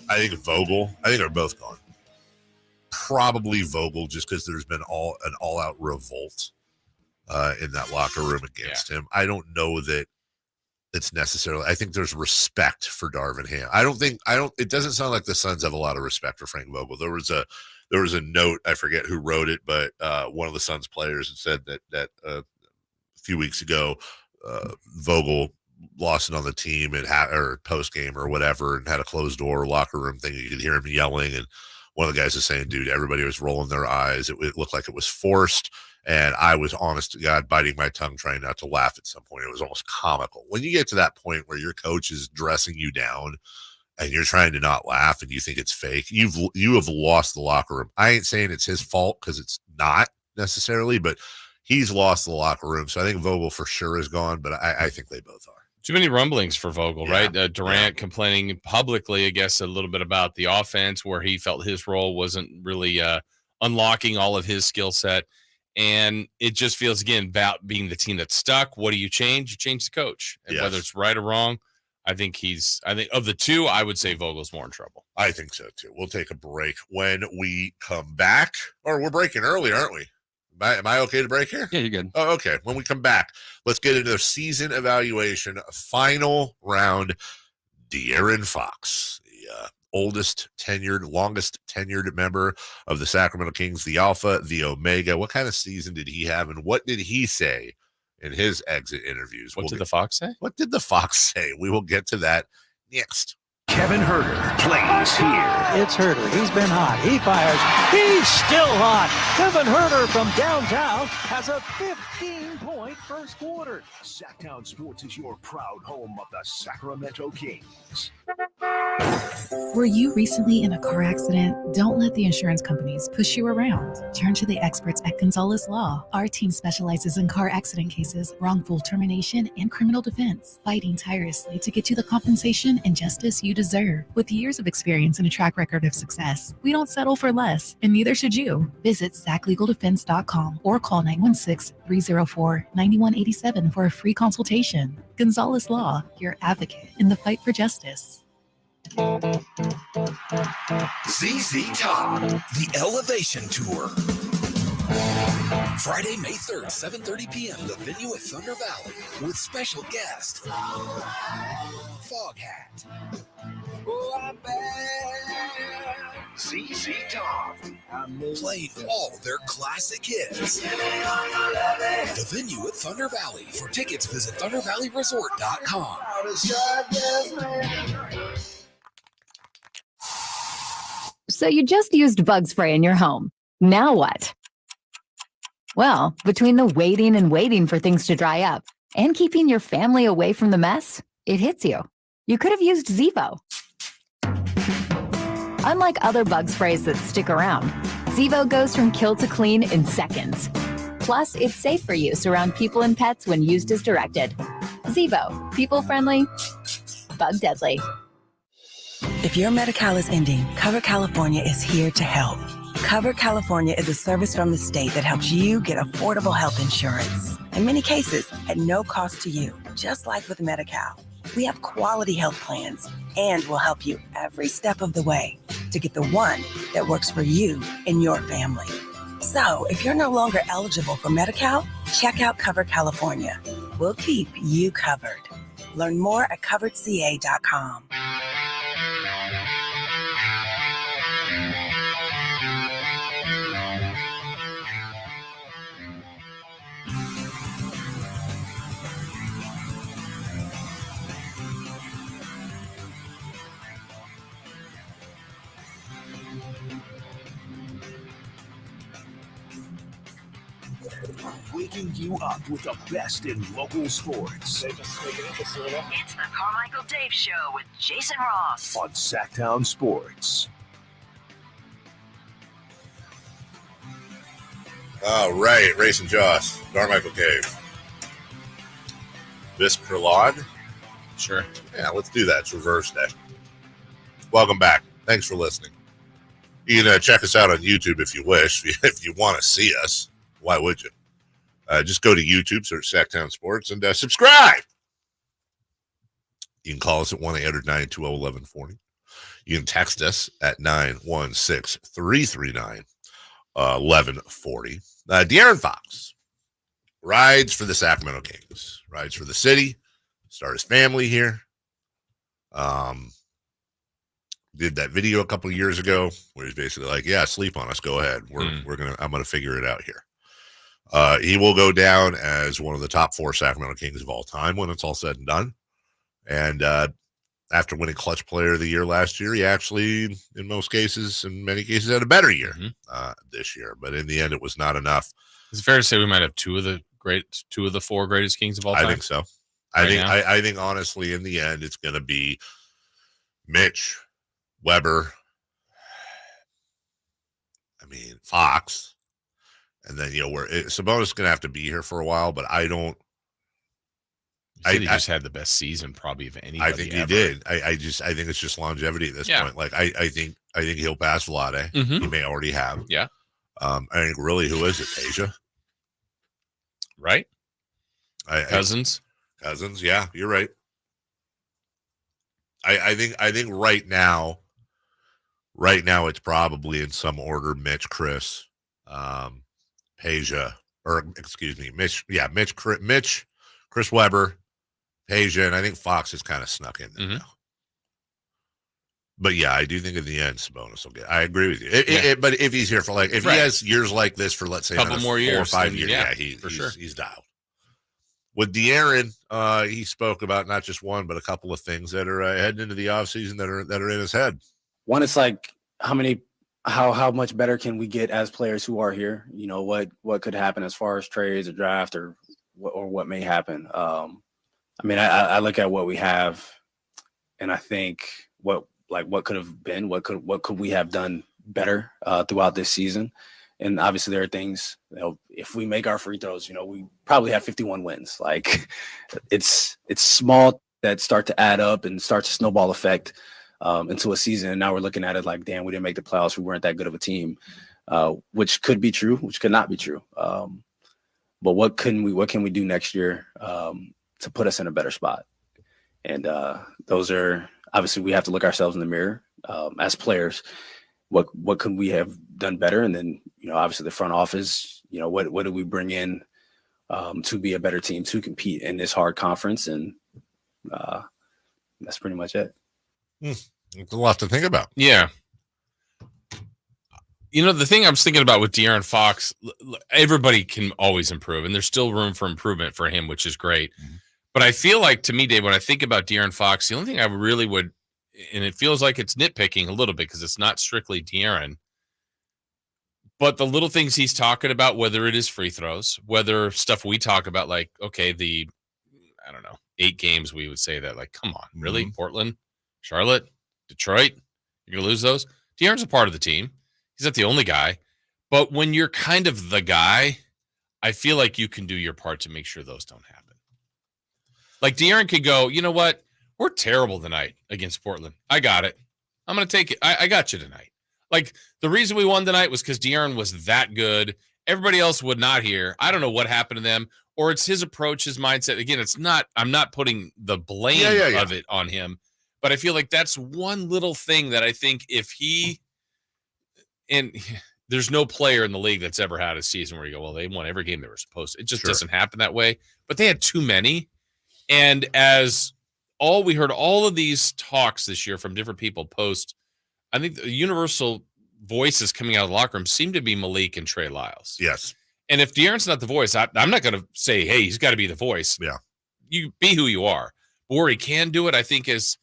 I think Vogel. I think they're both gone. Probably Vogel, just because there's been an all-out revolt in that locker room against him. I don't know that it's necessarily. I think there's respect for Darvin Ham. It doesn't sound like the Suns have a lot of respect for Frank Vogel. There was a note, I forget who wrote it, but one of the Suns players had said that a few weeks ago, Vogel lost it on the team or post game or whatever, and had a closed door locker room thing. You could hear him yelling, and one of the guys was saying, "Dude, everybody was rolling their eyes. It looked like it was forced." And I was, honest to God, biting my tongue, trying not to laugh at some point. It was almost comical. When you get to that point where your coach is dressing you down and you're trying to not laugh and you think it's fake, you have lost the locker room. I ain't saying it's his fault, because it's not necessarily, but he's lost the locker room. So I think Vogel for sure is gone, but I think they both are. Too many rumblings for Vogel, right? Durant complaining publicly, I guess, a little bit about the offense where he felt his role wasn't really unlocking all of his skill set. And it just feels, again, about being the team that's stuck. What do you change? You change the coach. And whether it's right or wrong, I think of the two, I would say Vogel's more in trouble. I think so, too. We'll take a break. When we come back, or we're breaking early, aren't we? Am I okay to break here? Yeah, you're good. Oh, okay. When we come back, let's get into the season evaluation final round. De'Aaron Fox, the longest tenured member of the Sacramento Kings, the Alpha, the Omega. What kind of season did he have, and what did he say in his exit interviews? What did the Fox say? What did the Fox say? We will get to that next. Kevin Herter plays here. It's Herter. He's been hot. He fires. He's still hot. Kevin Herter from downtown has a 15-point first quarter. Sacktown Sports is your proud home of the Sacramento Kings. Were you recently in a car accident? Don't let the insurance companies push you around. Turn to the experts at Gonzalez Law. Our team specializes in car accident cases, wrongful termination, and criminal defense, fighting tirelessly to get you the compensation and justice you deserve. With years of experience and a track record of success, we don't settle for less, and neither should you. Visit SacLegalDefense.com or call 916-304-9187 for a free consultation. Gonzalez Law, your advocate in the fight for justice. ZZ Top, the Elevation Tour. Friday, May 3rd, 7:30 p.m., the venue at Thunder Valley with special guest, Foghat. ZZ Top, playing all their classic hits. The venue at Thunder Valley. For tickets, visit ThunderValleyResort.com. So you just used bug spray in your home. Now what? Well, between the waiting for things to dry up and keeping your family away from the mess, it hits you. You could have used Zevo. Unlike other bug sprays that stick around, Zevo goes from kill to clean in seconds. Plus, it's safe for use around people and pets when used as directed. Zevo, people-friendly, bug-deadly. If your Medi-Cal is ending, Cover California is here to help. Cover California is a service from the state that helps you get affordable health insurance. In many cases, at no cost to you, just like with Medi-Cal. We have quality health plans and will help you every step of the way to get the one that works for you and your family. So, if you're no longer eligible for Medi-Cal, check out Cover California. We'll keep you covered. Learn more at coveredca.com. Waking you up with the best in local sports. It's the Carmichael Dave Show with Jason Ross on Sacktown Sports. All right, Racing Joss, Carmichael Cave. This Prelod? Sure. Yeah, let's do that. It's reverse day. Welcome back. Thanks for listening. You can check us out on YouTube if you wish. If you want to see us, why would you? Just go to YouTube, search Sacktown Sports, and subscribe. You can call us at 1-800-920-1140. You can text us at 916-339-1140. De'Aaron Fox rides for the Sacramento Kings, rides for the city, start his family here. Did that video a couple of years ago where he's basically like, yeah, sleep on us. Go ahead. I'm going to figure it out here. He will go down as one of the top 4 Sacramento Kings of all time when it's all said and done. And after winning Clutch Player of the Year last year, he actually, in many cases, had a better year this year. But in the end, it was not enough. Is it fair to say we might have two of the 4 greatest Kings of all time? I think so. I think honestly, in the end, it's going to be Mitch, Weber, Fox. And then, Sabonis is going to have to be here for a while, but I don't He just had the best season probably of anybody. I think he did. I think it's just longevity at this point. Like I think he'll pass Vlade. Mm-hmm. He may already have. Yeah. I think really, who is it? Asia. Right. Cousins. Cousins. Yeah, you're right. I think right now it's probably in some order Mitch, Chris, Peja, or excuse me, Mitch, Chris Webber, Peja, and I think Fox has kind of snuck in there now. But yeah, I do think in the end Sabonis will get. I agree with you. But if he's here for he has years like this for let's say a couple more years, 4 or 5 years, he's dialed. With De'Aaron, he spoke about not just one, but a couple of things that are heading into the offseason that are in his head. One, it's like how much better can we get as players who are here? You know, what could happen as far as trades or draft or what may happen. I mean, I look at what we have, and I think what could have been, what could we have done better throughout this season. And obviously there are things, if we make our free throws, we probably have 51 wins. Like it's small that start to add up and start to snowball effect into a season. And now we're looking at it like, damn, we didn't make the playoffs. We weren't that good of a team, which could be true, which could not be true. But what can we do next year to put us in a better spot? And those are, obviously we have to look ourselves in the mirror as players. What could we have done better? And then, obviously the front office, what do we bring in to be a better team to compete in this hard conference? And that's pretty much it. It's a lot to think about. Yeah. The thing I was thinking about with De'Aaron Fox, everybody can always improve, and there's still room for improvement for him, which is great. Mm-hmm. But I feel like, to me, Dave, when I think about De'Aaron Fox, the only thing I really would, and it feels like it's nitpicking a little bit because it's not strictly De'Aaron, but the little things he's talking about, whether it is free throws, whether stuff we talk about, like, okay, 8 games, we would say that, like, come on, really? Mm-hmm. Portland, Charlotte, Detroit, you're going to lose those? De'Aaron's a part of the team. He's not the only guy. But when you're kind of the guy, I feel like you can do your part to make sure those don't happen. Like De'Aaron could go, you know what? We're terrible tonight against Portland. I got it. I'm going to take it. I got you tonight. Like, the reason we won tonight was because De'Aaron was that good. Everybody else would not hear. I don't know what happened to them. Or it's his approach, his mindset. Again, I'm not putting the blame of it on him. But I feel like that's one little thing that I think if he – and there's no player in the league that's ever had a season where you go, well, they won every game they were supposed to. It just doesn't happen that way. But they had too many. And we heard all of these talks this year from different people post, I think the universal voices coming out of the locker room seem to be Malik and Trey Lyles. Yes. And if De'Aaron's not the voice, I'm not going to say, hey, he's got to be the voice. Yeah. You be who you are. But where he can do it, I think, is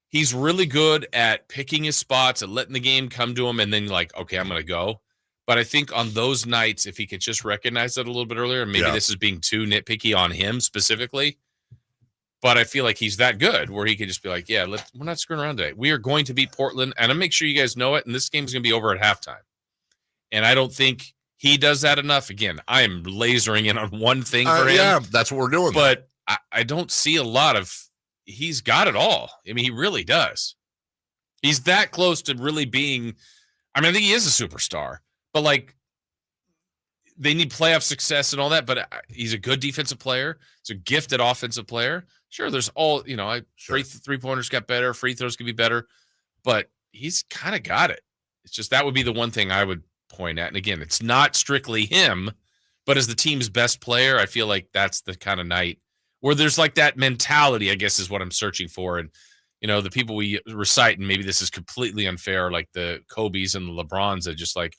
he's really good at picking his spots and letting the game come to him and then like, okay, I'm going to go. But I think on those nights, if he could just recognize that a little bit earlier, and maybe this is being too nitpicky on him specifically, but I feel like he's that good where he could just be like, yeah, we're not screwing around today. We are going to beat Portland, and I'll make sure you guys know it, and this game's going to be over at halftime. And I don't think he does that enough. Again, I am lasering in on one thing for him. Yeah, that's what we're doing. But I don't see a lot of – he's got it all. I mean, he really does. He's that close to really being – I mean, I think he is a superstar. But, like, they need playoff success and all that, but he's a good defensive player. He's a gifted offensive player. Sure, there's all, three-pointers got better, free throws could be better, but he's kind of got it. It's just that would be the one thing I would point at. And again, it's not strictly him, but as the team's best player, I feel like that's the kind of night where there's like that mentality, I guess, is what I'm searching for. And, the people we recite, and maybe this is completely unfair, like the Kobe's and the LeBrons are just like,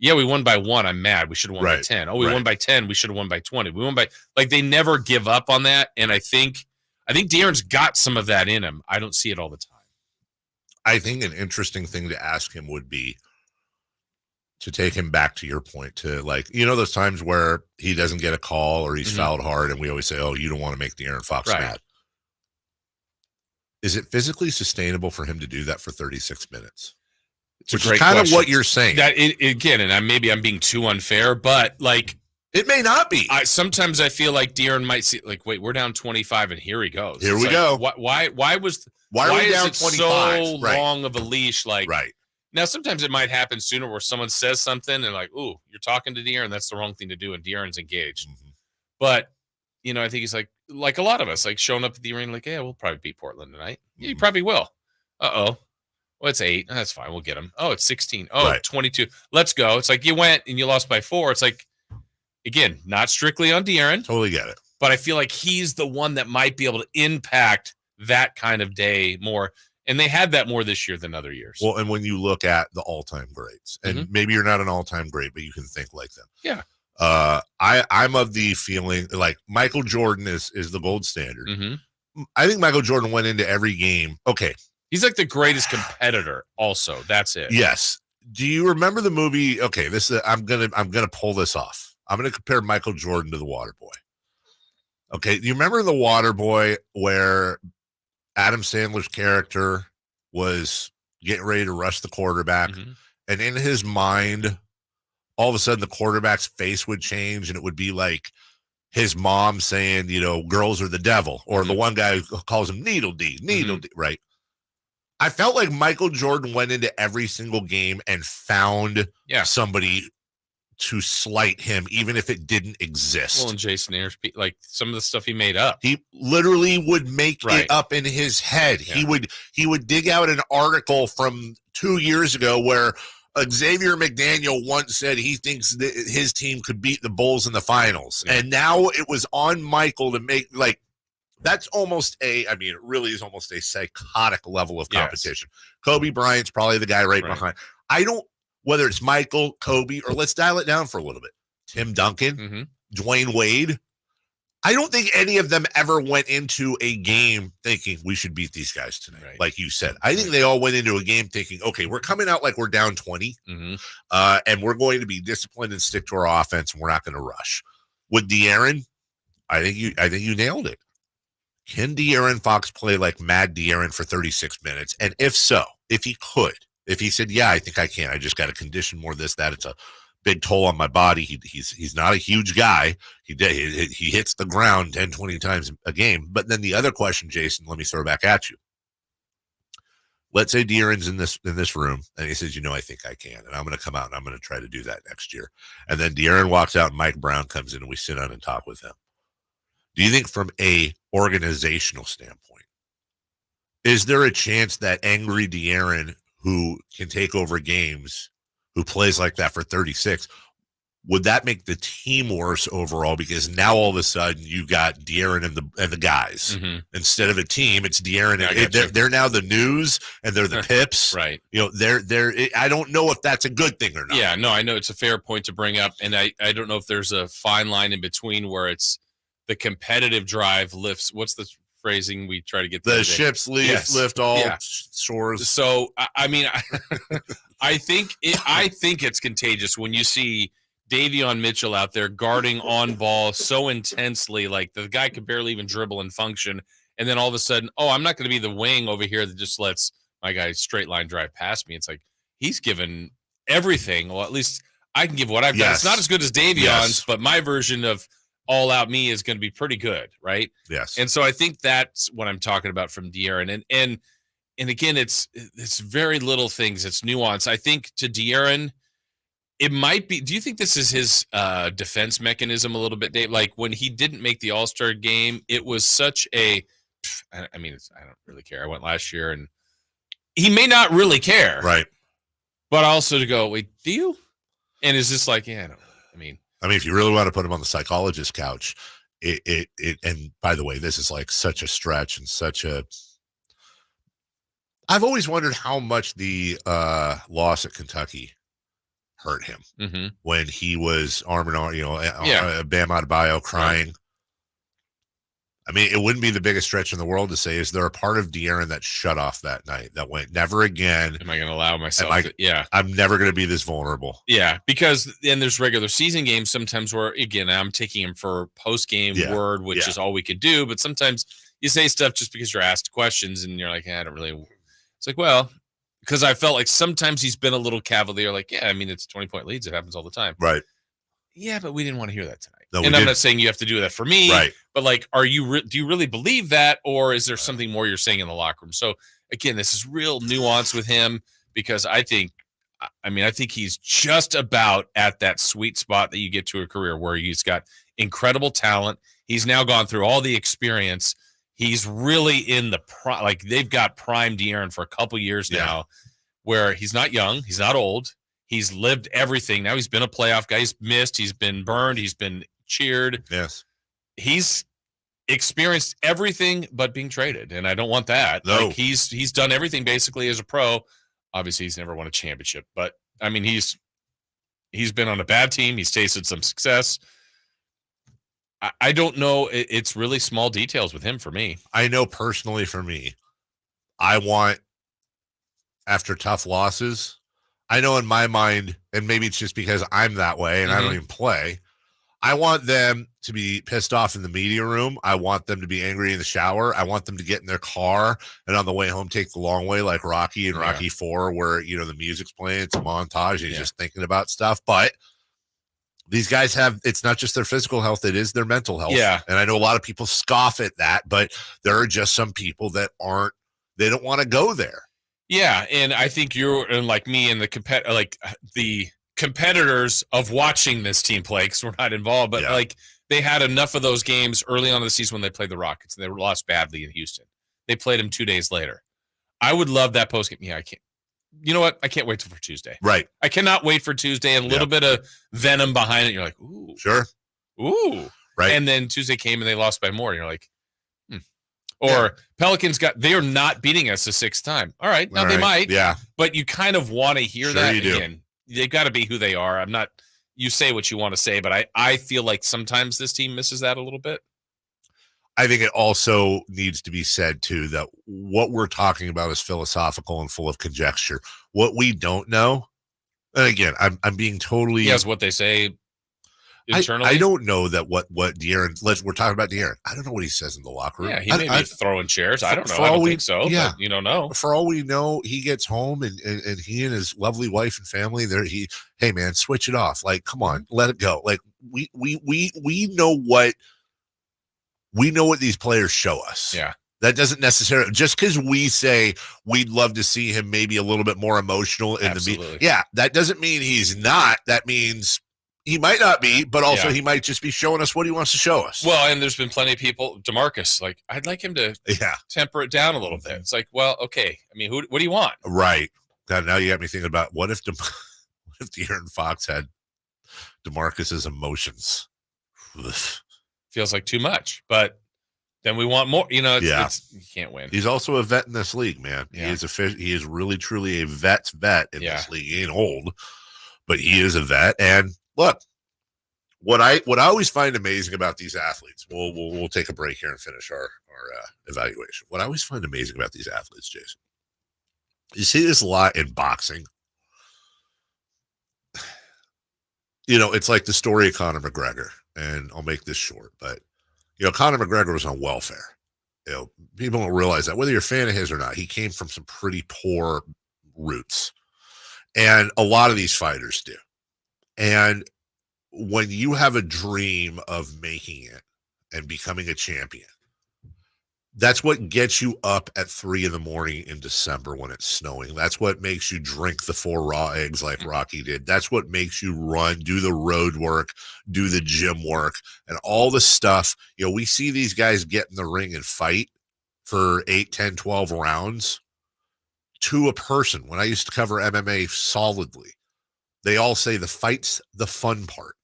we won by 1. I'm mad. We should have won by 10. Oh, we won by 10. We should have won by 20. We won by they never give up on that. And I think De'Aaron's got some of that in him. I don't see it all the time. I think an interesting thing to ask him would be to take him back to your point to those times where he doesn't get a call or he's fouled hard and we always say, oh, you don't want to make De'Aaron Fox mad. Is it physically sustainable for him to do that for 36 minutes? Which is kind of what you're saying. That again, and maybe I'm being too unfair, but It may not be. Sometimes I feel like De'Aaron might see, like, wait, we're down 25, and here he goes. Here we go. Why are we down it 25? So Right. long of a leash? Like, right. Now, sometimes it might happen sooner where someone says something and like, ooh, you're talking to De'Aaron. That's the wrong thing to do, and De'Aaron's engaged. Mm-hmm. But, I think he's like a lot of us, like showing up at the arena like, yeah, we'll probably beat Portland tonight. Yeah, you probably will. Uh-oh. Well, it's 8. That's fine. We'll get them. Oh, it's 16. Oh, Right. 22. Let's go. It's like you went and you lost by 4. It's like, again, not strictly on De'Aaron. Totally get it. But I feel like he's the one that might be able to impact that kind of day more. And they had that more this year than other years. Well, and when you look at the all-time greats, and maybe you're not an all-time great, but you can think like them. Yeah. I'm of the feeling like Michael Jordan is the gold standard. Mm-hmm. I think Michael Jordan went into every game. Okay. He's like the greatest competitor also. That's it. Yes. Do you remember the movie? Okay, this is, I'm gonna pull this off. I'm gonna compare Michael Jordan to the Waterboy. Okay, do you remember the Waterboy where Adam Sandler's character was getting ready to rush the quarterback, and in his mind, all of a sudden the quarterback's face would change, and it would be like his mom saying, girls are the devil, or the one guy who calls him Needle D, right? I felt like Michael Jordan went into every single game and found somebody to slight him, even if it didn't exist. Well, and Jason Ayers, like some of the stuff he made up. He literally would make it up in his head. Yeah. He would dig out an article from 2 years ago where Xavier McDaniel once said he thinks that his team could beat the Bulls in the finals. Yeah. And now it was on Michael to make, like, that's almost it really is almost a psychotic level of competition. Yes. Kobe Bryant's probably the guy right behind. Whether it's Michael, Kobe, or let's dial it down for a little bit, Tim Duncan, Dwayne Wade. I don't think any of them ever went into a game thinking we should beat these guys tonight, like you said. I think they all went into a game thinking, okay, we're coming out like we're down 20, and we're going to be disciplined and stick to our offense, and we're not going to rush. With De'Aaron, I think you nailed it. Can De'Aaron Fox play like Mad De'Aaron for 36 minutes? And if so, if he could, if he said, yeah, I think I can. I just got to condition more this, that. It's a big toll on my body. He's not a huge guy. He hits the ground 10, 20 times a game. But then the other question, Jason, let me throw back at you. Let's say De'Aaron's in this room and he says, I think I can. And I'm going to come out and I'm going to try to do that next year. And then De'Aaron walks out and Mike Brown comes in and we sit down and talk with him. Do you think from a organizational standpoint, is there a chance that angry De'Aaron, who can take over games, who plays like that for 36, would that make the team worse overall? Because now all of a sudden you got De'Aaron and the guys instead of a team. It's De'Aaron and they're now the news and they're the Pips, right? They're. I don't know if that's a good thing or not. Yeah, no, I know it's a fair point to bring up, and I don't know if there's a fine line in between where it's the competitive drive lifts. What's the phrasing we try to get the ships lift all shores. So I think it's contagious when you see Davion Mitchell out there guarding on ball so intensely, like the guy could barely even dribble and function, and then all of a sudden, I'm not going to be the wing over here that just lets my guy straight line drive past me. It's like he's given everything. Well, at least I can give what I've done. It's not as good as Davion's, but my version of all out me is going to be pretty good, right? Yes. And so I think that's what I'm talking about from De'Aaron. And again, it's very little things. It's nuance. I think to De'Aaron, it might be. Do you think this is his defense mechanism a little bit, Dave? Like when he didn't make the All-Star game, it was such a. I don't really care. I went last year, and he may not really care, right? But also to go, wait, do you? And it's just like, yeah, I mean, if you really want to put him on the psychologist couch, it and by the way, this is like such a stretch and such a. I've always wondered how much the loss at Kentucky hurt him when he was arm in arm, Bam Adebayo crying. Right. I mean, it wouldn't be the biggest stretch in the world to say, is there a part of De'Aaron that shut off that night that went, never again? Am I going to allow myself? I'm never going to be this vulnerable. Yeah, because then there's regular season games sometimes where, again, I'm taking him for post-game word, which is all we could do. But sometimes you say stuff just because you're asked questions and you're like, I don't really. It's like, well, because I felt like sometimes he's been a little cavalier, like, it's 20-point leads. It happens all the time. Right. Yeah, but we didn't want to hear that tonight. No, and I'm not saying you have to do that for me, right? But like, do you really believe that, or is there something more you're saying in the locker room? So again, this is real nuance with him because I think he's just about at that sweet spot that you get to a career where he's got incredible talent. He's now gone through all the experience. He's really in the prime. Like they've got prime De'Aaron for a couple years now, where he's not young, he's not old. He's lived everything. Now he's been a playoff guy. He's missed. He's been burned. He's been cheered. Yes. He's experienced everything but being traded, and I don't want that. No. Like he's done everything basically as a pro. Obviously, he's never won a championship, but I mean, he's been on a bad team. He's tasted some success. I don't know. It's really small details with him for me. I know personally for me, I want, after tough losses, I know in my mind, and maybe it's just because I'm that way and I don't even play, I want them to be pissed off in the media room. I want them to be angry in the shower. I want them to get in their car and on the way home take the long way like Rocky and Rocky 4 where, the music's playing. It's a montage. And he's just thinking about stuff. But these guys it's not just their physical health. It is their mental health. Yeah. And I know a lot of people scoff at that, but there are just some people that they don't want to go there. Yeah, and I think you're like me and the competitors of watching this team play because we're not involved, but like they had enough of those games early on in the season when they played the Rockets and they lost badly in Houston. They played them 2 days later. I would love that post game. Yeah, I can't. You know what? I can't wait for Tuesday. Right. I cannot wait for Tuesday and a little bit of venom behind it. You're like, ooh, sure, ooh, right. And then Tuesday came and they lost by more. And you're like. Or Pelicans they are not beating us the sixth time. All right. Now they might. Yeah. But you kind of want to hear Sure that you do. again. They've got to be who they are. You say what you want to say, but I feel like sometimes this team misses that a little bit. I think it also needs to be said, too, that what we're talking about is philosophical and full of conjecture. What we don't know, and again, I'm being totally... Yes, what they say internally. I don't know that what De'Aaron... We're talking about De'Aaron. I don't know what he says in the locker room. Yeah, he may be throwing chairs. I don't know. I don't think so, but you don't know. For all we know, he gets home and he and his lovely wife and family, hey, man, switch it off. Like, come on, let it go. Like, we know what... We know what these players show us. Yeah. That doesn't necessarily, just because we say we'd love to see him maybe a little bit more emotional in the media. Yeah, that doesn't mean he's not. That means he might not be, but also he might just be showing us what he wants to show us. Well, and there's been plenty of people, DeMarcus, like, I'd like him to temper it down a little bit. It's like, well, okay. I mean, what do you want? Right. God, now you got me thinking about what if De'Aaron Fox had DeMarcus's emotions? Feels like too much, but then we want more. You can't win. He's also a vet in this league, man. Yeah. He is really truly a vet in this league. He ain't old, but he is a vet. And look, what I always find amazing about these athletes. We'll take a break here and finish our evaluation. What I always find amazing about these athletes, Jason, you see this a lot in boxing. It's like the story of Conor McGregor. And I'll make this short, but Conor McGregor was on welfare. People don't realize that, whether you're a fan of his or not. He came from some pretty poor roots, and a lot of these fighters do. And when you have a dream of making it and becoming a champion, that's what gets you up at 3 a.m. in December when it's snowing. That's what makes you drink the 4 raw eggs like Rocky did. That's what makes you run, do the road work, do the gym work, and all the stuff. We see these guys get in the ring and fight for 8, 10, 12 rounds to a person. When I used to cover MMA solidly, they all say the fight's the fun part.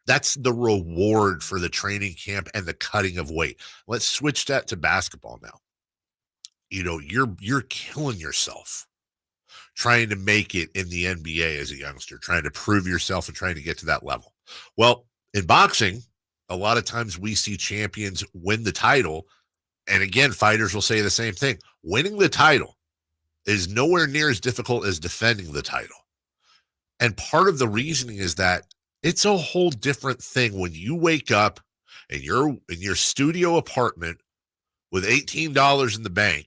That's the reward for the training camp and the cutting of weight. Let's switch that to basketball now. You're killing yourself trying to make it in the NBA as a youngster, trying to prove yourself and trying to get to that level. Well, in boxing, a lot of times we see champions win the title. And again, fighters will say the same thing. Winning the title is nowhere near as difficult as defending the title. And part of the reasoning is that it's a whole different thing when you wake up and you're in your studio apartment with $18 in the bank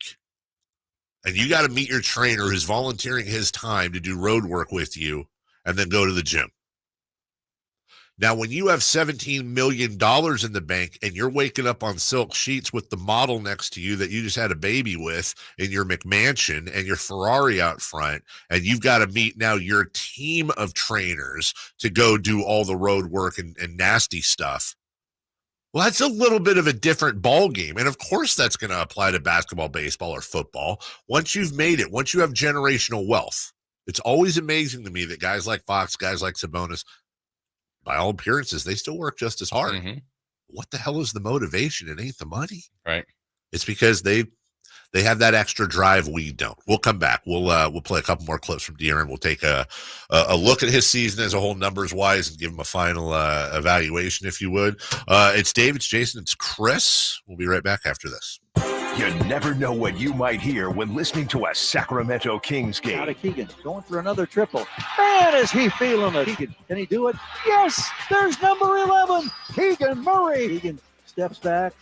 and you got to meet your trainer who's volunteering his time to do road work with you and then go to the gym. Now, when you have $17 million in the bank and you're waking up on silk sheets with the model next to you that you just had a baby with in your McMansion and your Ferrari out front, and you've got to meet now your team of trainers to go do all the road work and nasty stuff, well, that's a little bit of a different ball game. And of course, that's going to apply to basketball, baseball, or football. Once you've made it, once you have generational wealth, it's always amazing to me that guys like Fox, guys like Sabonis, by all appearances, they still work just as hard. Mm-hmm. What the hell is the motivation? It ain't the money. Right. It's because they have that extra drive we don't. We'll come back. We'll play a couple more clips from Duran. We'll take a look at his season as a whole, numbers wise, and give him a final evaluation, if you would. It's Dave, it's Jason, it's Chris. We'll be right back after this. You never know what you might hear when listening to a Sacramento Kings game. Out of Keegan, going for another triple. Man, is he feeling it. Keegan, can he do it? Yes, there's number 11, Keegan Murray. Keegan steps back.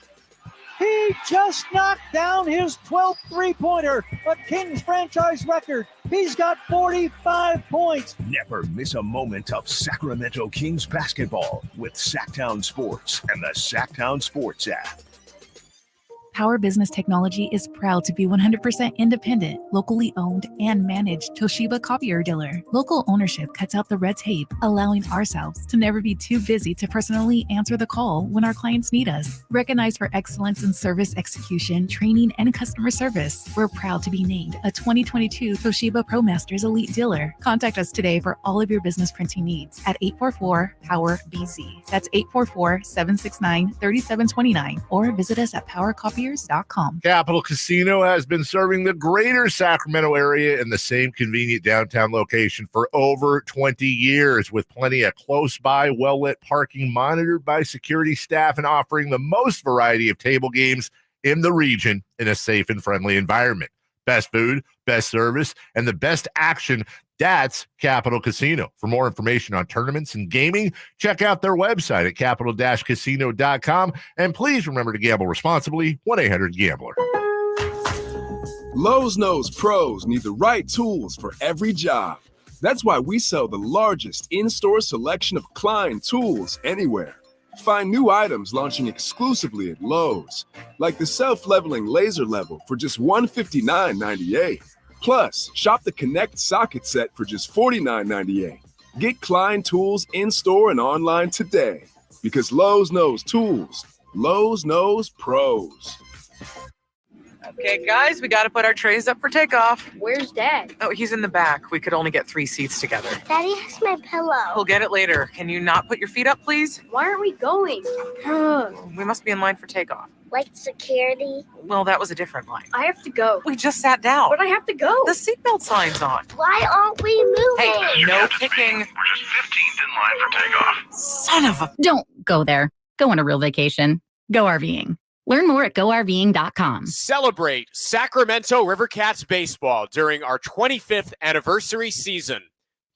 He just knocked down his 12th three-pointer, a Kings franchise record. He's got 45 points. Never miss a moment of Sacramento Kings basketball with Sacktown Sports and the Sacktown Sports app. Power Business Technology is proud to be 100% independent, locally owned, and managed Toshiba copier dealer. Local ownership cuts out the red tape, allowing ourselves to never be too busy to personally answer the call when our clients need us. Recognized for excellence in service execution, training, and customer service, we're proud to be named a 2022 Toshiba ProMasters Elite Dealer. Contact us today for all of your business printing needs at 844-POWER-BZ. That's 844-769-3729, or visit us at PowerCopier.com. Capital Casino has been serving the greater Sacramento area in the same convenient downtown location for over 20 years, with plenty of close by, well-lit parking monitored by security staff and offering the most variety of table games in the region in a safe and friendly environment. Best food, best service, and the best action. That's Capital Casino. For more information on tournaments and gaming, check out their website at capital-casino.com. And please remember to gamble responsibly. 1-800-GAMBLER. Lowe's knows pros need the right tools for every job. That's why we sell the largest in-store selection of Klein tools anywhere. Find new items launching exclusively at Lowe's, like the self-leveling laser level for just $159.98. Plus, shop the Connect socket set for just $49.98. Get Klein tools in-store and online today, because Lowe's knows tools. Lowe's knows pros. Okay, guys, we got to put our trays up for takeoff. Where's Dad? Oh, he's in the back. We could only get 3 seats together. Daddy has my pillow. We'll get it later. Can you not put your feet up, please? Why aren't we going? We must be in line for takeoff. Like security? Well, that was a different line. I have to go. We just sat down. But I have to go. The seatbelt sign's on. Why aren't we moving? Hey, no kicking. We're just 15th in line for takeoff. Son of a... Don't go there. Go on a real vacation. Go RVing. Learn more at GoRVing.com. Celebrate Sacramento Rivercats baseball during our 25th anniversary season.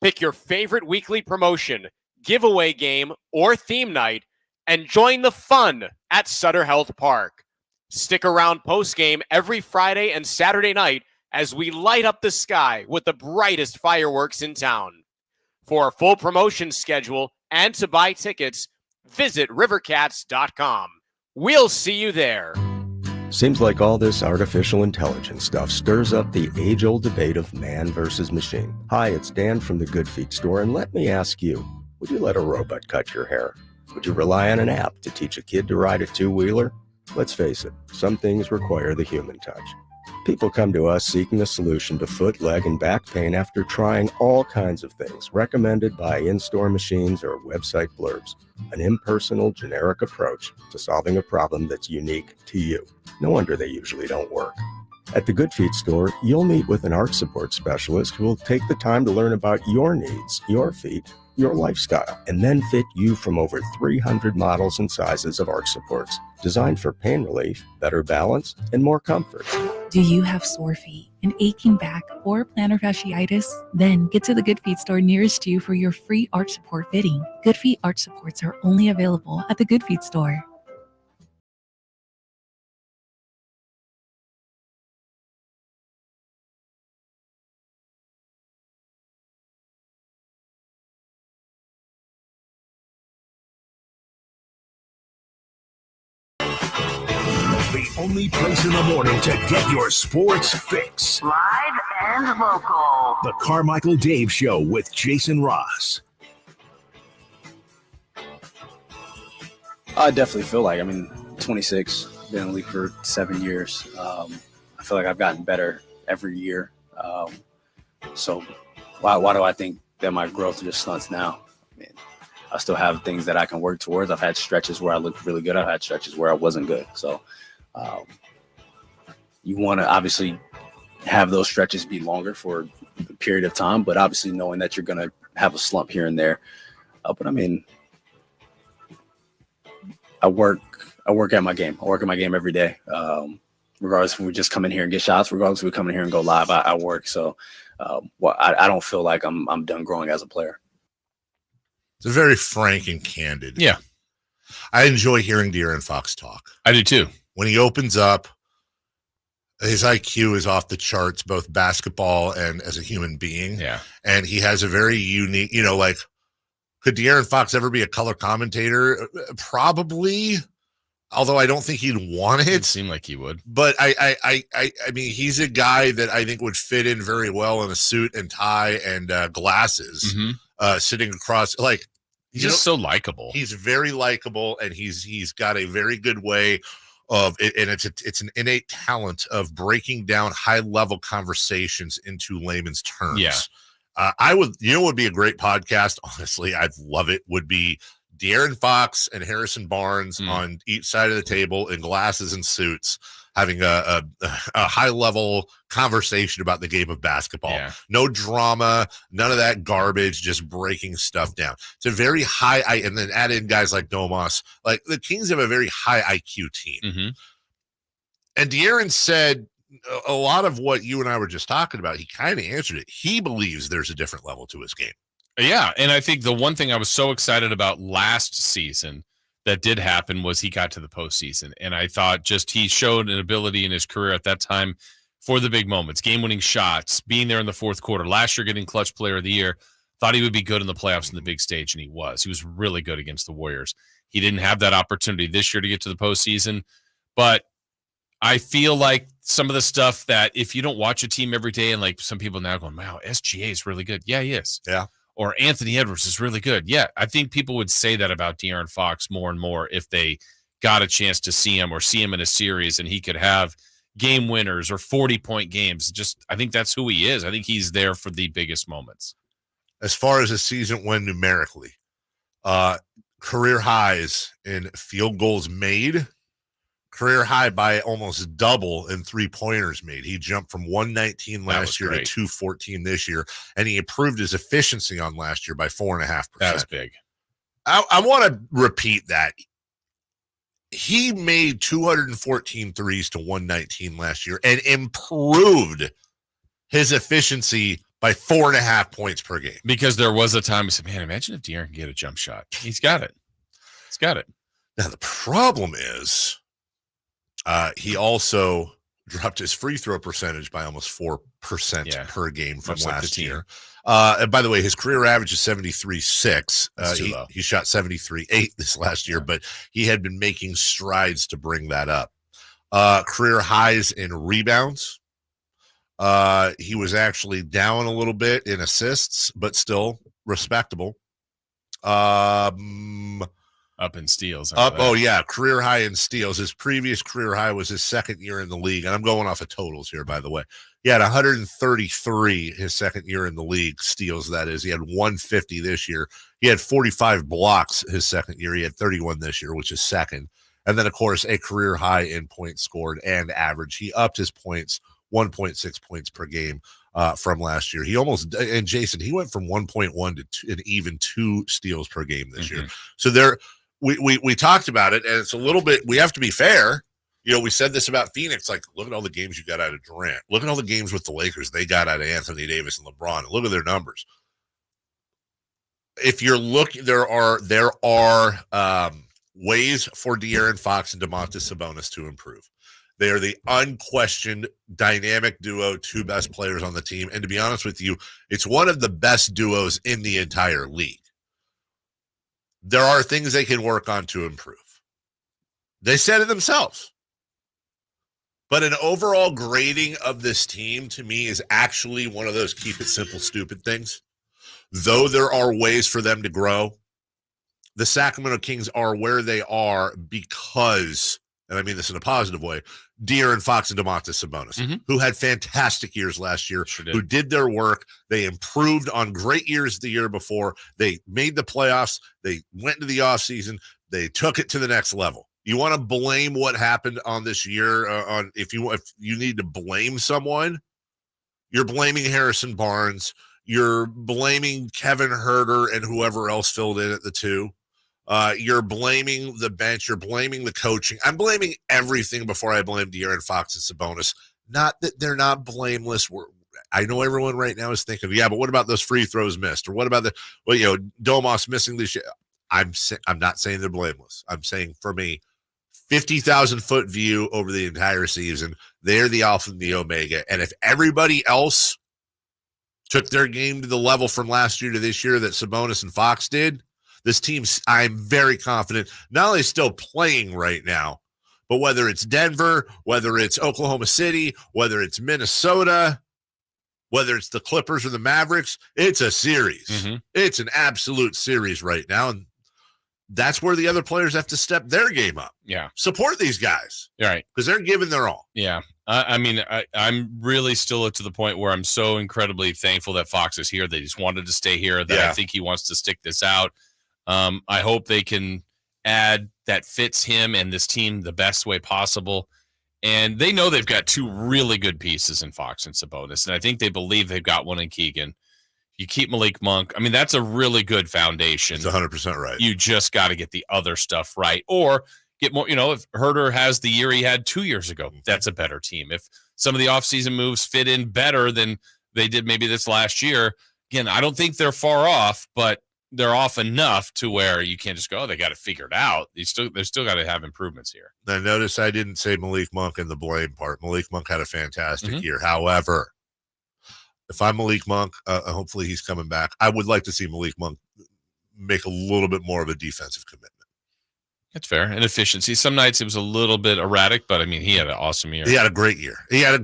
Pick your favorite weekly promotion, giveaway game, or theme night, and join the fun at Sutter Health Park. Stick around post-game every Friday and Saturday night as we light up the sky with the brightest fireworks in town. For a full promotion schedule and to buy tickets, visit rivercats.com. We'll see you there. Seems like all this artificial intelligence stuff stirs up the age-old debate of man versus machine. Hi, it's Dan from the Good Feet store, and let me ask you, would you let a robot cut your hair? Would you rely on an app to teach a kid to ride a two-wheeler? Let's face it, some things require the human touch. People come to us seeking a solution to foot, leg, and back pain after trying all kinds of things recommended by in-store machines or website blurbs. An impersonal, generic approach to solving a problem that's unique to you. No wonder they usually don't work. At the Good Feet store, you'll meet with an arch support specialist who will take the time to learn about your needs, your feet, your lifestyle, and then fit you from over 300 models and sizes of arch supports, designed for pain relief, better balance, and more comfort. Do you have sore feet, an aching back, or plantar fasciitis? Then get to the Good Feet store nearest you for your free arch support fitting. Good Feet arch supports are only available at the Good Feet store. the only place in the morning to get your sports fix. Live and local. The Carmichael Dave Show with Jason Ross. I definitely feel like, 26, been in the league for 7 years. I feel like I've gotten better every year. So why do I think that my growth just stunts now? I still have things that I can work towards. I've had stretches where I looked really good. I've had stretches where I wasn't good. So you want to obviously have those stretches be longer for a period of time, but obviously knowing that you're going to have a slump here and there. But I work at my game. I work at my game every day. Regardless if we just come in here and get shots, regardless if we come in here and go live, I work. So I don't feel like I'm done growing as a player. It's a very frank and candid. Yeah. I enjoy hearing Duran Fox talk. I do too. When he opens up, his IQ is off the charts, both basketball and as a human being. Yeah. And he has a very unique, could Duran Fox ever be a color commentator? Probably. Although I don't think he'd want it. It seemed like he would. But I mean, he's a guy that I think would fit in very well in a suit and tie and glasses, sitting across. Like, he's just so likable. He's very likable, and he's got a very good way of it, and it's an innate talent of breaking down high level conversations into layman's terms. Yeah. I would, would be a great podcast. Honestly, I'd love it. Would be Duran Fox and Harrison Barnes on each side of the table in glasses and suits, having a high level conversation about the game of basketball. Yeah. No drama, none of that garbage, just breaking stuff down. It's a very high, and then add in guys like Domas. Like, the Kings have a very high IQ team. And Duran said a lot of what you and I were just talking about. He kind of answered it. He believes there's a different level to his game. Yeah, and I think the one thing I was so excited about last season that did happen was he got to the postseason. And I thought just he showed an ability in his career at that time for the big moments, game-winning shots, being there in the fourth quarter. Last year, getting Clutch Player of the Year. Thought he would be good in the playoffs in the big stage, and he was. He was really good against the Warriors. He didn't have that opportunity this year to get to the postseason. But I feel like some of the stuff that if you don't watch a team every day, and like some people now going, wow, SGA is really good. Yeah, he is. Yeah. Or Anthony Edwards is really good. Yeah, I think people would say that about Duran Fox more and more if they got a chance to see him or see him in a series and he could have game winners or 40-point games. Just, I think that's who he is. I think he's there for the biggest moments. As far as the season went numerically, career highs in field goals made, career high by almost double in three-pointers made. He jumped from 119 last year to 214 this year, and he improved his efficiency on last year by 4.5%. That's big. I want to repeat that. He made 214 threes to 119 last year and improved his efficiency by 4.5 points per game. Because there was a time I said, man, imagine if Duran can get a jump shot. He's got it. He's got it. Now, the problem is, he also dropped his free throw percentage by almost 4% per game from last year. And by the way, his career average is 73.6. He shot 73.8 this last year, but he had been making strides to bring that up. Career highs in rebounds. He was actually down a little bit in assists, but still respectable. Up in steals. Career high in steals. His previous career high was his second year in the league. And I'm going off of totals here, by the way. He had 133 his second year in the league, steals, that is. He had 150 this year. He had 45 blocks his second year. He had 31 this year, which is second. And then, of course, a career high in points scored and average. He upped his points 1.6 points per game from last year. He almost, and Jason, he went from 1.1 to an even 2 steals per game this year. So we talked about it, and it's a little bit, we have to be fair. We said this about Phoenix, like, look at all the games you got out of Durant. Look at all the games with the Lakers they got out of Anthony Davis and LeBron. And look at their numbers. If you're looking, there are ways for Duran Fox and Domantas Sabonis to improve. They are the unquestioned dynamic duo, 2 best players on the team. And to be honest with you, it's one of the best duos in the entire league. There are things they can work on to improve. They said it themselves. But an overall grading of this team, to me, is actually one of those keep it simple, stupid things. Though there are ways for them to grow, the Sacramento Kings are where they are because, and I mean this in a positive way, De'Aaron Fox and Domantas Sabonis, who had fantastic years last year, who did their work. They improved on great years the year before. They made the playoffs. They went into the offseason. They took it to the next level. You want to blame what happened on this year on if you need to blame someone, you're blaming Harrison Barnes, you're blaming Kevin Huerter and whoever else filled in at the 2. You're blaming the bench, you're blaming the coaching. I'm blaming everything before I blame De'Aaron Fox and Sabonis. Not that they're not blameless. I know everyone right now is thinking, yeah, but what about those free throws missed, or what about Domas missing this shit? I'm not saying they're blameless. I'm saying, for me, 50,000 foot view over the entire season, they're the alpha and the omega. And if everybody else took their game to the level from last year to this year that Sabonis and Fox did, this team, I'm very confident, not only still playing right now, but whether it's Denver, whether it's Oklahoma City, whether it's Minnesota, whether it's the Clippers or the Mavericks, it's a series. It's an absolute series right now. And that's where the other players have to step their game up. Yeah. Support these guys. Right. Because they're giving their all. Yeah. I'm really still to the point where I'm so incredibly thankful that Fox is here, that he's wanted to stay here, that I think he wants to stick this out. I hope they can add that fits him and this team the best way possible. And they know they've got 2 really good pieces in Fox and Sabonis. And I think they believe they've got one in Keegan. You keep Malik Monk. I mean, that's a really good foundation. It's 100% right. You just got to get the other stuff right, or get more. If Huerter has the year he had 2 years ago, that's a better team. If some of the offseason moves fit in better than they did maybe this last year, again, I don't think they're far off, but they're off enough to where you can't just go, they got it figured out. They're still got to have improvements here. Now, notice I didn't say Malik Monk in the blame part. Malik Monk had a fantastic year. However, if I'm Malik Monk, hopefully he's coming back. I would like to see Malik Monk make a little bit more of a defensive commitment. That's fair. And efficiency. Some nights it was a little bit erratic, but I mean, he had an awesome year. He had a great year. Yeah.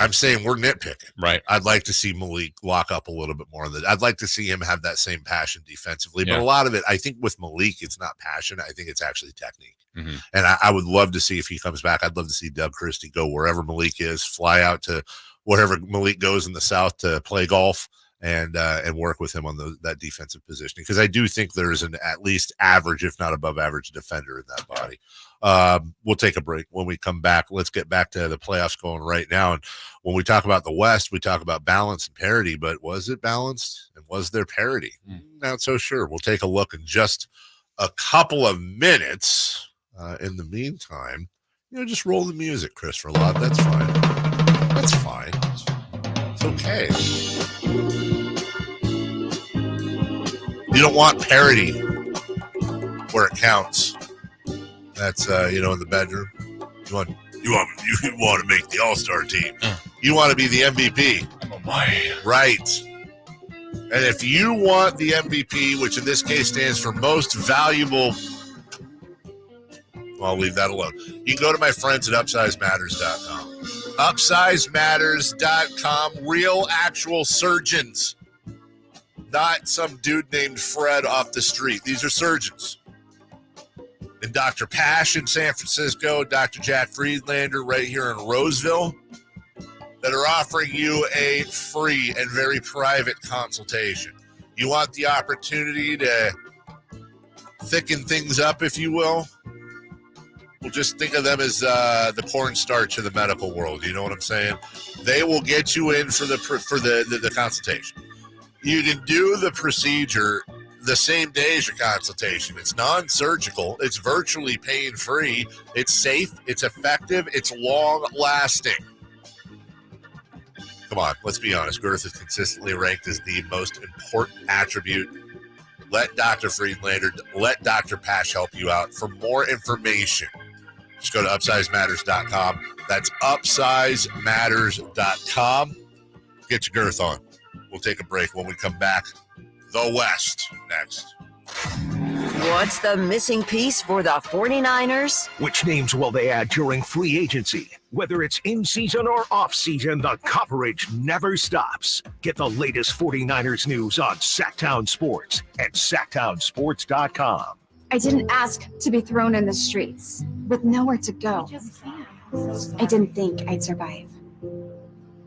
I'm saying we're nitpicking. Right. I'd like to see Malik lock up a little bit more. I'd like to see him have that same passion defensively. But a lot of it, I think with Malik, it's not passion. I think it's actually technique. And I would love to see, if he comes back, I'd love to see Doug Christie go wherever Malik is, fly out to wherever Malik goes in the South to play golf and work with him on that defensive positioning. Because I do think there's an at least average, if not above average, defender in that body. We'll take a break. When we come back, let's get back to the playoffs going right now. And when we talk about the West, we talk about balance and parity, but was it balanced and was there parity? Not so sure. We'll take a look in just a couple of minutes. In the meantime, just roll the music, Chris, for a lot. That's fine. That's fine. It's okay. You don't want parity where it counts. That's in the bedroom. You want to make the All-Star team. You want to be the MVP. Oh my. Right. And if you want the MVP, which in this case stands for most valuable, I'll leave that alone. You can go to my friends at UpsizeMatters.com. UpsizeMatters.com. Real, actual surgeons. Not some dude named Fred off the street. These are surgeons. And Dr. Pash in San Francisco, Dr. Jack Friedlander right here in Roseville, that are offering you a free and very private consultation. You want the opportunity to thicken things up, if you will? Well, just think of them as the cornstarch of the medical world. You know what I'm saying? They will get you in for the consultation. You can do the procedure the same day as your consultation. It's non-surgical. It's virtually pain-free. It's safe. It's effective. It's long-lasting. Come on, let's be honest. Girth is consistently ranked as the most important attribute. Let Dr. Friedlander, let Dr. Pash help you out. For more information, just go to UpsizeMatters.com. That's UpsizeMatters.com. Get your girth on. We'll take a break. When we come back, the West next. What's the missing piece for the 49ers? Which names will they add during free agency? Whether it's in season or off season, the coverage never stops. Get the latest 49ers news on Sacktown Sports at sacktownsports.com. I didn't ask to be thrown in the streets with nowhere to go. I didn't think I'd survive.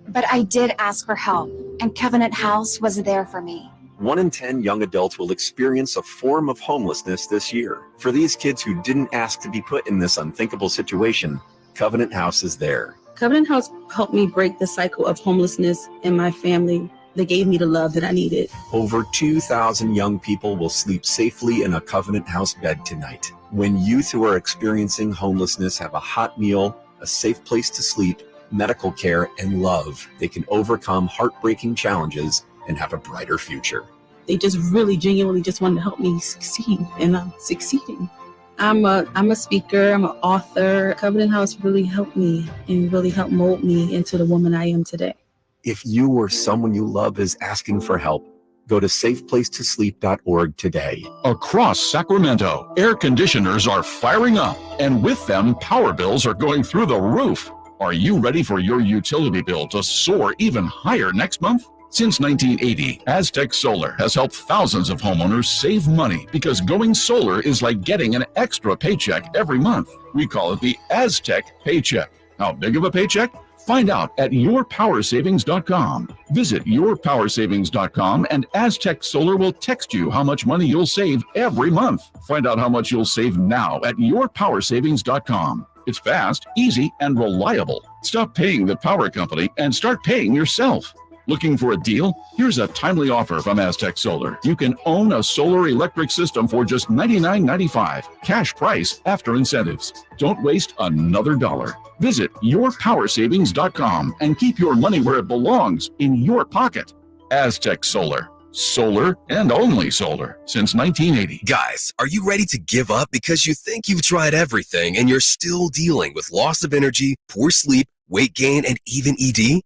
But I did ask for help, and Covenant House was there for me. 1 in 10 young adults will experience a form of homelessness this year. For these kids who didn't ask to be put in this unthinkable situation, Covenant House is there. Covenant House helped me break the cycle of homelessness in my family. They gave me the love that I needed. Over 2,000 young people will sleep safely in a Covenant House bed tonight. When youth who are experiencing homelessness have a hot meal, a safe place to sleep, medical care, and love, they can overcome heartbreaking challenges and have a brighter future. They just really genuinely just wanted to help me succeed, and I'm succeeding. I'm a speaker, I'm an author. Covenant House really helped me and really helped mold me into the woman I am today. If you or someone you love is asking for help, go to safeplacetosleep.org today. Across Sacramento, air conditioners are firing up, and with them, power bills are going through the roof. Are you ready for your utility bill to soar even higher next month? Since 1980, Aztec Solar has helped thousands of homeowners save money because going solar is like getting an extra paycheck every month. We call it the Aztec Paycheck. How big of a paycheck? Find out at yourpowersavings.com. Visit yourpowersavings.com and Aztec Solar will text you how much money you'll save every month. Find out how much you'll save now at yourpowersavings.com. It's fast, easy, and reliable. Stop paying the power company and start paying yourself. Looking for a deal? Here's a timely offer from Aztec Solar. You can own a solar electric system for just $99.95. Cash price after incentives. Don't waste another dollar. Visit yourpowersavings.com and keep your money where it belongs, in your pocket. Aztec Solar. Solar and only solar since 1980. Guys, are you ready to give up because you think you've tried everything and you're still dealing with loss of energy, poor sleep, weight gain, and even ED?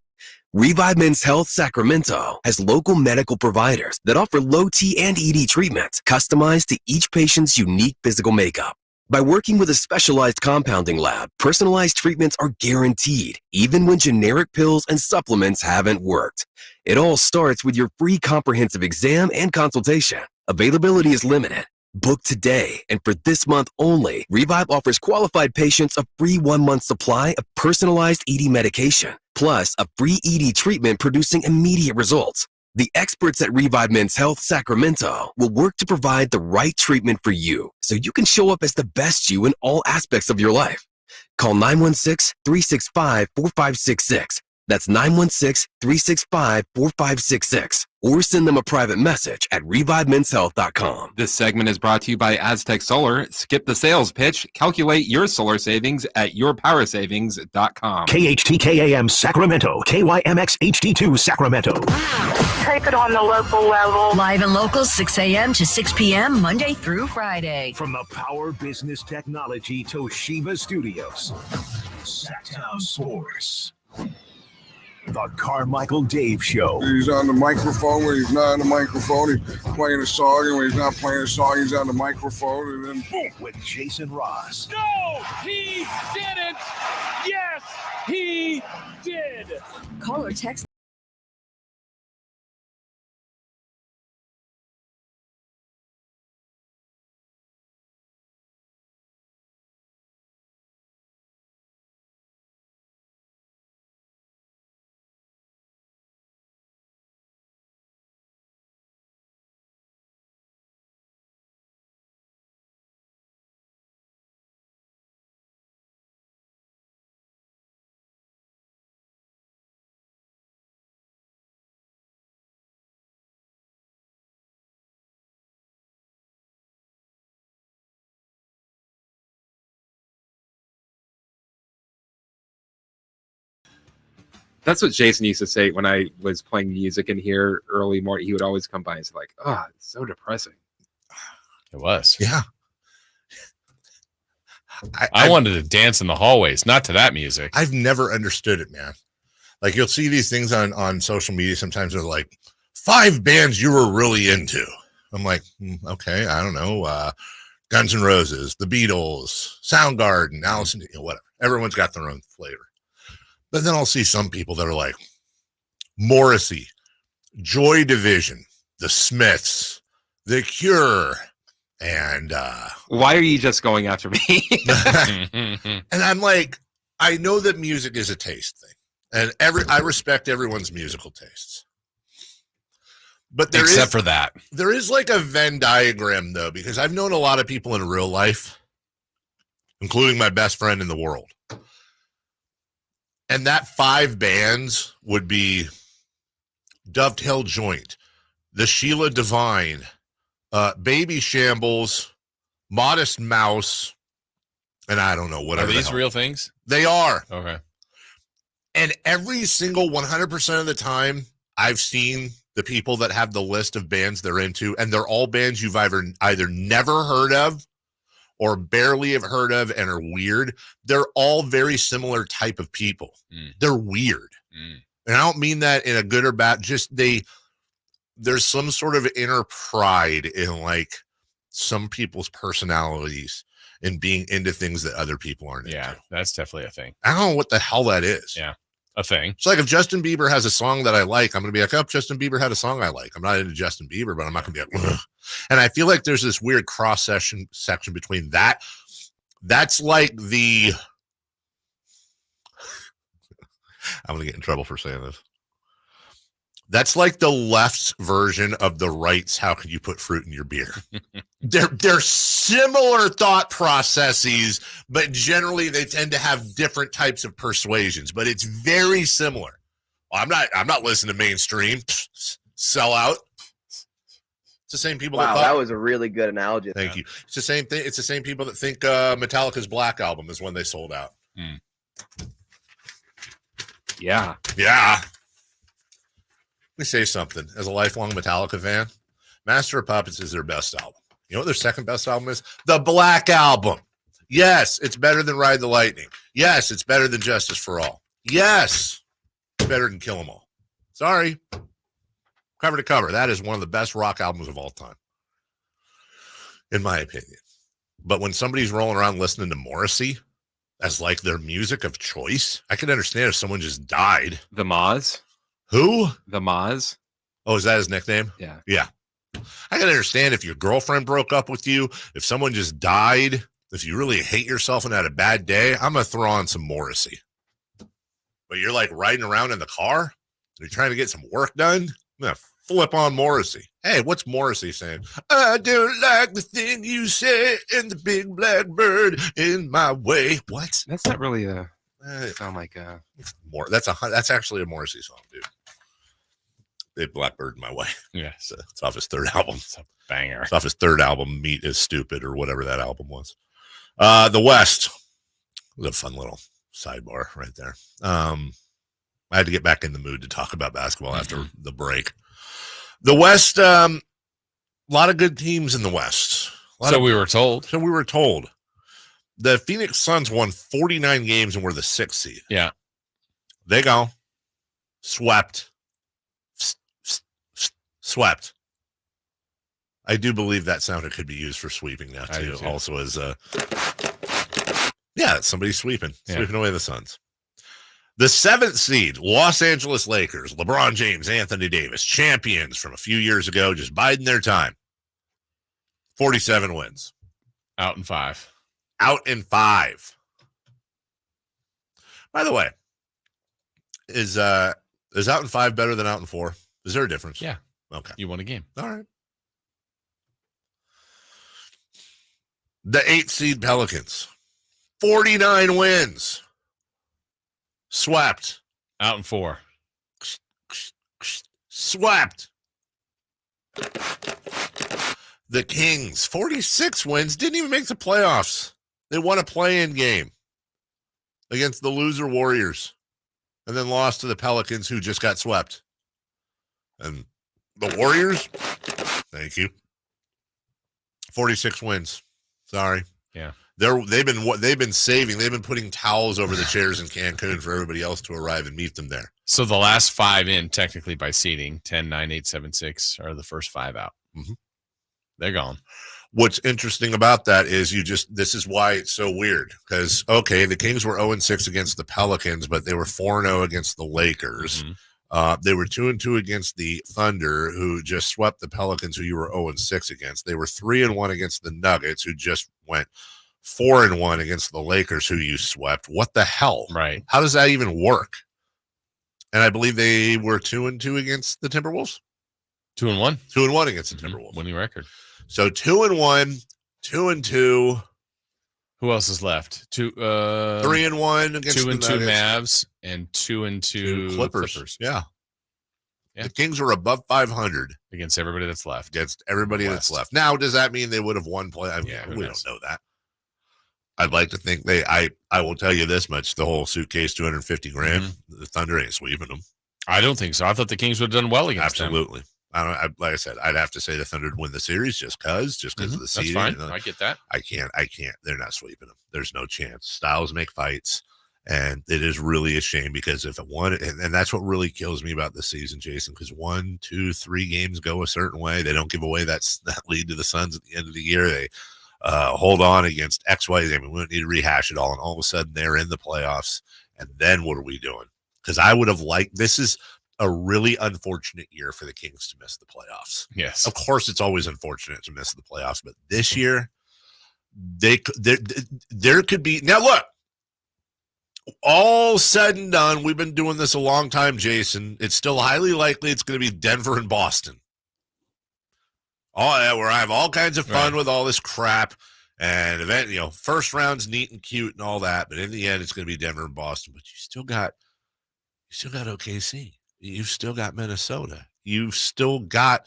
Revive Men's Health Sacramento has local medical providers that offer low T and ED treatments customized to each patient's unique physical makeup. By working with a specialized compounding lab, personalized treatments are guaranteed, even when generic pills and supplements haven't worked. It all starts with your free comprehensive exam and consultation. Availability is limited. Book today, and for this month only, Revive offers qualified patients a free 1-month supply of personalized ED medication, plus a free ED treatment producing immediate results. The experts at Revive Men's Health Sacramento will work to provide the right treatment for you so you can show up as the best you in all aspects of your life. Call 916-365-4566. That's 916-365-4566. Or send them a private message at revivemenshealth.com. This segment is brought to you by Aztec Solar. Skip the sales pitch. Calculate your solar savings at yourpowersavings.com. KHTKAM Sacramento, KYMX HD2 Sacramento. Take it on the local level. Live and local, 6 a.m. to 6 p.m., Monday through Friday. From the Power Business Technology Toshiba Studios, Sacktown Sports. The Carmichael Dave Show. He's on the microphone when he's not on the microphone. He's playing a song, and when he's not playing a song, he's on the microphone. And then boom. With Jason Ross. No, he didn't. Yes, he did. Call or text. That's what Jason used to say when I was playing music in here early morning. He would always come by and say, like, oh, it's so depressing. It was. Yeah. I wanted to dance in the hallways, not to that music. I've never understood it, man. Like, you'll see these things on social media. Sometimes they're like 5 bands you were really into. I'm like, okay, I don't know. Guns N' Roses, the Beatles, Soundgarden, Allison, whatever. Everyone's got their own flavor. But then I'll see some people that are like Morrissey, Joy Division, the Smiths, the Cure, and why are you just going after me? And I'm like, I know that music is a taste thing, and I respect everyone's musical tastes. But except for that, there is like a Venn diagram though, because I've known a lot of people in real life, including my best friend in the world. And that 5 bands would be Dovetail Joint, the Sheila Divine, Baby Shambles, Modest Mouse, and I don't know whatever. Are these real things? They are. Okay. And every single 100% of the time, I've seen the people that have the list of bands they're into, and they're all bands you've either never heard of or barely have heard of and are weird. They're all very similar type of people. They're weird. And I don't mean that in a good or bad, just there's some sort of inner pride in like some people's personalities and being into things that other people aren't into. That's definitely a thing. I don't know what the hell that is. Yeah, a thing. It's like if Justin Bieber has a song that I like, I'm going to be like, oh, Justin Bieber had a song I like. I'm not into Justin Bieber, but I'm not going to be like, ugh. And I feel like there's this weird cross section between that. That's like the, I'm going to get in trouble for saying this. That's like the left's version of the right's how can you put fruit in your beer. They're similar thought processes, but generally they tend to have different types of persuasions, but it's very similar. Well, I'm not listening to mainstream. Sell out. It's the same people that was a really good analogy. Thank you. It's the same thing. It's the same people that think Metallica's Black Album is when they sold out. Yeah. Let me say something. As a lifelong Metallica fan, Master of Puppets is their best album. You know what their second best album is? The Black Album. Yes, it's better than Ride the Lightning. Yes, it's better than Justice for All. Yes, it's better than Kill 'Em All. Sorry. Cover to cover. That is one of the best rock albums of all time, in my opinion. But when somebody's rolling around listening to Morrissey as like their music of choice, I can understand if someone just died. The Moz. Who? The Moz. Oh, is that his nickname? Yeah. Yeah. I can understand if your girlfriend broke up with you, if someone just died, if you really hate yourself and had a bad day, I'm going to throw on some Morrissey. But you're like riding around in the car, you're trying to get some work done, I'm going to flip on Morrissey. Hey, what's Morrissey saying? I don't like the thing you say and the big black bird in my way. What? That's not really a sound like more. That's actually a Morrissey song, dude. Big Blackbird in My Way. Yeah. It's off his third album. It's a banger. It's off his third album, Meat is Stupid, or whatever that album was. The West was a fun little sidebar right there. I had to get back in the mood to talk about basketball after the break. The West, a lot of good teams in the West. We were told. So we were told. The Phoenix Suns won 49 games and were the 6th seed. Yeah. They go. Swept. Swept. I do believe that sound could be used for sweeping now, too. Also as somebody's sweeping. Sweeping away the Suns. The 7th seed, Los Angeles Lakers, LeBron James, Anthony Davis, champions from a few years ago, just biding their time. 47 wins. Out in 5. Out in 5. By the way, is out in 5 better than out in 4? Is there a difference? Yeah. Okay. You won a game. All right. The 8th seed Pelicans, 49 wins. Swept. Out in 4. Swept. The Kings, 46 wins, didn't even make the playoffs. They won a play-in game against the loser Warriors and then lost to the Pelicans, who just got swept. And the Warriors, thank you, 46 wins. Sorry. Yeah. They've been saving. They've been putting towels over the chairs in Cancun for everybody else to arrive and meet them there. So the last 5 in, technically by seeding, 10, 9, 8, 7, 6 are the first 5 out. Mm-hmm. They're gone. What's interesting about that is this is why it's so weird. Because, okay, the Kings were 0-6 against the Pelicans, but they were 4-0 against the Lakers. Mm-hmm. They were 2-2 against the Thunder, who just swept the Pelicans, who you were 0-6 against. They were 3-1 against the Nuggets, who just went 4-1 against the Lakers, who you swept. What the hell? Right. How does that even work? And I believe they were 2-2 against the Timberwolves. 2-1. 2-1 against the Timberwolves. Winning record. So 2-1, 2-2. Who else is left? 3-1 against 2-2 the Nuggets. Mavs and 2-2 Clippers. Yeah. Yeah. The Kings are above 500 against everybody that's left. That's left. Now, does that mean they would have won play? I mean, we don't know that. I'd like to think I will tell you this much: the whole suitcase, $250,000. Mm-hmm. The Thunder ain't sweeping them. I don't think so. I thought the Kings would have done well against them. Absolutely. Like I said, I'd have to say the Thunder would win the series just because of the seeding. That's fine. I get that. I can't. They're not sweeping them. There's no chance. Styles make fights, and it is really a shame because if it won, and that's what really kills me about this season, Jason, because 1, 2, 3 games go a certain way. They don't give away that lead to the Suns at the end of the year. They hold on against X, Y, Z. I mean, we don't need to rehash it all. And all of a sudden they're in the playoffs. And then what are we doing? Because I would have this is a really unfortunate year for the Kings to miss the playoffs. Yes. Of course, it's always unfortunate to miss the playoffs. But this year, there could be. Now, look, all said and done, we've been doing this a long time, Jason. It's still highly likely it's going to be Denver and Boston. Where I have all kinds of fun with all this crap, and first round's neat and cute and all that, but in the end, it's going to be Denver and Boston. But you still got OKC, you've still got Minnesota, you've still got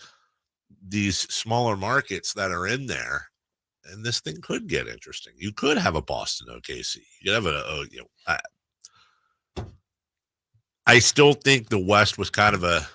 these smaller markets that are in there, and this thing could get interesting. You could have a Boston OKC. You could have I still think the West was kind of a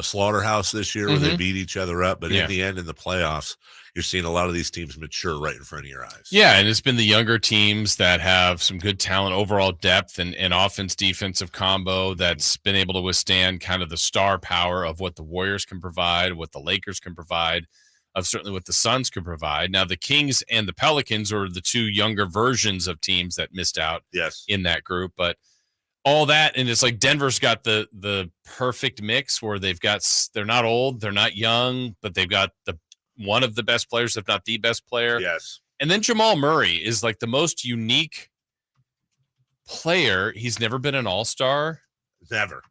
slaughterhouse this year where they beat each other up. But in the end, in the playoffs, you're seeing a lot of these teams mature right in front of your eyes. Yeah, and it's been the younger teams that have some good talent, overall depth, and offense-defensive combo that's been able to withstand kind of the star power of what the Warriors can provide, what the Lakers can provide, of certainly what the Suns can provide. Now, the Kings and the Pelicans are the two younger versions of teams that missed out in that group. But all that, and it's like Denver's got the perfect mix where they're not old, they're not young, but they've got one of the best players, if not the best player. Yes. And then Jamal Murray is like the most unique player. He's never been an all-star. Never.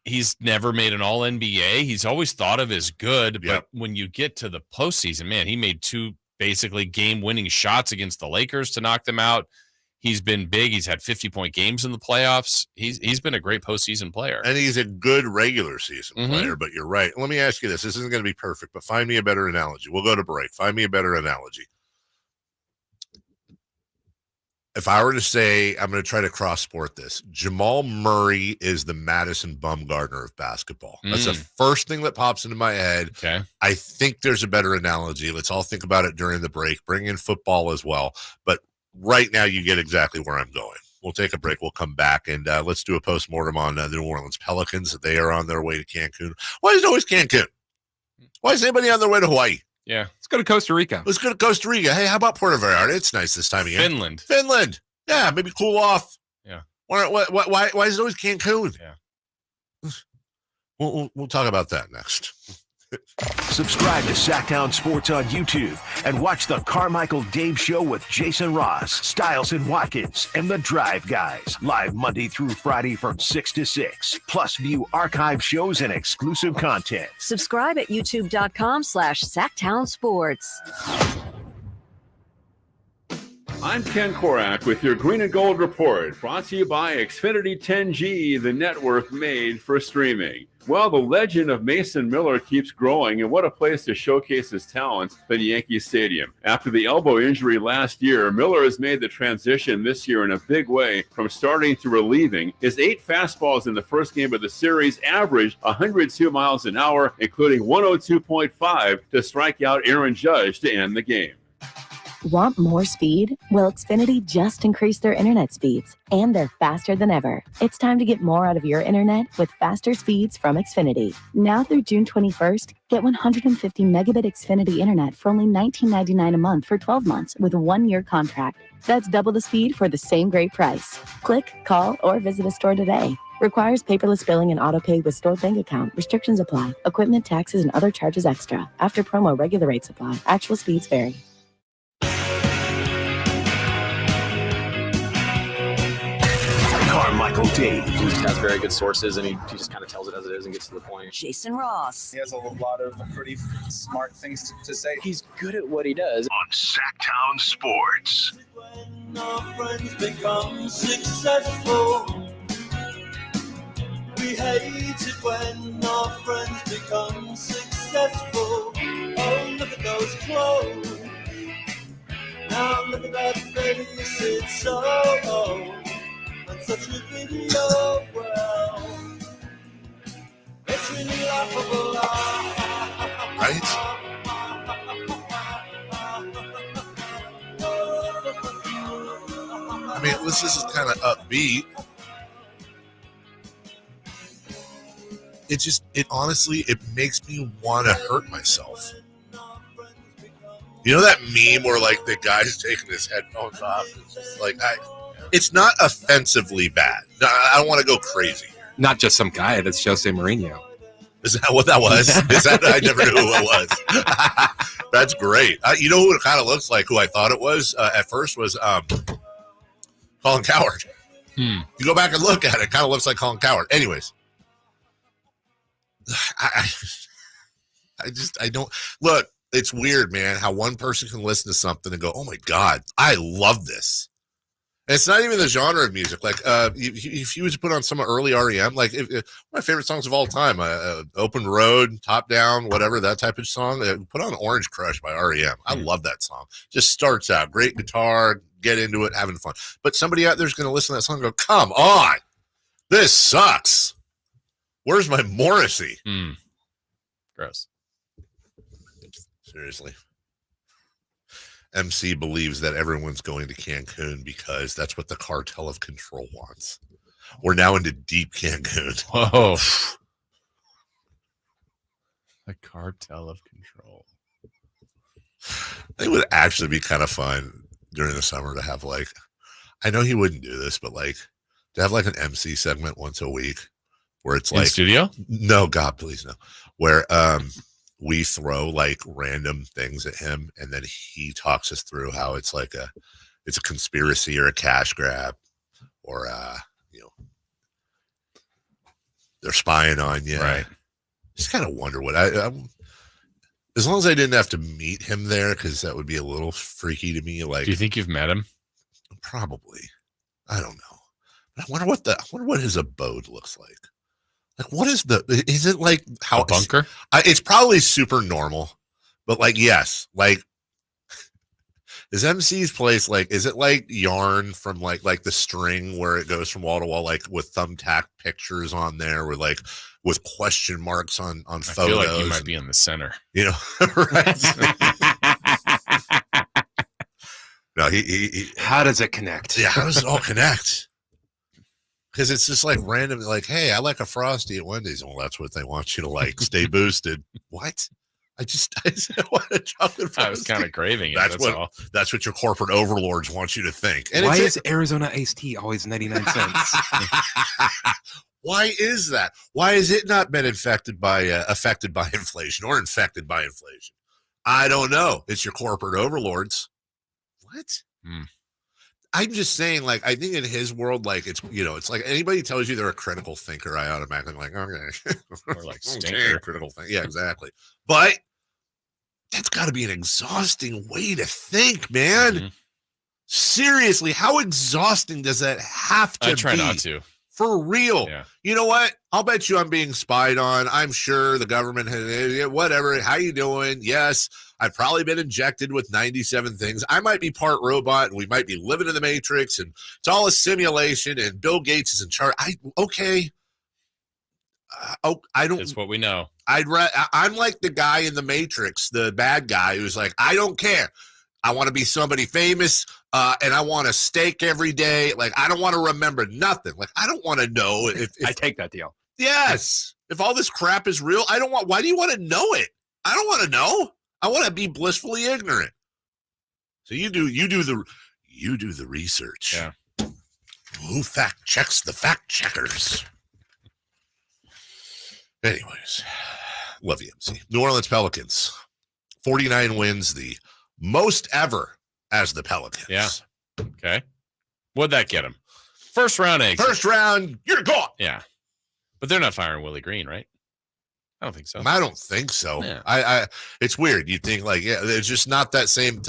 He's never made an all-NBA. He's always thought of as good, but when you get to the postseason, man, he made 2 basically game-winning shots against the Lakers to knock them out. He's been big. He's had 50-point games in the playoffs. He's been a great postseason player. And he's a good regular season player, but you're right. Let me ask you this. This isn't going to be perfect, but find me a better analogy. We'll go to break. Find me a better analogy. If I were to say, I'm going to try to cross-sport this, Jamal Murray is the Madison Bumgarner of basketball. That's the first thing that pops into my head. Okay. I think there's a better analogy. Let's all think about it during the break. Bring in football as well. But right now, you get exactly where I'm going. We'll take a break. We'll come back, and let's do a postmortem on the New Orleans Pelicans. They are on their way to Cancun. Why is it always Cancun? Why is anybody on their way to Hawaii? Yeah. Let's go to Costa Rica. Let's go to Costa Rica. Hey, how about Puerto Vallarta? It's nice this time of year. Finland. Yeah, maybe cool off. Yeah. Why is it always Cancun? Yeah. We'll talk about that next. Subscribe to Sacktown Sports on YouTube and watch the Carmichael Dave Show with Jason Ross, Stiles and Watkins, and the Drive Guys. Live Monday through Friday from 6 to 6. Plus view archive shows and exclusive content. Subscribe at youtube.com/Sacktown Sports. I'm Ken Korak with your Green and Gold Report, brought to you by Xfinity 10G, the network made for streaming. Well, the legend of Mason Miller keeps growing, and what a place to showcase his talents than Yankee Stadium. After the elbow injury last year, Miller has made the transition this year in a big way from starting to relieving. His 8 fastballs in the first game of the series averaged 102 miles an hour, including 102.5 to strike out Aaron Judge to end the game. Want more speed? Well, Xfinity just increased their internet speeds, and they're faster than ever. It's time to get more out of your internet with faster speeds from Xfinity. Now through June 21st, get 150 megabit Xfinity internet for only $19.99 a month for 12 months with a 1-year contract. That's double the speed for the same great price. Click, call, or visit a store today. Requires paperless billing and autopay with stored bank account. Restrictions apply. Equipment, taxes, and other charges extra. After promo, regular rates apply. Actual speeds vary. Carmichael Dave. He has very good sources, and he just kind of tells it as it is and gets to the point. Jason Ross. He has a lot of pretty smart things to say. He's good at what he does. On Sacktown Sports. When our friends become successful, we hate it when our friends become successful. Oh, look at those clothes. Now look at that face, it's so old. And such a video, well, it's really laughable. Right? I mean, this is kind of upbeat. It honestly, it makes me want to hurt myself. You know that meme where like the guy's taking his headphones off? It's just like, it's not offensively bad. No, I don't want to go crazy. Not just some guy. That's Jose Mourinho. Is that what that was? Is that I never knew who it was. That's great. You know who it kind of looks like? Who I thought it was at first was Colin Coward. You go back and look at it. It kind of looks like Colin Coward. Anyways, I don't look. It's weird, man. How one person can listen to something and go, "Oh my God, I love this." And it's not even the genre of music. Like, if you was to put on some early REM, like one of my favorite songs of all time, "Open Road," "Top Down," whatever, that type of song. Put on "Orange Crush" by REM. I love that song. Just starts out great guitar, get into it, having fun. But somebody out there's going to listen to that song and go, "Come on, this sucks. Where's my Morrissey?" Gross. Seriously. MC believes that everyone's going to Cancun because that's what the cartel of control wants. We're now into deep Cancun. Whoa. The cartel of control. It would actually be kind of fun during the summer to have like, I know he wouldn't do this, but like to have like an MC segment once a week where it's in like studio. No, God, please no. Where we throw like random things at him and then he talks us through how it's like it's a conspiracy or a cash grab or they're spying on you. Right. Just kind of wonder what I as long as I didn't have to meet him there, because that would be a little freaky to me. Like, do you think you've met him? Probably. I don't know. But I wonder what his abode looks like. Like, what is is it like how a bunker? It's probably super normal, but like, yes, like is MC's place, like, is it like yarn from like the string where it goes from wall to wall, like with thumbtack pictures on there with like, with question marks on photos? I feel like you might be in the center. You know, right? No, he how does it connect? Yeah, how does it all connect? Because it's just like random, like, hey, I like a Frosty at Wendy's. Well, that's what they want you to like. Stay boosted. What? I want a chocolate Frosty. I was kind of craving it. That's what your corporate overlords want you to think. And why is Arizona iced tea always 99 cents? Why is that? Why has it not been affected by inflation or infected by inflation? I don't know. It's your corporate overlords. What? I'm just saying, like, I think in his world, like, it's, you know, it's like anybody tells you they're a critical thinker, I automatically like, okay. Or like stinker. Critical thinker. Yeah, exactly. But that's got to be an exhausting way to think, man. Mm-hmm. Seriously, how exhausting does that have to be? I try not to. For real. Yeah. You know what? I'll bet you I'm being spied on. I'm sure the government has, whatever. How you doing? Yes. I've probably been injected with 97 things. I might be part robot and we might be living in the Matrix and it's all a simulation and Bill Gates is in charge. Okay. I don't. It's what we know. I'm like the guy in the Matrix, the bad guy who's like, I don't care. I want to be somebody famous, and I want a steak every day. Like, I don't want to remember nothing. Like, I don't want to know if I take that deal. Yes. If all this crap is real, why do you want to know it? I don't want to know. I want to be blissfully ignorant. So you do the research. Yeah. Who fact checks the fact checkers? Anyways, love you, MC. New Orleans Pelicans, 49 wins, the most ever as the Pelicans. Yeah. Okay. What'd that get them? First round exit. First round, you're gone. Yeah. But they're not firing Willie Green, right? I don't think so. I don't think so. Yeah. I it's weird. You think like, yeah, it's just not that same.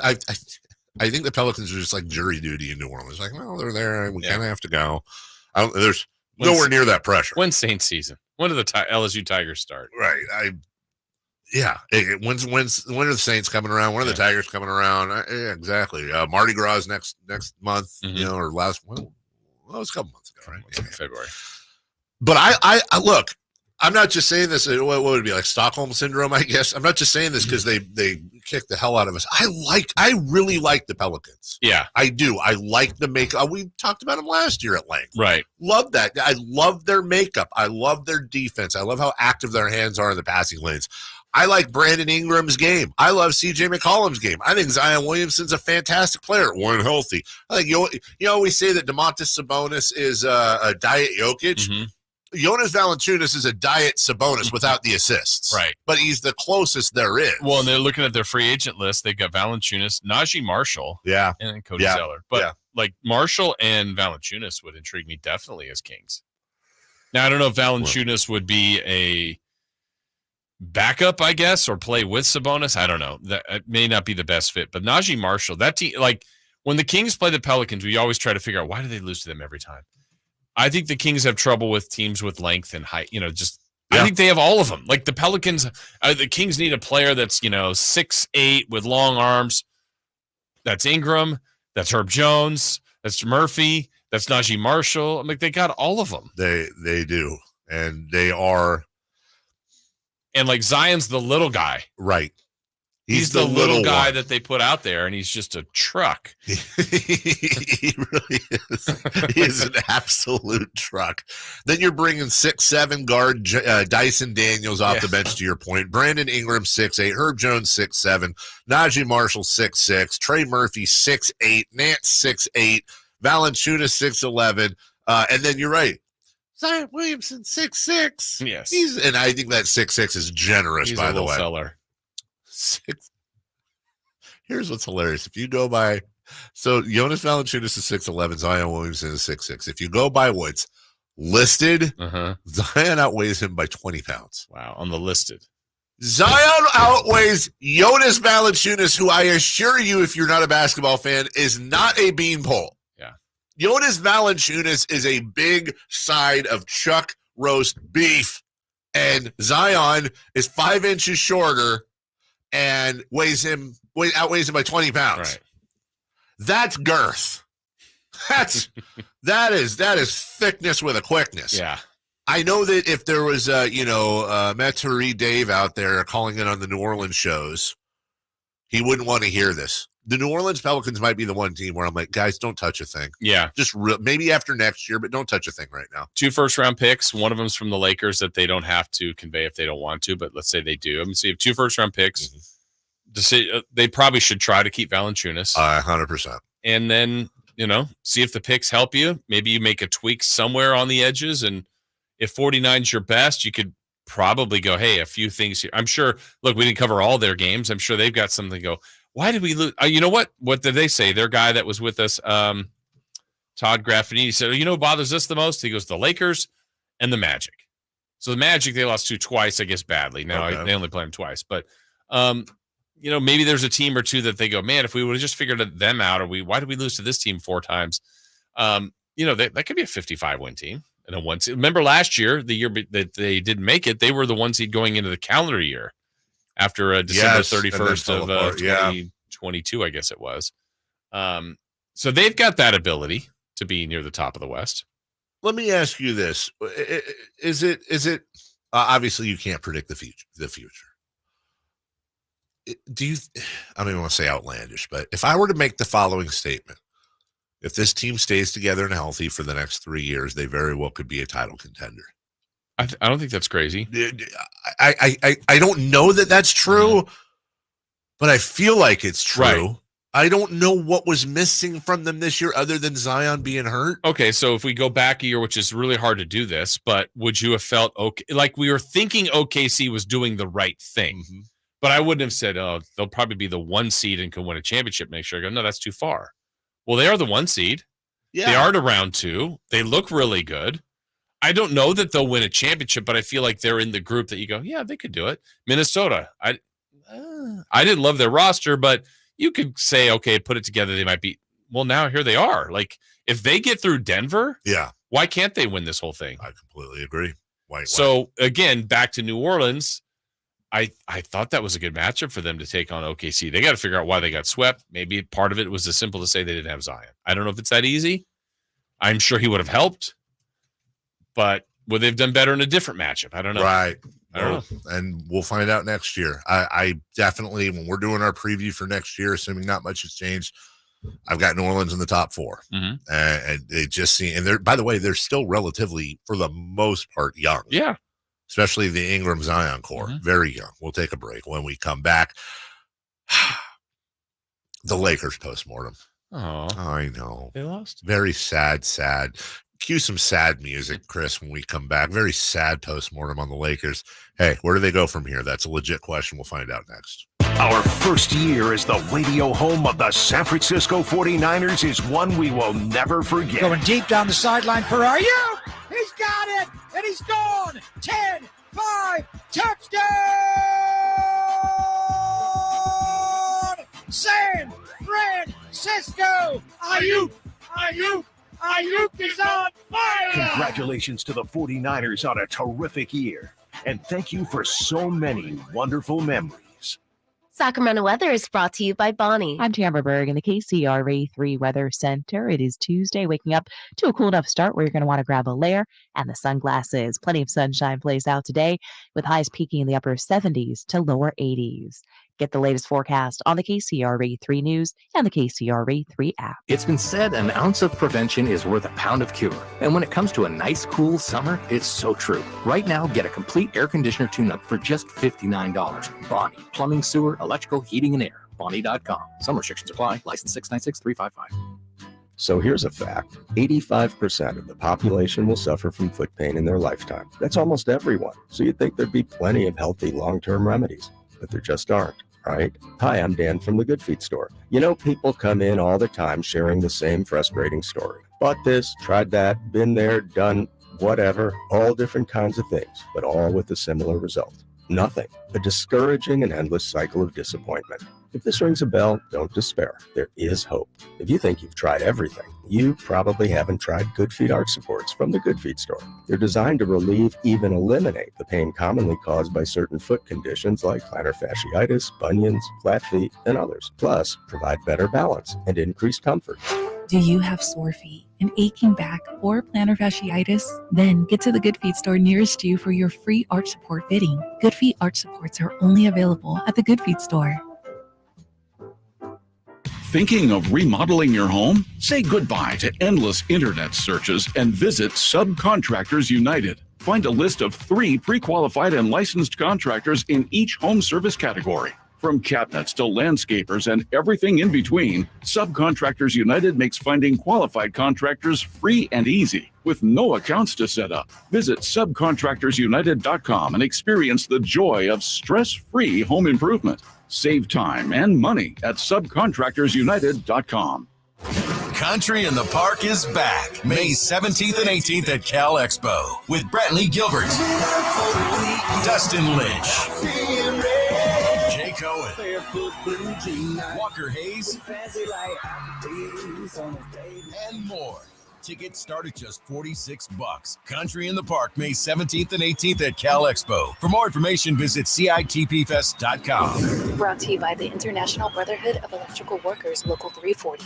I think the Pelicans are just like jury duty in New Orleans. Like, well, they're there. We kind of have to go. There's nowhere near that pressure. When's Saints season? When do the LSU Tigers start? Right. When's when are the Saints coming around? When are the Tigers coming around? Yeah, exactly. Mardi Gras next month, or last. Well, it was a couple months ago, right? Yeah. February. But I look. I'm not just saying this. What would it be, like Stockholm syndrome? I guess I'm not just saying this because they kicked the hell out of us. I really like the Pelicans. Yeah, I do. I like the makeup. We talked about them last year at length. Right. Love that. I love their makeup. I love their defense. I love how active their hands are in the passing lanes. I like Brandon Ingram's game. I love CJ McCollum's game. I think Zion Williamson's a fantastic player when healthy. I think you always say that Domantas Sabonis is a diet Jokic. Mm-hmm. Jonas Valanciunas is a diet Sabonis without the assists. Right. But he's the closest there is. Well, and they're looking at their free agent list. They've got Valanciunas, Najee Marshall, and then Cody Zeller. But like Marshall and Valanciunas would intrigue me definitely as Kings. Now, I don't know if Valanciunas would be a backup, I guess, or play with Sabonis. I don't know. That may not be the best fit. But Najee Marshall, that team, like when the Kings play the Pelicans, we always try to figure out why do they lose to them every time. I think the Kings have trouble with teams with length and height. I think they have all of them. Like the Pelicans, the Kings need a player that's 6'8" with long arms. That's Ingram. That's Herb Jones. That's Murphy. That's Najee Marshall. They got all of them. They do, and they are. And like Zion's the little guy, right? He's the little guy that they put out there, and he's just a truck. He really is. He is an absolute truck. Then you're bringing 6'7" guard Dyson Daniels off the bench, to your point. Brandon Ingram, 6'8". Herb Jones, 6'7". Najee Marshall, 6'6". Trey Murphy, 6'8". Nance, 6'8". Valanciunas, 6'11". And then you're right. Zion Williamson, 6'6". Yes. And I think that 6'6" is generous, by the way. Seller. Here's what's hilarious. If you go by, so Jonas Valanciunas is 6'11", Zion Williamson is 6'6". If you go by what's listed, Zion outweighs him by 20 pounds. Wow, on the listed. Zion outweighs Jonas Valanciunas, who I assure you, if you're not a basketball fan, is not a beanpole. Yeah. Jonas Valanciunas is a big side of chuck roast beef, and Zion is 5 inches shorter and outweighs him by 20 pounds. Right. That's girth. That is thickness with a quickness. Yeah. I know that if there was Metairie Dave out there calling in on the New Orleans shows, he wouldn't want to hear this. The New Orleans Pelicans might be the one team where I'm like, guys, don't touch a thing. Yeah. Just maybe after next year, but don't touch a thing right now. 2 first-round picks. One of them's from the Lakers that they don't have to convey if they don't want to, but let's say they do. So you have 2 first-round picks. They probably should try to keep Valanciunas. 100%. And then, see if the picks help you. Maybe you make a tweak somewhere on the edges, and if 49's your best, you could probably go, hey, a few things here. I'm sure, look, we didn't cover all their games. I'm sure they've got something to go, why did we lose? You know what? What did they say? Their guy that was with us, Todd Graffinini, said, what bothers us the most? He goes, the Lakers and the Magic. So the Magic, they lost to twice, I guess, badly. Now they only play them twice. But, maybe there's a team or two that they go, man, if we would have just figured them out, why did we lose to this team 4 times? That could be a 55-win team. And a 1 seed. Remember last year, the year that they didn't make it, they were the 1 seed going into the calendar year after December 31st of 2022, I guess it was. So they've got that ability to be near the top of the West. Let me ask you this. Is it obviously you can't predict the future. I don't even want to say outlandish, but if I were to make the following statement, if this team stays together and healthy for the next 3 years, they very well could be a title contender. I don't think that's crazy. I don't know that that's true, but I feel like it's true. Right. I don't know what was missing from them this year other than Zion being hurt. Okay, so if we go back a year, which is really hard to do this, but would you have felt okay? Like we were thinking OKC was doing the right thing, but I wouldn't have said, oh, they'll probably be the 1 seed and can win a championship next year. I go, no, that's too far. Well, they are the 1 seed. Yeah. They are to round 2. They look really good. I don't know that they'll win a championship, but I feel like they're in the group that you go, yeah, they could do it. Minnesota, I didn't love their roster, but you could say, okay, put it together. They might be. Well, now here they are. Like if they get through Denver, why can't they win this whole thing? I completely agree. Why? Again, back to New Orleans, I thought that was a good matchup for them to take on OKC. They got to figure out why they got swept. Maybe part of it was as simple to say they didn't have Zion. I don't know if it's that easy. I'm sure he would have helped, but would they have done better in a different matchup? I don't know. Right. I don't know. And we'll find out next year. I definitely, when we're doing our preview for next year, assuming not much has changed, I've got New Orleans in the top 4. And they just seem, and they're, by the way, they're still relatively, for the most part, young. Yeah. Especially the Ingram Zion core. Very young. We'll take a break. When we come back, the Lakers postmortem. Oh, I know. They lost. Very sad. Cue some sad music, Chris, when we come back. Very sad postmortem on the Lakers. Hey, where do they go from here? That's a legit question. We'll find out next. Our first year as the radio home of the San Francisco 49ers is one we will never forget. Going deep down the sideline for our you. He's got it, and he's gone. 10, 5, touchdown! San Francisco! Ayuk is on fire! Congratulations to the 49ers on a terrific year. And thank you for so many wonderful memories. Sacramento weather is brought to you by Bonnie. I'm Tamara Berg in the KCRA 3 Weather Center. It is Tuesday, waking up to a cool enough start where you're going to want to grab a layer and the sunglasses. Plenty of sunshine plays out today with highs peaking in the upper 70s to lower 80s. Get the latest forecast on the KCRA 3 News and the KCRA 3 app. It's been said an ounce of prevention is worth a pound of cure. And when it comes to a nice, cool summer, it's so true. Right now, get a complete air conditioner tune-up for just $59. Bonnie, plumbing, sewer, electrical, heating, and air. Bonnie.com. Some restrictions apply. License 696-355. So here's a fact. 85% of the population will suffer from foot pain in their lifetime. That's almost everyone. So you'd think there'd be plenty of healthy long-term remedies, but there just aren't. Right? Hi, I'm Dan from the Good Feet store. You know, people come in all the time sharing the same frustrating story. Bought this, tried that, been there, done whatever, all different kinds of things, but all with a similar result. Nothing. A discouraging and endless cycle of disappointment. If this rings a bell, don't despair. There is hope. If you think you've tried everything, you probably haven't tried Good Feet arch supports from the Good Feet store. They're designed to relieve, even eliminate the pain commonly caused by certain foot conditions like plantar fasciitis, bunions, flat feet, and others. Plus, provide better balance and increased comfort. Do you have sore feet, an aching back, or plantar fasciitis? Then get to the Good Feet store nearest you for your free arch support fitting. Good Feet arch supports are only available at the Good Feet store. Thinking of remodeling your home? Say goodbye to endless internet searches and visit Subcontractors United. Find a list of 3 pre-qualified and licensed contractors in each home service category. From cabinets to landscapers and everything in between, Subcontractors United makes finding qualified contractors free and easy, with no accounts to set up. Visit subcontractorsunited.com and experience the joy of stress-free home improvement. Save time and money at subcontractorsunited.com. Country in the Park is back May 17th and 18th at Cal Expo with Brantley Gilbert, Dustin Lynch, Jay Cohen, Walker Hayes, and more. Tickets start at just $46. Country in the Park, May 17th and 18th at Cal Expo. For more information, visit CITPFest.com. Brought to you by the International Brotherhood of Electrical Workers, Local 340.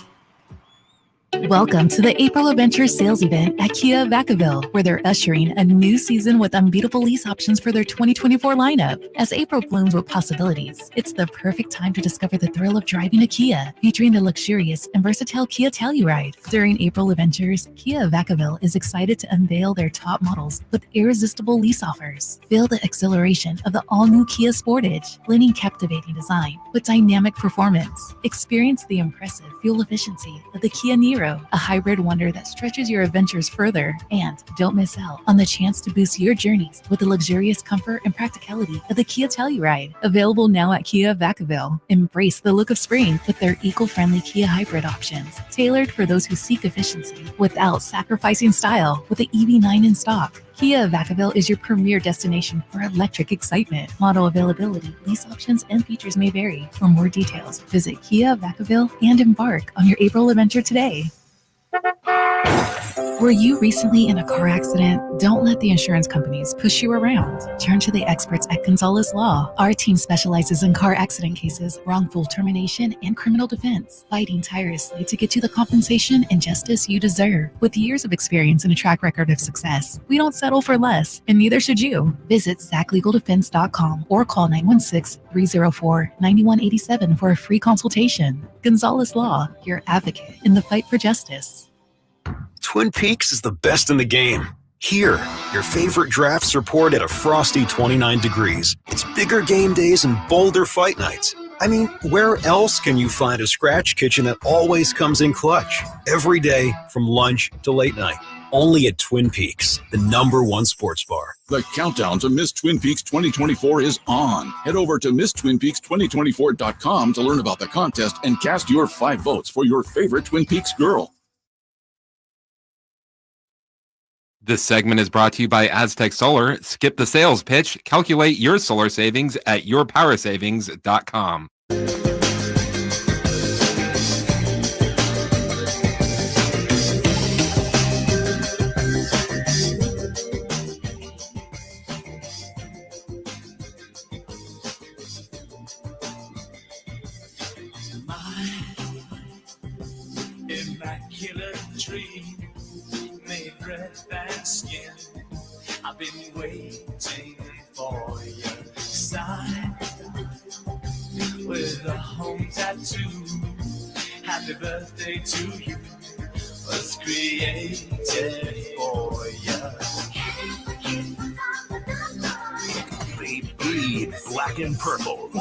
Welcome to the April Adventure sales event at Kia of Vacaville, where they're ushering a new season with unbeatable lease options for their 2024 lineup. As April blooms with possibilities, it's the perfect time to discover the thrill of driving a Kia, featuring the luxurious and versatile Kia Telluride. During April Adventures, Kia of Vacaville is excited to unveil their top models with irresistible lease offers. Feel the exhilaration of the all-new Kia Sportage, blending captivating design with dynamic performance. Experience the impressive fuel efficiency of the Kia Niro, a hybrid wonder that stretches your adventures further. And don't miss out on the chance to boost your journeys with the luxurious comfort and practicality of the Kia Telluride. Available now at Kia of Vacaville. Embrace the look of spring with their eco-friendly Kia hybrid options, tailored for those who seek efficiency without sacrificing style, with the EV9 in stock. Kia of Vacaville is your premier destination for electric excitement. Model availability, lease options, and features may vary. For more details, visit Kia of Vacaville and embark on your April adventure today. Were you recently in a car accident? Don't let the insurance companies push you around. Turn to the experts at Gonzalez Law. Our team specializes in car accident cases, wrongful termination, and criminal defense, fighting tirelessly to get you the compensation and justice you deserve. With years of experience and a track record of success, we don't settle for less, and neither should you. Visit SACLegalDefense.com or call 916-304-9187 for a free consultation. Gonzalez Law, your advocate in the fight for justice. Twin Peaks is the best in the game. Here, your favorite drafts are poured at a frosty 29 degrees. It's bigger game days and bolder fight nights. I mean, where else can you find a scratch kitchen that always comes in clutch? Every day, from lunch to late night. Only at Twin Peaks, the #1 sports bar. The countdown to Miss Twin Peaks 2024 is on. Head over to MissTwinPeaks2024.com to learn about the contest and cast your 5 votes for your favorite Twin Peaks girl. This segment is brought to you by Aztec Solar. Skip the sales pitch. Calculate your solar savings at yourpowersavings.com. Immaculate dream made red and skin. I've been waiting for your sign with a home tattoo. Happy birthday to you. Was created for you. They bleed black and purple.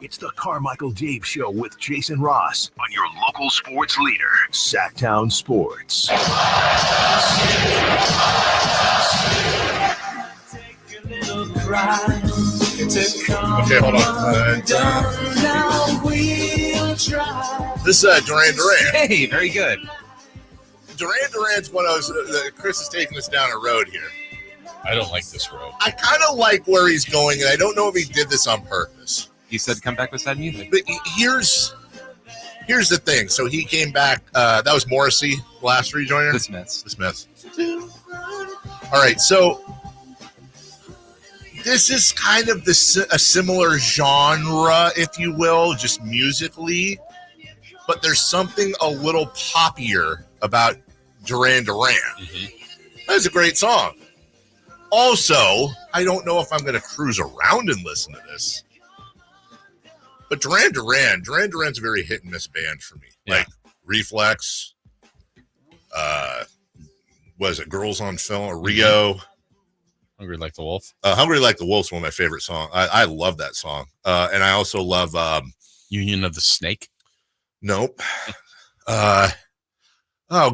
It's the Carmichael Dave Show with Jason Ross on your local sports leader, Sacktown Sports. Okay, hold on. This is Duran Duran. Hey, very good. Duran Duran's one of those. Chris is taking us down a road here. I don't like this road. I kind of like where he's going, and I don't know if he did this on purpose. He said come back with sad music. But here's the thing. So he came back. That was Morrissey, the last rejoiner? The Smiths. All right, so this is kind of a similar genre, if you will, just musically. But there's something a little poppier about Duran Duran. Mm-hmm. That's a great song. Also, I don't know if I'm going to cruise around and listen to this. But Duran Duran's a very hit and miss band for me. Yeah. Like Reflex, was it Girls on Film or Rio? Hungry Like the Wolf. Hungry Like the Wolf's one of my favorite songs. I love that song. And I also love Union of the Snake. Nope. Oh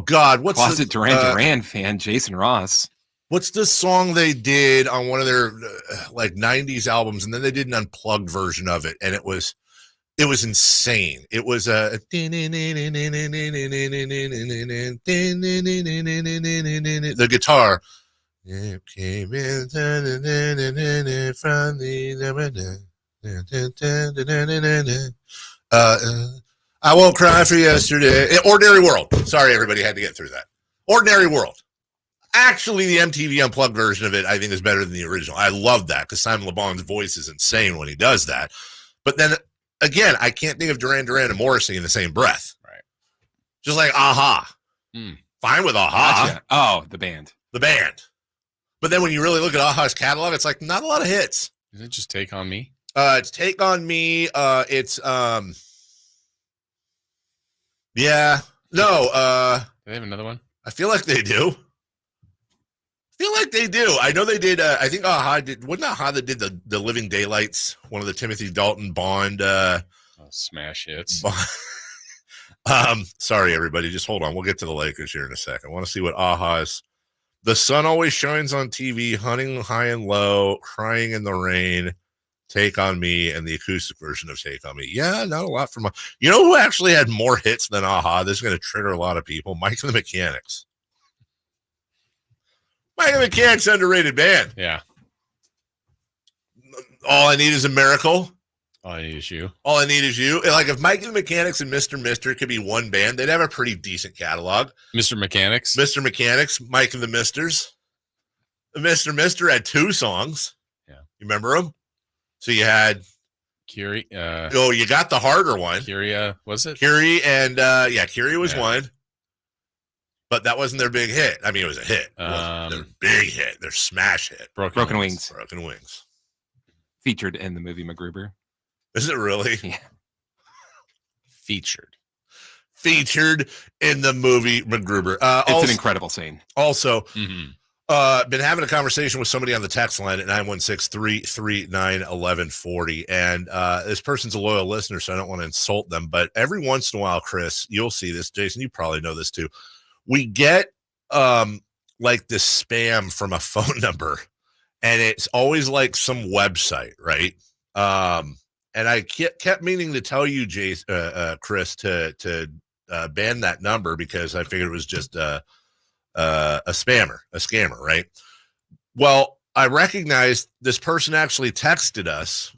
God, what's Closet Duran Duran fan Jason Ross? What's the song they did on one of their like 90s albums, and then they did an unplugged version of it, and it was insane. It was the guitar. It came in from the I won't cry for yesterday. Ordinary World. Sorry, everybody had to get through that. Ordinary World. Actually, the MTV Unplugged version of it, I think, is better than the original. I love that because Simon Le Bon's voice is insane when he does that. But then, again, I can't think of Duran Duran and Morrissey in the same breath. Right. Just like Aha. Fine with Aha. Gotcha. Oh, the band. The band. But then when you really look at Aha's catalog, it's like not a lot of hits. Is it just Take On Me? It's Take On Me. It's yeah. No, do they have another one? I feel like they do. I know they did. I think Aha did. Wasn't Aha that did the Living Daylights? One of the Timothy Dalton Bond smash hits. Sorry, everybody. Just hold on. We'll get to the Lakers here in a second. I want to see what Aha's. The sun always shines on TV. Hunting high and low. Crying in the rain. Take On Me, and the acoustic version of Take On Me. Yeah, not a lot from. You know who actually had more hits than Aha? This is going to trigger a lot of people. Mike and the Mechanics. Mike and the Mechanics, underrated band. Yeah. All I Need Is a Miracle. All I Need Is You. All I Need Is You. Like if Mike and the Mechanics and Mr. Mister could be one band, they'd have a pretty decent catalog. Mr. Mechanics. Mr. Mechanics, Mike and the Misters. Mr. Mister had 2 songs. Yeah. You remember them? So you had Curie. You got the harder one. Curie, was it? Curie and Curie was one. But that wasn't their big hit. I mean, it was a hit. Their big hit. Their smash hit. Broken Wings. Broken Wings. Featured in the movie MacGruber. Is it really? Yeah. Featured in the movie MacGruber. It's an incredible scene. Also, been having a conversation with somebody on the text line at 916-339-1140. And this person's a loyal listener, so I don't want to insult them. But every once in a while, Chris, you'll see this. Jason, you probably know this too. We get like this spam from a phone number, and it's always like some website, right? And I kept meaning to tell you, Chris, to ban that number because I figured it was just a scammer, right? Well, I recognized this person actually texted us,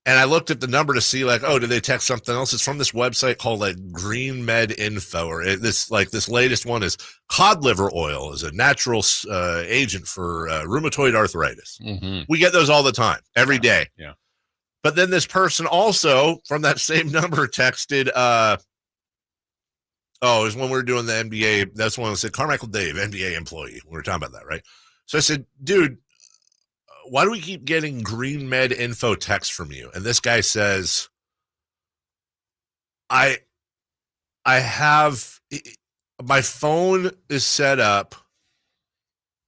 and I looked at the number to see, like, oh, did they text something else? It's from this website called like Green Med Info, or this latest one is cod liver oil is a natural agent for rheumatoid arthritis. We get those all the time, every day. Yeah. But then this person also from that same number texted. It was when we were doing the NBA. That's when I said Carmichael Dave, NBA employee. We were talking about that, right? So I said, dude, why do we keep getting Green Med Info text from you? And this guy says, I have my phone is set up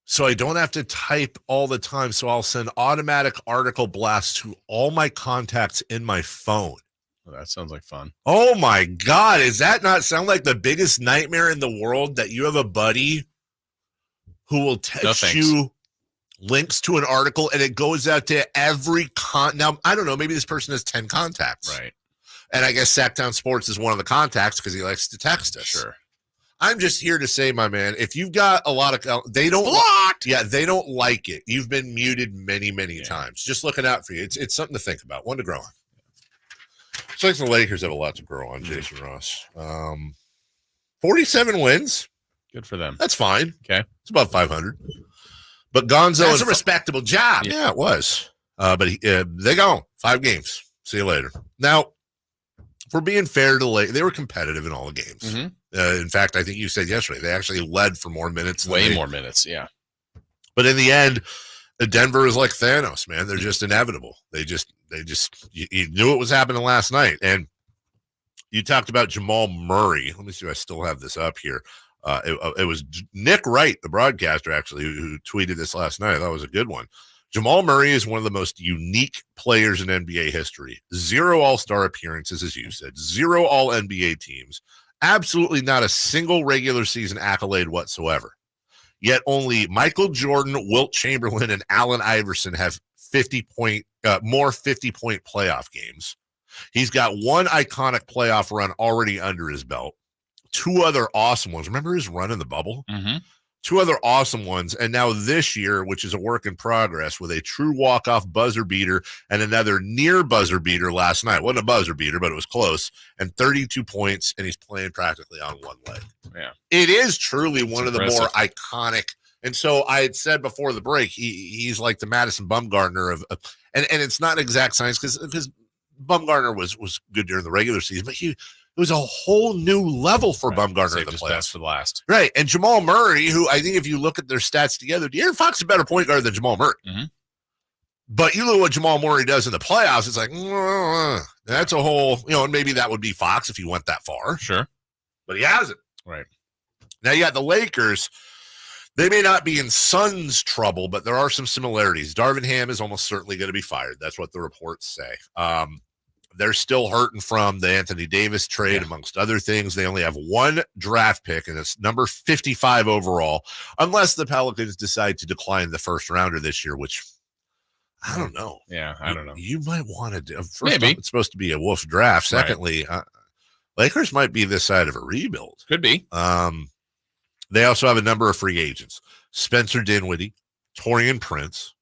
so I don't have to type all the time. So I'll send automatic article blasts to all my contacts in my phone. Well, that sounds like fun. Oh my God. Does that not sound like the biggest nightmare in the world that you have a buddy who will text you links to an article and it goes out to every now, I don't know, maybe this person has 10 contacts. Right. And I guess Sacktown Sports is one of the contacts because he likes to text us. Sure. I'm just here to say, my man, if you've got a lot of they don't blocked. Yeah, they don't like it. You've been muted many, many times. Just looking out for you. It's something to think about. One to grow on. So like the Lakers have a lot to grow on, Jason Ross. 47 wins. Good for them. That's fine. Okay. It's about 500. But Gonzo, That's a respectable job. Yeah, it was. But they gone 5 games. See you later. Now, if we're being fair to the Lakers, they were competitive in all the games. In fact, I think you said yesterday they actually led for more minutes. Way more minutes, yeah. But in the end, Denver is like Thanos, man. They're just inevitable. They just you knew what was happening last night. And you talked about Jamal Murray. Let me see if I still have this up here. It was Nick Wright, the broadcaster, actually, who tweeted this last night. I thought it was a good one. Jamal Murray is one of the most unique players in NBA history. 0 all-star appearances, as you said. 0 all-NBA teams. Absolutely not a single regular season accolade whatsoever. Yet only Michael Jordan, Wilt Chamberlain, and Allen Iverson have 50-point playoff games. He's got 1 iconic playoff run already under his belt. 2 other awesome ones. Remember his run in the bubble? 2 other awesome ones. And now this year, which is a work in progress, with a true walk-off buzzer beater and another near buzzer beater last night. Wasn't a buzzer beater, but it was close. And 32 points, and he's playing practically on 1 leg. Yeah. It is truly one of the more iconic. And so I had said before the break, he's like the Madison Bumgarner of and it's not exact science because Bumgarner was good during the regular season, but It was a whole new level for Bumgarner in the playoffs. Best for the last. Right. And Jamal Murray, who I think if you look at their stats together, De'Aaron Fox is a better point guard than Jamal Murray. Mm-hmm. But you look at what Jamal Murray does in the playoffs, it's like, that's a whole, and maybe that would be Fox if he went that far. Sure. But he hasn't. Right. Now you got the Lakers. They may not be in Suns trouble, but there are some similarities. Darvin Ham is almost certainly going to be fired. That's what the reports say. They're still hurting from the Anthony Davis trade, amongst other things. They only have one draft pick, and it's number 55 overall, unless the Pelicans decide to decline the first rounder this year, which I don't know. Yeah, I don't know. You might want to do. First Maybe. off, it's supposed to be a Wolf draft. Secondly, Lakers might be this side of a rebuild. Could be. They also have a number of free agents. Spencer Dinwiddie, Taurean Prince.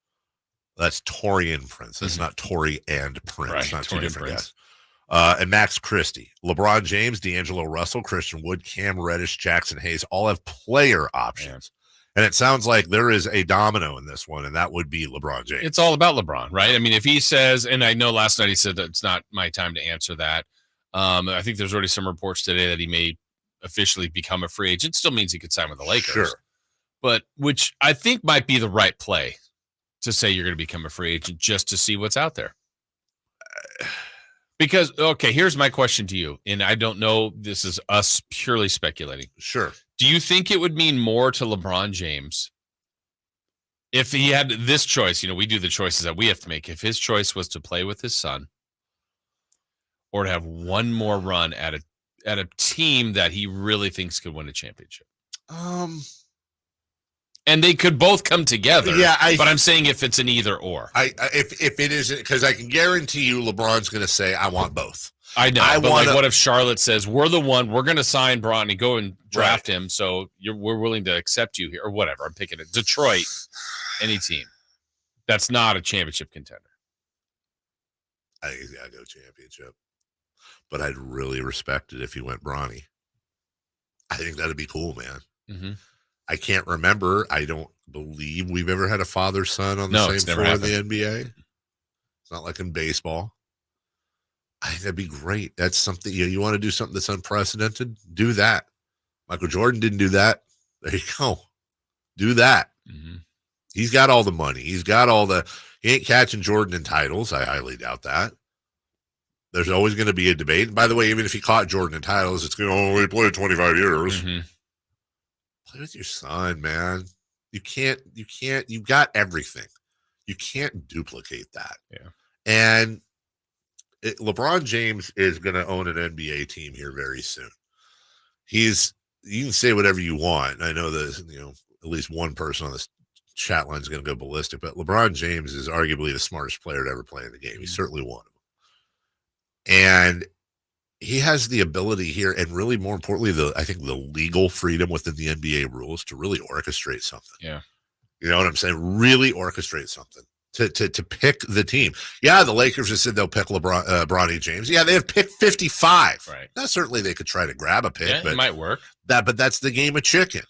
That's Taurean Prince. That's not Torrey and Prince. Right, Not two Taurean different Prince. guys. And Max Christie. LeBron James, D'Angelo Russell, Christian Wood, Cam Reddish, Jackson Hayes all have player options. And it sounds like there is a domino in this one, and that would be LeBron James. It's all about LeBron, right? I mean, if he says, and I know last night he said that it's not my time to answer that. I think there's already some reports today that he may officially become a free agent. Still means he could sign with the Lakers. Sure. But which I think might be the right play to say you're going to become a free agent just to see what's out there. Because, okay, here's my question to you. And I don't know, this is us purely speculating. Sure. Do you think it would mean more to LeBron James if he had this choice? We do the choices that we have to make. If his choice was to play with his son or to have one more run at a team that he really thinks could win a championship. And they could both come together. Yeah, but I'm saying if it's an either or. If it isn't, because I can guarantee you LeBron's going to say, I want both. I know. What if Charlotte says, we're the one, we're going to sign Bron and go and draft him, so we're willing to accept you here, or whatever. I'm picking it. Detroit, any team. That's not a championship contender. I think he's got to go championship. But I'd really respect it if he went Bronny. I think that'd be cool, man. Mm-hmm. I can't remember. I don't believe we've ever had a father-son on the same floor in the NBA. It's not like in baseball. I think that'd be great. That's something, you want to do something that's unprecedented? Do that. Michael Jordan didn't do that. There you go. Do that. Mm-hmm. He's got all the money. He ain't catching Jordan in titles. I highly doubt that. There's always going to be a debate. And by the way, even if he caught Jordan in titles, it's going to only play 25 years. Mm-hmm. Play with your son, man. You've got everything. You can't duplicate that. Yeah. And LeBron James is going to own an NBA team here very soon. You can say whatever you want. I know that, at least one person on this chat line is going to go ballistic, but LeBron James is arguably the smartest player to ever play in the game. He's certainly one of them. And he has the ability here, and really more importantly, I think the legal freedom within the NBA rules to really orchestrate something. Yeah. You know what I'm saying? Really orchestrate something to pick the team. Yeah, the Lakers have said they'll pick Bronny James. Yeah, they have picked 55. Right. Now, certainly they could try to grab a pick. Yeah, but it might work. But that's the game of chicken.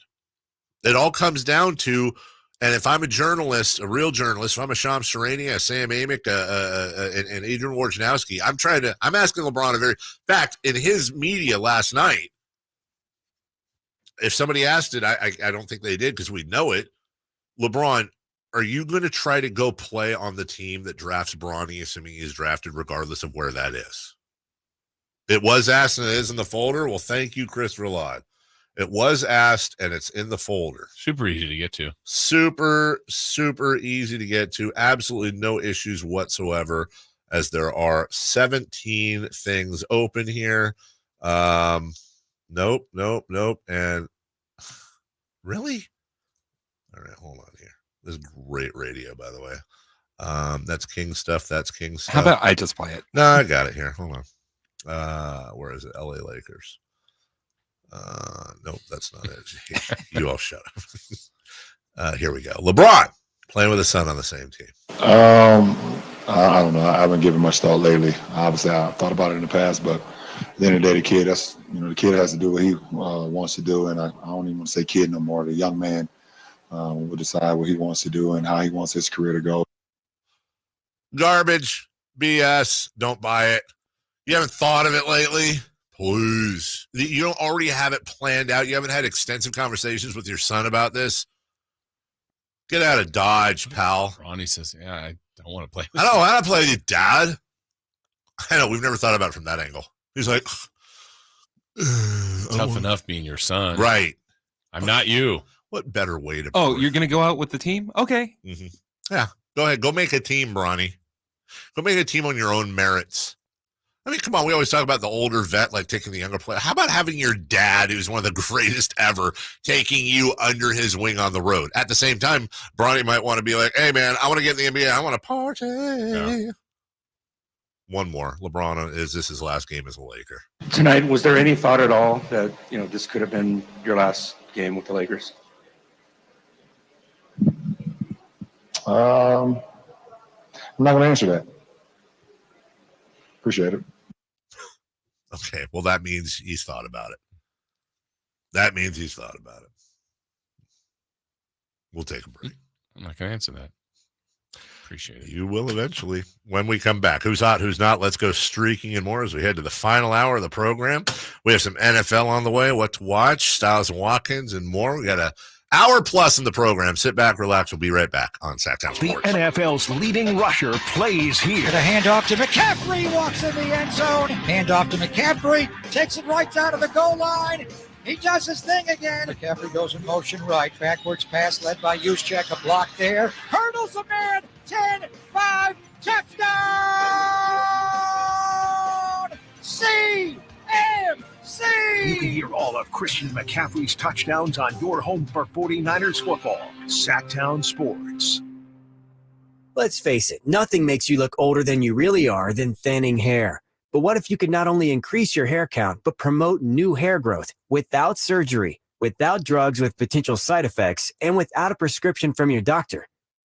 It all comes down to, and if I'm a journalist, a real journalist, if I'm a Shams Charania, a Sam Amick, and Adrian Wojnarowski, I'm asking LeBron in fact, in his media last night, if somebody asked it, I don't think they did because we know it. LeBron, are you going to try to go play on the team that drafts Bronny, assuming he's drafted, regardless of where that is? It was asked, and it is in the folder. Well, thank you, Chris Rillard. It was asked, and it's in the folder. Super easy to get to. Super, super easy to get to. Absolutely no issues whatsoever, as there are 17 things open here. Nope. And really? All right, hold on here. This is great radio, by the way. That's King stuff. That's King stuff. How about I just play it? No, I got it here. Hold on. Where is it? LA Lakers. Nope, that's not it. You all shut up. Here we go. LeBron playing with his son on the same team. I don't know. I haven't given much thought lately. Obviously, I've thought about it in the past, but at the end of the day, the kid, the kid has to do what he wants to do, and I don't even want to say kid no more. The young man will decide what he wants to do and how he wants his career to go. Garbage, BS. Don't buy it. You haven't thought of it lately? Please. You don't already have it planned out. You haven't had extensive conversations with your son about this. Get out of Dodge, pal. Ronnie says, yeah, I don't want to play with I don't want to play with you, Dad. I know, we've never thought about it from that angle. He's like, tough enough being your son. Right. I'm not you. What better way to... Oh, you're going to go out with the team? Okay. Mm-hmm. Yeah. Go ahead. Go make a team, Bronny. Go make a team on your own merits. I mean, come on. We always talk about the older vet, like taking the younger player. How about having your dad, who's one of the greatest ever, taking you under his wing on the road? At the same time, Bronny might want to be like, hey, man, I want to get in the NBA. I want to party. Yeah. One more. LeBron, is this his last game as a Laker? Tonight, was there any thought at all that, this could have been your last game with the Lakers? I'm not going to answer that. Appreciate it. Okay, well, that means he's thought about it. That means he's thought about it. We'll take a break. I'm not going to answer that. Appreciate it. You will eventually when we come back. Who's hot, who's not? Let's go streaking and more as we head to the final hour of the program. We have some NFL on the way, what to watch, Styles and Watkins, and more. We got an hour plus in the program. Sit back, relax. We'll be right back on Sacktown Sports. The NFL's leading rusher plays here. The handoff to McCaffrey, walks in the end zone. Handoff to McCaffrey, takes it right down to the goal line. He does his thing again. McCaffrey goes in motion right. Backwards pass led by Juszczyk. A block there. Hurdles a man. 10, 5, touchdown! CMC! You can hear all of Christian McCaffrey's touchdowns on your home for 49ers football. Sacktown Sports. Let's face it, nothing makes you look older than you really are than thinning hair. But what if you could not only increase your hair count, but promote new hair growth without surgery, without drugs with potential side effects, and without a prescription from your doctor?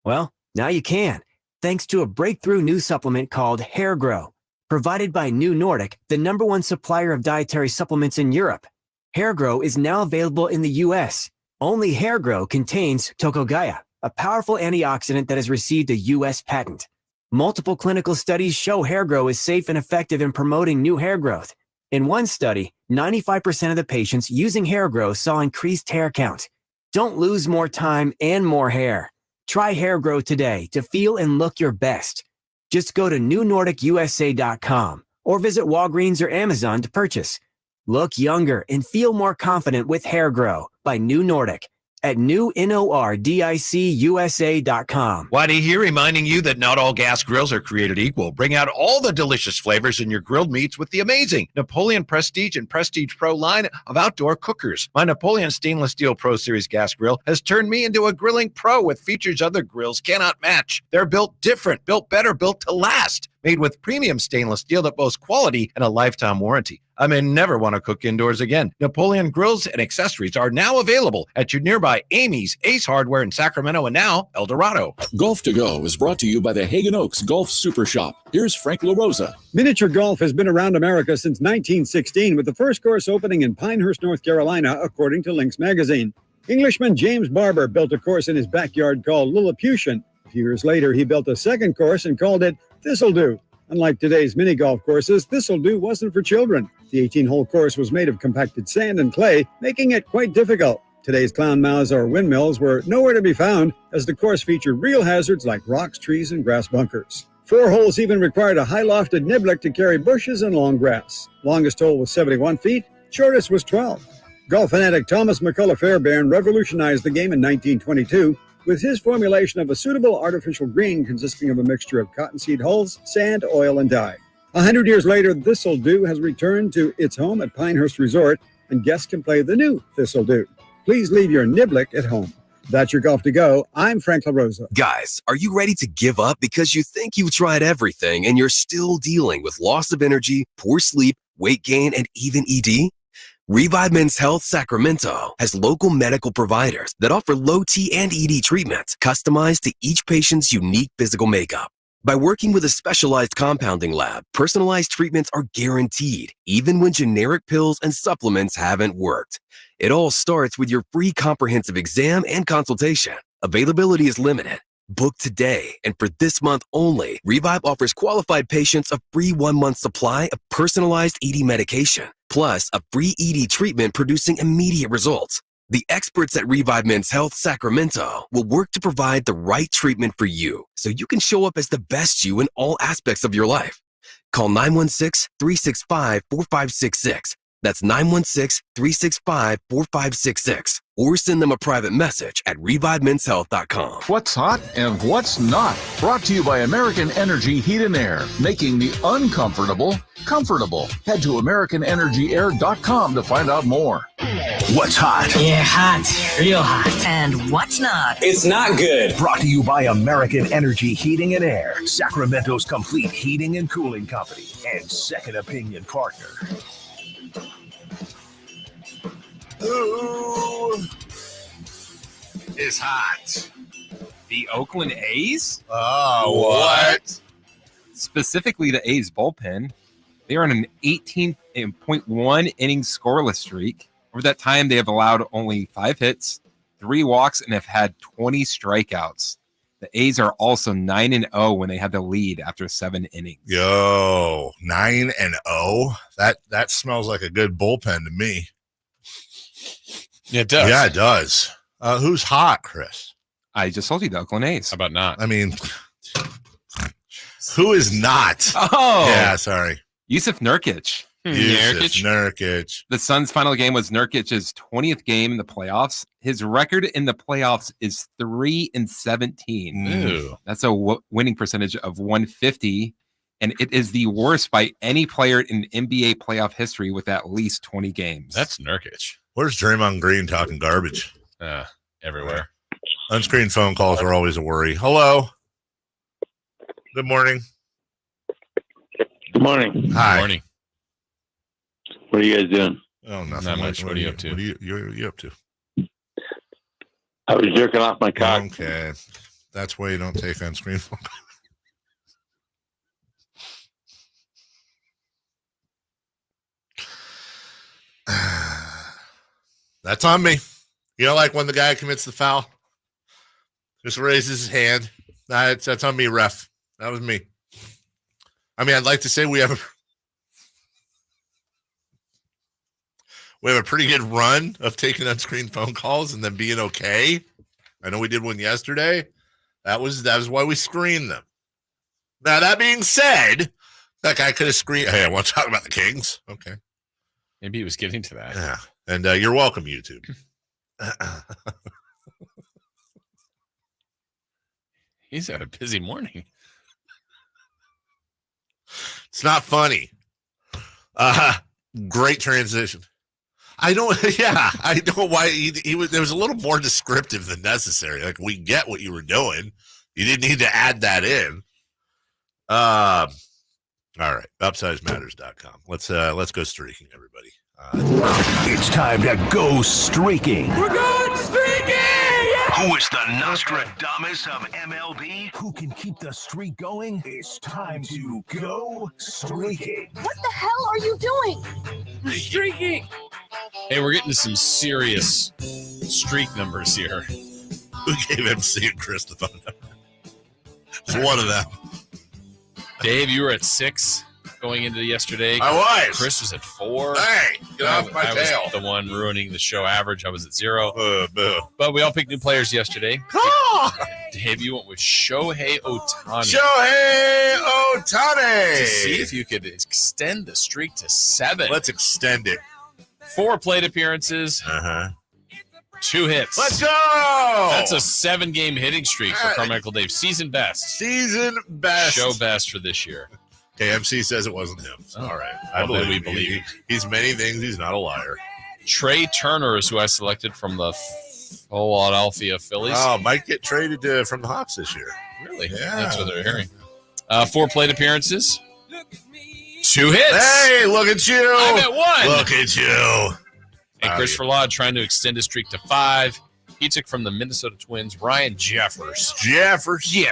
Well, now you can, thanks to a breakthrough new supplement called Hair Grow, provided by New Nordic, the #1 supplier of dietary supplements in Europe. Hair Grow is now available in the U.S. Only Hair Grow contains Tocogaya, a powerful antioxidant that has received a U.S. patent. Multiple clinical studies show Hair Grow is safe and effective in promoting new hair growth. In one study, 95% of the patients using Hair Grow saw increased hair count. Don't lose more time and more hair. Try Hair Grow today to feel and look your best. Just go to newnordicusa.com or visit Walgreens or Amazon to purchase. Look younger and feel more confident with Hair Grow by New Nordic at newnordicusa.com. Whitey here reminding you that not all gas grills are created equal. Bring out all the delicious flavors in your grilled meats with the amazing Napoleon Prestige and Prestige Pro line of outdoor cookers. My Napoleon Stainless Steel Pro Series gas grill has turned me into a grilling pro with features other grills cannot match. They're built different, built better, built to last. Made with premium stainless steel that boasts quality and a lifetime warranty. I may never want to cook indoors again. Napoleon grills and accessories are now available at your nearby Amy's, Ace Hardware in Sacramento, and now El Dorado. Golf to Go is brought to you by the Hagen Oaks Golf Super Shop. Here's Frank LaRosa. Miniature golf has been around America since 1916, with the first course opening in Pinehurst, North Carolina, according to Links magazine. Englishman James Barber built a course in his backyard called Lilliputian. A few years later, he built a second course and called it Thistledew. Unlike today's mini golf courses, Thistledew wasn't for children. The 18-hole course was made of compacted sand and clay, making it quite difficult. Today's clown mouths or windmills were nowhere to be found, as the course featured real hazards like rocks, trees, and grass bunkers. 4 holes even required a high-lofted niblick to carry bushes and long grass. Longest hole was 71 feet, shortest was 12. Golf fanatic Thomas McCullough Fairbairn revolutionized the game in 1922 with his formulation of a suitable artificial green consisting of a mixture of cottonseed hulls, sand, oil, and dye. 100 years later, Thistledew has returned to its home at Pinehurst Resort, and guests can play the new Thistledew. Please leave your niblick at home. That's your Golf to Go. I'm Frank LaRosa. Guys, are you ready to give up because you think you've tried everything and you're still dealing with loss of energy, poor sleep, weight gain, and even ED? Revive Men's Health Sacramento has local medical providers that offer low T and ED treatments customized to each patient's unique physical makeup. By working with a specialized compounding lab, personalized treatments are guaranteed, even when generic pills and supplements haven't worked. It all starts with your free comprehensive exam and consultation. Availability is limited. Book today, and for this month only, Revive offers qualified patients a free 1-month supply of personalized ED medication plus a free ED treatment producing immediate results. The experts at Revive Men's Health Sacramento will work to provide the right treatment for you so you can show up as the best you in all aspects of your life. Call 916-365-4566. That's 916-365-4566. Or send them a private message at revivemenshealth.com. What's hot and what's not? Brought to you by American Energy Heat and Air, making the uncomfortable comfortable. Head to AmericanEnergyAir.com to find out more. What's hot? Yeah, hot. Real hot. And what's not? It's not good. Brought to you by American Energy Heating and Air, Sacramento's complete heating and cooling company and second opinion partner. Who is hot? The Oakland A's? Oh, what? Specifically, the A's bullpen. They are on an 18.1 inning scoreless streak. Over that time, they have allowed only 5 hits, 3 walks, and have had 20 strikeouts. The A's are also 9-0 when they had the lead after 7 innings. Yo, 9-0? That smells like a good bullpen to me. Yeah, it does. Yeah, it does. Who's hot, Chris? I just told you the Oakland A's. How about not? I mean, who is not? Oh, yeah, sorry. Yusuf Nurkic. Nurkic. The Suns' final game was Nurkic's 20th game in the playoffs. His record in the playoffs is 3-17. Ooh. That's a winning percentage of 150, and it is the worst by any player in NBA playoff history with at least 20 games. That's Nurkic. Where's Draymond Green talking garbage? Everywhere. Unscreened phone calls are always a worry. Hello. Good morning. Good morning. Hi. Good morning. What are you guys doing? Oh, nothing. Not much. What are you up to? What are you up to? I was jerking off my cock. Okay. That's why you don't take unscreened phone calls. That's on me. You know, like when the guy commits the foul, just raises his hand. That's on me, ref. That was me. I mean, I'd like to say we have a pretty good run of taking unscreened phone calls and then being okay. I know we did one yesterday. That was why we screened them. Now, that being said, that guy could have screened. Hey, I want to talk about the Kings. Okay. Maybe he was getting to that. Yeah. And you're welcome, YouTube. He's had a busy morning. It's not funny. Great transition. I don't know why he was. There was a little more descriptive than necessary. Like, we get what you were doing. You didn't need to add that in. All right. UpsizeMatters.com. Let's go streaking, everybody. It's time to go streaking. We're going streaking! Who is the Nostradamus of MLB? Who can keep the streak going? It's time to go streaking. What the hell are you doing? We're streaking! Hey, we're getting to some serious streak numbers here. Who gave MC and Chris the phone number? It's one of them. Dave, you were at 6 going into yesterday. I was. Chris was at 4. Hey, get off my tail. I was the one ruining the show average. I was at 0. But we all picked new players yesterday. Dave, you went with Shohei Ohtani. Shohei Ohtani. To see if you could extend the streak to 7. Let's extend it. 4 plate appearances. 2 hits. Let's go. That's a 7-game hitting streak for Carmichael Dave. Season best. Season best. Show best for this year. Okay, MC says it wasn't him. So, all right. I believe you. He's many things. He's not a liar. Trey Turner is who I selected from the Philadelphia Phillies. Oh, might get traded from the Hawks this year. Really? Yeah. That's what they're hearing. 4 plate appearances. 2 hits. Hey, look at you. I'm at 1. Look at you. And Christopher Laud trying to extend his streak to 5. He took from the Minnesota Twins, Ryan Jeffers. Jeffers. He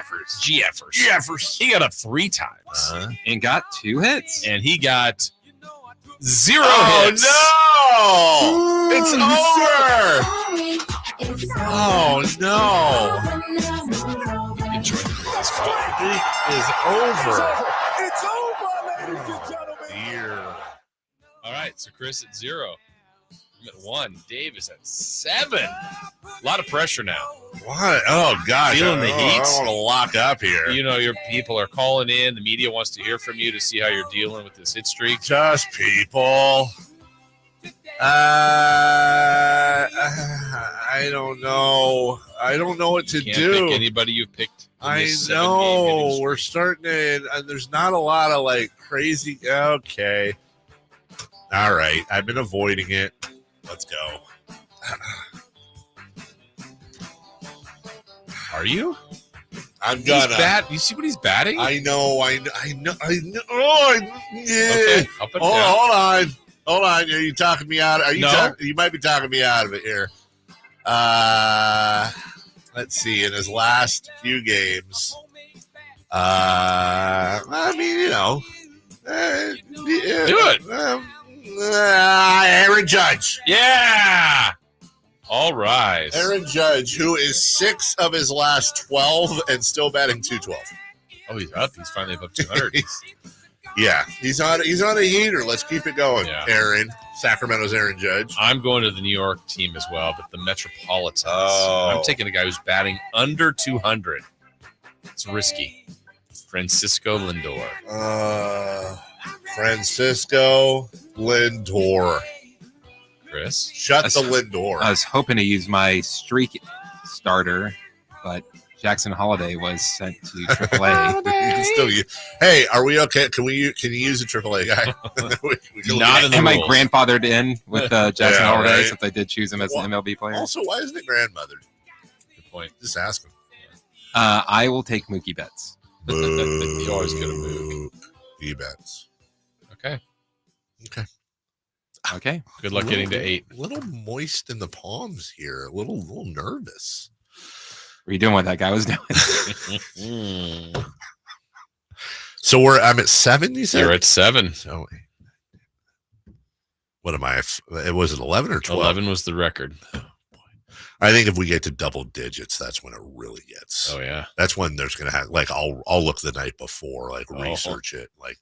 got up 3 times. And got 2 hits. And he got 0 hits. Oh, no. It's over. Oh, no. Enjoy the this It is over. It's over, ladies and gentlemen. All right, so Chris at 0. I'm at 1. Dave is at 7. A lot of pressure now. What? Oh, gosh. Feeling the heat. I want to lock up here. You know, your people are calling in. The media wants to hear from you to see how you're dealing with this hit streak. Just people. I don't know. I don't know what to Can't do. pick anybody you've picked. I know. We're starting to, and there's not a lot of like crazy. Okay. All right. I've been avoiding it. Let's go. Are you? I'm gonna. You see what he's batting? I know. Oh, yeah. Okay, up and down. Hold on. Are you talking me out? You might be talking me out of it here. Let's see. In his last few games, I mean, you know, do it. Aaron Judge. Yeah. All right. Aaron Judge, who is 6 of his last 12 and still batting .212. Oh, he's up. He's finally above 200. Yeah, he's on a heater. Let's keep it going, Yeah. Aaron. Sacramento's Aaron Judge. I'm going to the New York team as well, but the Metropolitans. Oh. I'm taking a guy who's batting under 200. It's risky. Francisco Lindor. Francisco Lindor. Chris? Shut the Lindor. I was hoping to use my streak starter, but Jackson Holiday was sent to AAA. You can still use. Hey, are we okay? Can you use a AAA guy? Not in the Am I rules. grandfathered in with Jackson Holiday right. since I did choose him as an MLB player? Also, why isn't it grandmothered? Good point. Just ask him. I will take Mookie Betts. You always get a move. Mookie Betts. Okay. Okay. Good luck getting to 8. A little moist in the palms here. A little nervous. What are you doing what that guy was doing? So I'm at 7, you said? You're at 7. So what am I? Was it 11 or 12? 11 was the record. I think if we get to double digits, that's when it really gets. Oh, yeah. That's when there's going to have, like, I'll look the night before, like, research it, like,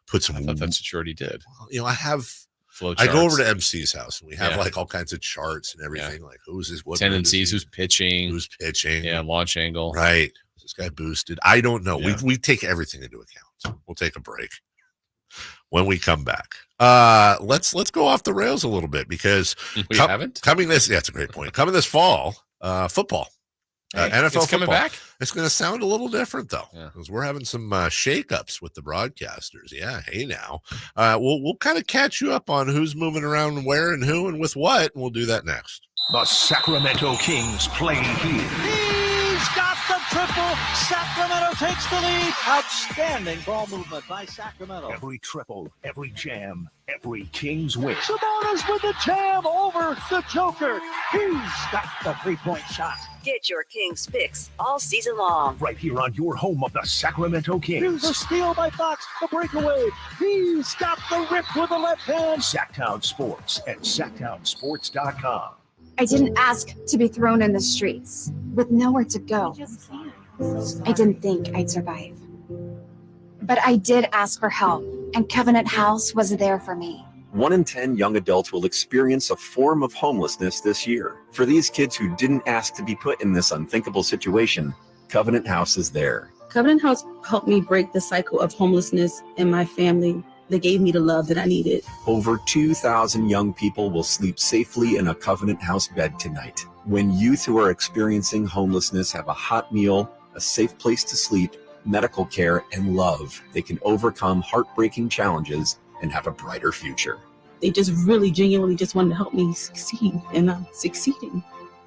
put some. I thought that's what you already did. You know, I have. Flow I go over charts. to MC's house and we have like all kinds of charts and everything. Yeah. Like who's his what tendencies, who's pitching, yeah, launch angle, right? Is this guy boosted? I don't know. Yeah. We take everything into account. We'll take a break when we come back. Let's go off the rails a little bit because we haven't coming this. Yeah, it's a great point. Coming this fall, football. Hey, NFL it's coming football. back. It's going to sound a little different though, Yeah. because we're having some shakeups with the broadcasters. Yeah, hey now, we'll kind of catch you up on who's moving around and where and who and with what, and we'll do that next. The Sacramento Kings play here. He's got the triple. Sacramento takes the lead. Outstanding ball movement by Sacramento. Every triple, every jam, every Kings win. Sabonis with the jam over the Joker. He's got the three-point shot. Get your Kings fix all season long. Right here on your home of the Sacramento Kings. Here's a steal by Fox. The breakaway. He's got the rip with the left hand. Sacktown Sports at sacktownsports.com. I didn't ask to be thrown in the streets with nowhere to go. I didn't think I'd survive. But I did ask for help, and Covenant House was there for me. 1 in 10 young adults will experience a form of homelessness this year. For these kids who didn't ask to be put in this unthinkable situation, Covenant House is there. Covenant House helped me break the cycle of homelessness in my family. They gave me the love that I needed. Over 2,000 young people will sleep safely in a Covenant House bed tonight. When youth who are experiencing homelessness have a hot meal, a safe place to sleep, medical care, and love, they can overcome heartbreaking challenges and have a brighter future. They just really genuinely just wanted to help me succeed, and I'm succeeding.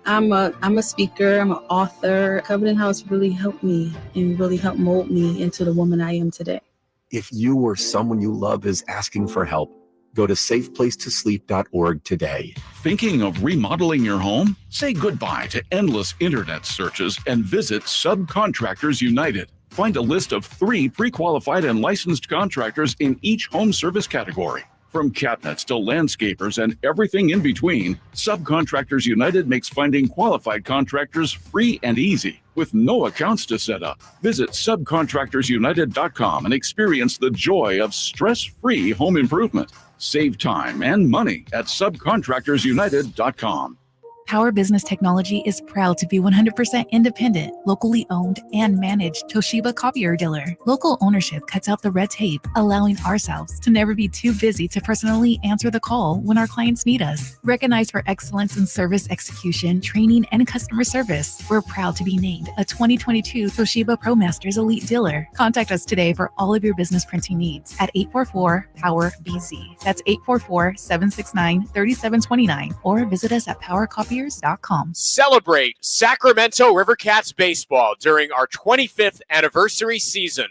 I'm a speaker, I'm an author. Covenant House really helped me and really helped mold me into the woman I am today. If you or someone you love is asking for help, go to safeplacetosleep.org today. Thinking of remodeling your home? Say goodbye to endless internet searches and visit Subcontractors United. Find a list of 3 pre-qualified and licensed contractors in each home service category. From cabinets to landscapers and everything in between, Subcontractors United makes finding qualified contractors free and easy, with no accounts to set up. Visit subcontractorsunited.com and experience the joy of stress-free home improvement. Save time and money at subcontractorsunited.com. Power Business Technology is proud to be 100% independent, locally owned, and managed Toshiba copier dealer. Local ownership cuts out the red tape, allowing ourselves to never be too busy to personally answer the call when our clients need us. Recognized for excellence in service execution, training, and customer service, we're proud to be named a 2022 Toshiba ProMasters Elite Dealer. Contact us today for all of your business printing needs at 844-POWER-BZ. That's 844-769-3729, or visit us at PowerCopier.com. Celebrate Sacramento Rivercats baseball during our 25th anniversary season.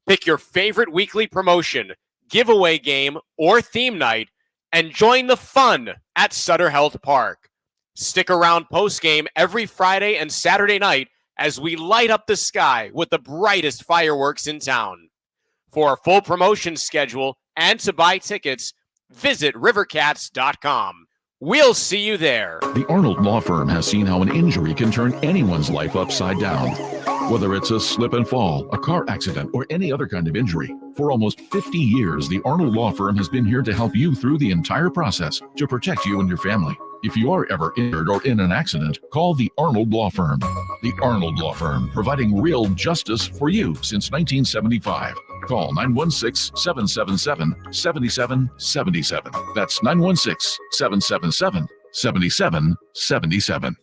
Pick your favorite weekly promotion, giveaway game, or theme night, and join the fun at Sutter Health Park. Stick around post-game every Friday and Saturday night as we light up the sky with the brightest fireworks in town. For a full promotion schedule and to buy tickets, visit rivercats.com. We'll see you there. The Arnold Law Firm has seen how an injury can turn anyone's life upside down. Whether it's a slip and fall, a car accident, or any other kind of injury. For almost 50 years, the Arnold Law Firm has been here to help you through the entire process to protect you and your family. If you are ever injured or in an accident, call the Arnold Law Firm. The Arnold Law Firm, providing real justice for you since 1975. Call 916-777-7777. That's 916-777-7777.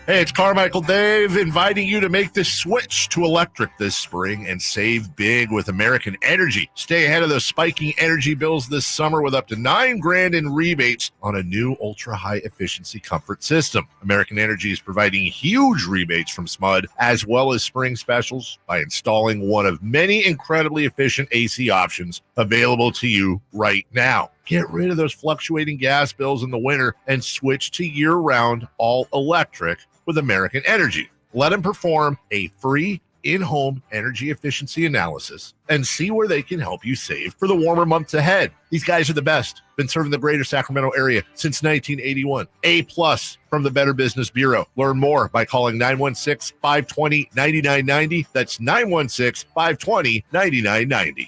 Hey, it's Carmichael Dave inviting you to make the switch to electric this spring and save big with American Energy. Stay ahead of those spiking energy bills this summer with up to $9,000 in rebates on a new ultra-high efficiency comfort system. American Energy is providing huge rebates from SMUD as well as spring specials by installing one of many incredibly efficient AC options available to you right now. Get rid of those fluctuating gas bills in the winter and switch to year-round all-electric with American Energy. Let them perform a free in-home energy efficiency analysis and see where they can help you save for the warmer months ahead. These guys are the best. Been serving the greater Sacramento area since 1981. A+ from the Better Business Bureau. Learn more by calling 916-520-9990. That's 916-520-9990.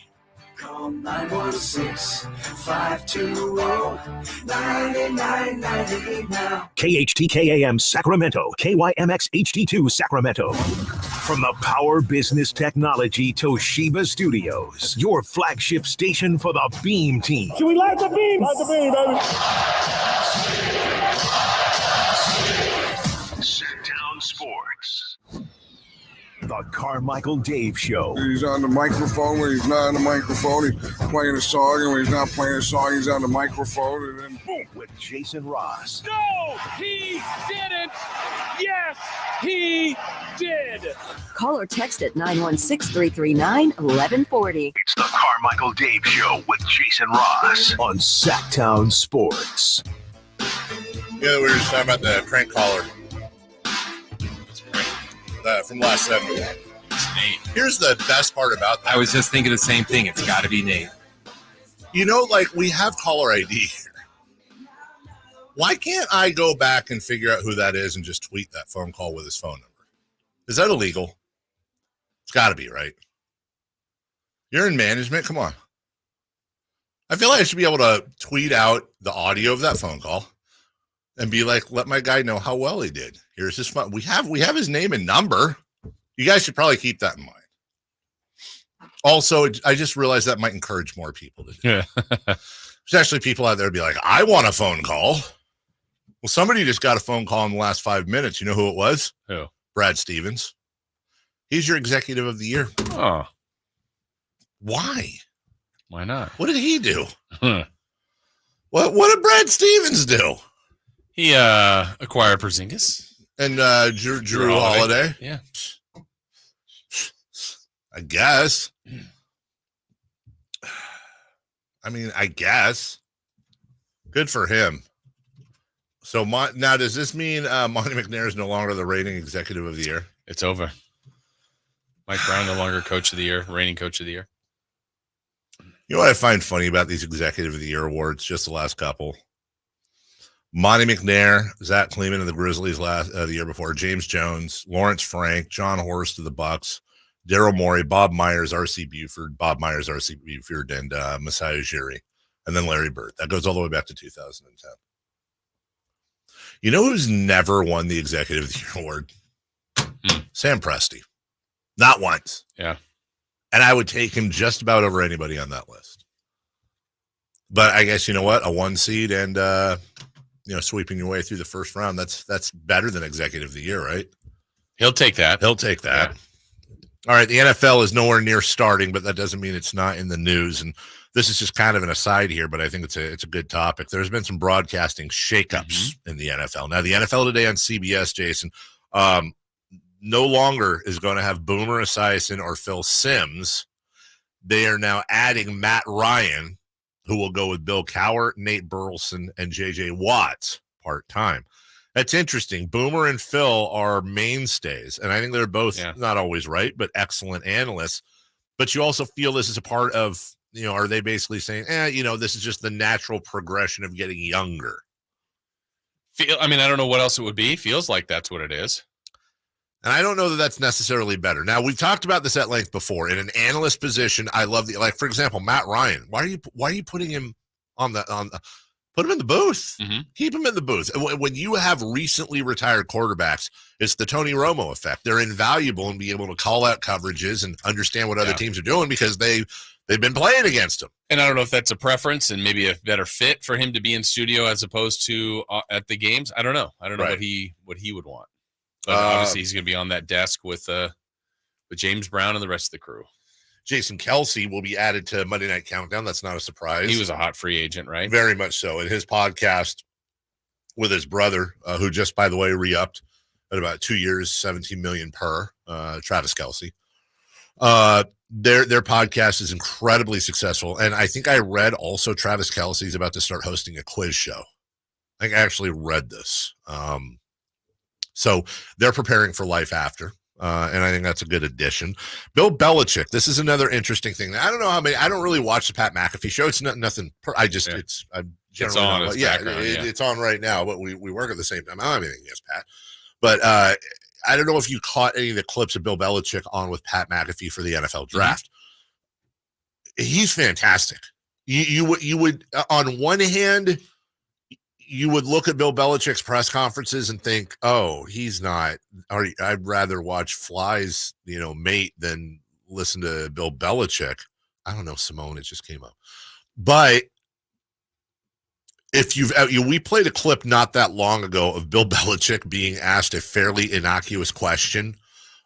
Call 916-520-9990 now. KHTKAM Sacramento, KYMX HD2 Sacramento. From the Power Business Technology Toshiba Studios, your flagship station for the Beam Team. Should we light the beam? Light the beam, baby. Sit-down Sports. The Carmichael Dave Show. He's on the microphone when he's not on the microphone. He's playing a song, and when he's not playing a song, he's on the microphone. And then boom. With Jason Ross. No, he didn't. Yes, he did. Call or text at 916-339-1140. It's the Carmichael Dave Show with Jason Ross on Sacktown Sports. Yeah, we were just talking about the prank caller. From last segment. It's Nate. Here's the best part about that. I was just thinking the same thing. It's got to be Nate. You know, like, we have caller ID here. Why can't I go back and figure out who that is and just tweet that phone call with his phone number? Is that illegal? It's got to be, right? You're in management? Come on. I feel like I should be able to tweet out the audio of that phone call and be like, let my guy know how well he did. Here's his phone. We have his name and number. You guys should probably keep that in mind. Also, I just realized that might encourage more people to do. Yeah. There's actually people out there to be like, I want a phone call. Well, somebody just got a phone call in the last 5 minutes. You know who it was? Who? Brad Stevens. He's your executive of the year. Oh. Why? Why not? What did he do? What did Brad Stevens do? He acquired Porzingis. And Drew Holiday. Yeah. I guess. I mean, I guess. Good for him. So now, does this mean Monty McNair is no longer the reigning executive of the year? It's over. Mike Brown no longer coach of the year, reigning coach of the year. You know what I find funny about these executive of the year awards, just the last couple? Monty McNair, Zach Kleeman of the Grizzlies the year before, James Jones, Lawrence Frank, John Horst of the Bucks, Daryl Morey, Bob Myers, R.C. Buford, and Masai Ujiri. and then Larry Bird. That goes all the way back to 2010. You know who's never won the Executive of the Year award? Sam Presti. Not once. Yeah. And I would take him just about over anybody on that list. But I guess, you know what? A 1 seed and, sweeping your way through the first round, that's better than Executive of the Year, right? He'll take that. He'll take that. Yeah. All right, the NFL is nowhere near starting, but that doesn't mean it's not in the news. And this is just kind of an aside here, but I think it's a good topic. There's been some broadcasting shakeups in the NFL. Now, the NFL today on CBS, Jason, no longer is going to have Boomer Esiason or Phil Simms. They are now adding Matt Ryan, who will go with Bill Cowher, Nate Burleson, and J.J. Watts part-time. That's interesting. Boomer and Phil are mainstays, and I think they're both not always right, but excellent analysts. But you also feel this is a part of, are they basically saying, this is just the natural progression of getting younger? I don't know what else it would be. Feels like that's what it is. And I don't know that that's necessarily better. Now, we've talked about this at length before. In an analyst position, I love for example, Matt Ryan. Why are you putting him put him in the booth? Keep him in the booth. When you have recently retired quarterbacks, it's the Tony Romo effect. They're invaluable in being able to call out coverages and understand what other teams are doing because they've been playing against them. And I don't know if that's a preference and maybe a better fit for him to be in studio as opposed to at the games. I don't know. I don't know what he would want. But obviously, he's going to be on that desk with James Brown and the rest of the crew. Jason Kelce will be added to Monday Night Countdown. That's not a surprise. He was a hot free agent, right? Very much so. And his podcast with his brother, who just, by the way, re-upped at about 2 years, $17 million per, Travis Kelce. Their podcast is incredibly successful. And I think I read also Travis Kelce's about to start hosting a quiz show. I think I actually read this. So they're preparing for life after. And I think that's a good addition. Bill Belichick. This is another interesting thing. I don't know how many. I don't really watch the Pat McAfee show. It's nothing. It's on. It's on right now. But we work at the same time. I don't have anything against Pat. But I don't know if you caught any of the clips of Bill Belichick on with Pat McAfee for the NFL draft. He's fantastic. You would on one hand, you would look at Bill Belichick's press conferences and think, oh, he's not, I'd rather watch flies, mate than listen to Bill Belichick. I don't know, Simone, it just came up. But if we played a clip not that long ago of Bill Belichick being asked a fairly innocuous question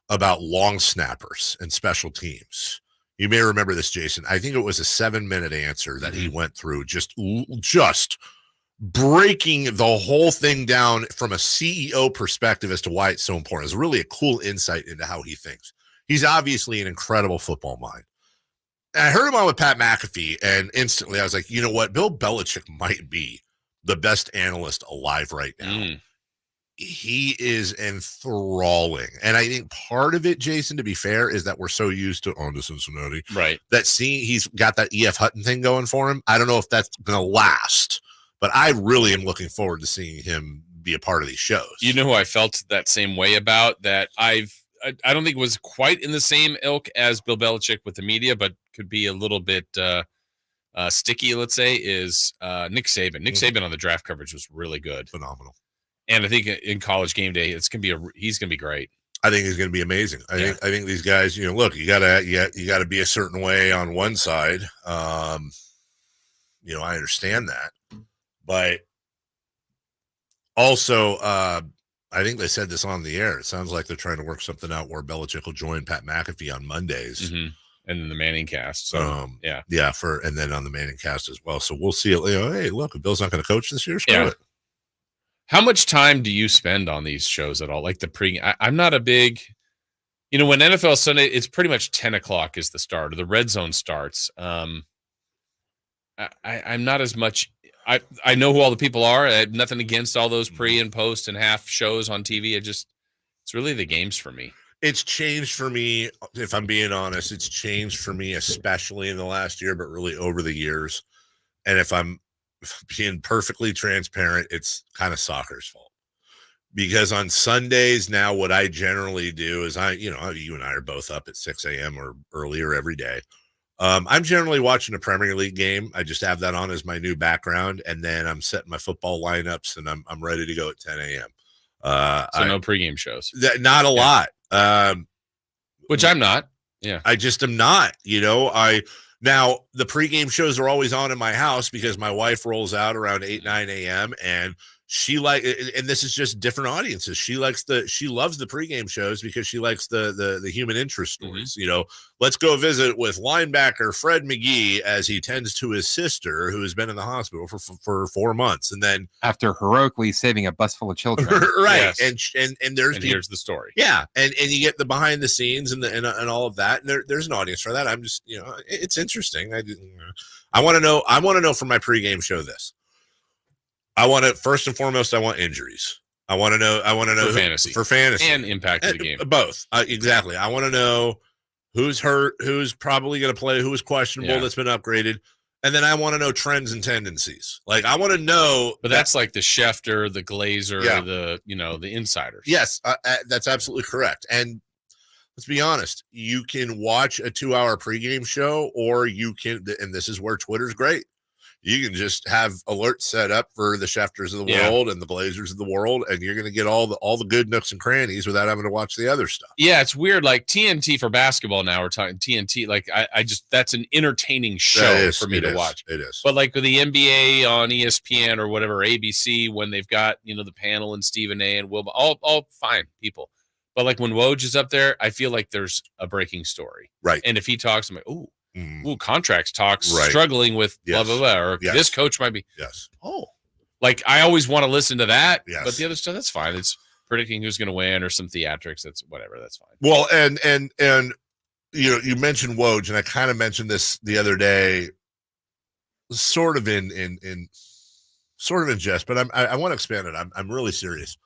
about long snappers and special teams. You may remember this, Jason. I think it was a 7-minute answer that he went through, just breaking the whole thing down from a CEO perspective as to why it's so important. It's really a cool insight into how he thinks. He's obviously an incredible football mind. And I heard him on with Pat McAfee, and instantly I was like, you know what? Bill Belichick might be the best analyst alive right now. He is enthralling. And I think part of it, Jason, to be fair, is that we're so used to on to Cincinnati. Right. That he's got that E.F. Hutton thing going for him. I don't know if that's going to last. But I really am looking forward to seeing him be a part of these shows. You know who I felt that same way about? That I don't think was quite in the same ilk as Bill Belichick with the media, but could be a little bit sticky, let's say, is Nick Saban. Nick Saban on the draft coverage was really good. Phenomenal. And I think in College Game Day, he's going to be great. I think he's going to be amazing. I think these guys, look, you gotta be a certain way on one side. I understand that. But also, I think they said this on the air. It sounds like they're trying to work something out where Belichick will join Pat McAfee on Mondays. And then the Manning cast. So, and then on the Manning cast as well. So we'll see it. Hey, look, if Bill's not going to coach this year, screw it. How much time do you spend on these shows at all? Like the I'm not a big, when NFL Sunday, it's pretty much 10 o'clock is the start, or the red zone starts. I'm not as much. I know who all the people are. I have nothing against all those pre and post and half shows on TV. It's really the games for me. It's changed for me, if I'm being honest. It's changed for me, especially in the last year, but really over the years. And if I'm being perfectly transparent, it's kind of soccer's fault. Because on Sundays now, what I generally do is you and I are both up at 6 a.m. or earlier every day. I'm generally watching a Premier League game. I just have that on as my new background, and then I'm setting my football lineups, and I'm ready to go at 10 a.m. So no pregame shows. Not a lot. Which I'm not. Yeah. I just am not. Now the pregame shows are always on in my house because my wife rolls out around 8, 9 a.m. and and this is just different audiences. She loves the pregame shows because she likes the human interest stories. Let's go visit with linebacker Fred McGee as he tends to his sister who has been in the hospital for 4 months, and then after heroically saving a bus full of children, right? Yes. And here's the story. Yeah, and you get the behind the scenes and all of that, and there's an audience for that. I'm just it's interesting. I want to know from my pregame show this. I want to first and foremost. I want injuries. I want to know for fantasy and impact of the game. Both exactly. I want to know who's hurt, who's probably going to play, who is questionable that's been upgraded, and then I want to know trends and tendencies. Like I want to know. But that's like the Schefter, the Glazer, the insiders. Yes, that's absolutely correct. And let's be honest, you can watch a 2-hour pregame show, or you can, and this is where Twitter's great. You can just have alerts set up for the Schefters of the world and the Glazers of the world, and you're going to get all the good nooks and crannies without having to watch the other stuff. Yeah, it's weird. Like TNT for basketball now, we're talking TNT. Like I just that's an entertaining show for me to watch. It is. But like with the NBA on ESPN or whatever ABC, when they've got the panel and Stephen A. and Will, all fine people. But like when Woj is up there, I feel like there's a breaking story. Right. And if he talks, I'm like, ooh. Ooh, contracts talks, struggling with blah, blah, blah, or this coach might be. Yes. Oh, like I always want to listen to that, but the other stuff, that's fine. It's predicting who's going to win or some theatrics. That's whatever. That's fine. Well, and you mentioned Woj, and I kind of mentioned this the other day, sort of in jest, but I want to expand it. I'm really serious.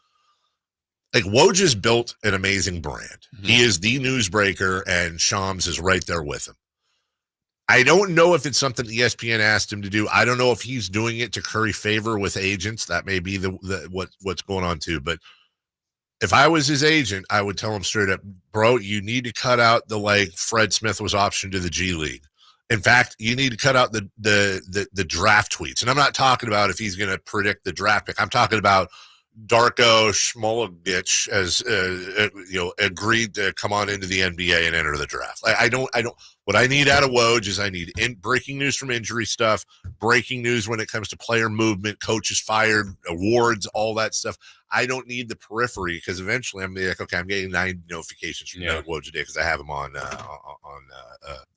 Like Woj has built an amazing brand. Mm-hmm. He is the newsbreaker, and Shams is right there with him. I don't know if it's something ESPN asked him to do. I don't know if he's doing it to curry favor with agents. That may be what's going on too. But if I was his agent, I would tell him straight up, bro, you need to cut out the Fred Smith was optioned to the G League. In fact, you need to cut out the draft tweets. And I'm not talking about if he's going to predict the draft pick. I'm talking about Darko Smologich has agreed to come on into the NBA and enter the draft. I don't. What I need out of Woj is I need breaking news from injury stuff, breaking news when it comes to player movement, coaches fired, awards, all that stuff. I don't need the periphery because eventually I'm like, okay, I'm getting 9 notifications from Woj today because I have him on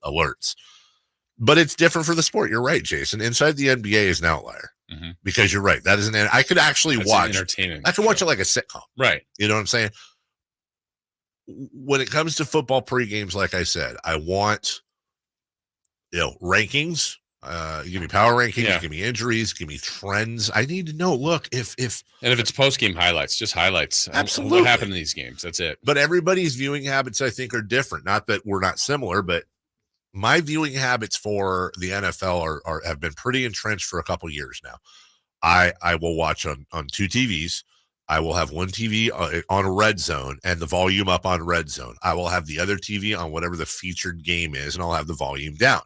alerts. But it's different for the sport. You're right, Jason. Inside the NBA is an outlier. Mm-hmm. Because you're right. That is I could actually watch. I could watch it like a sitcom. Right. You know what I'm saying? When it comes to football pre-games, like I said, I want, rankings. You give me power rankings. Give me injuries. Give me trends. I need to know. Look, if it's post-game highlights, just highlights. Absolutely. What happened in these games? That's it. But everybody's viewing habits, I think, are different. Not that we're not similar, but my viewing habits for the NFL have been pretty entrenched for a couple years now. I will watch on 2 TVs. I will have one TV on Red Zone and the volume up on Red Zone. I will have the other TV on whatever the featured game is, and I'll have the volume down.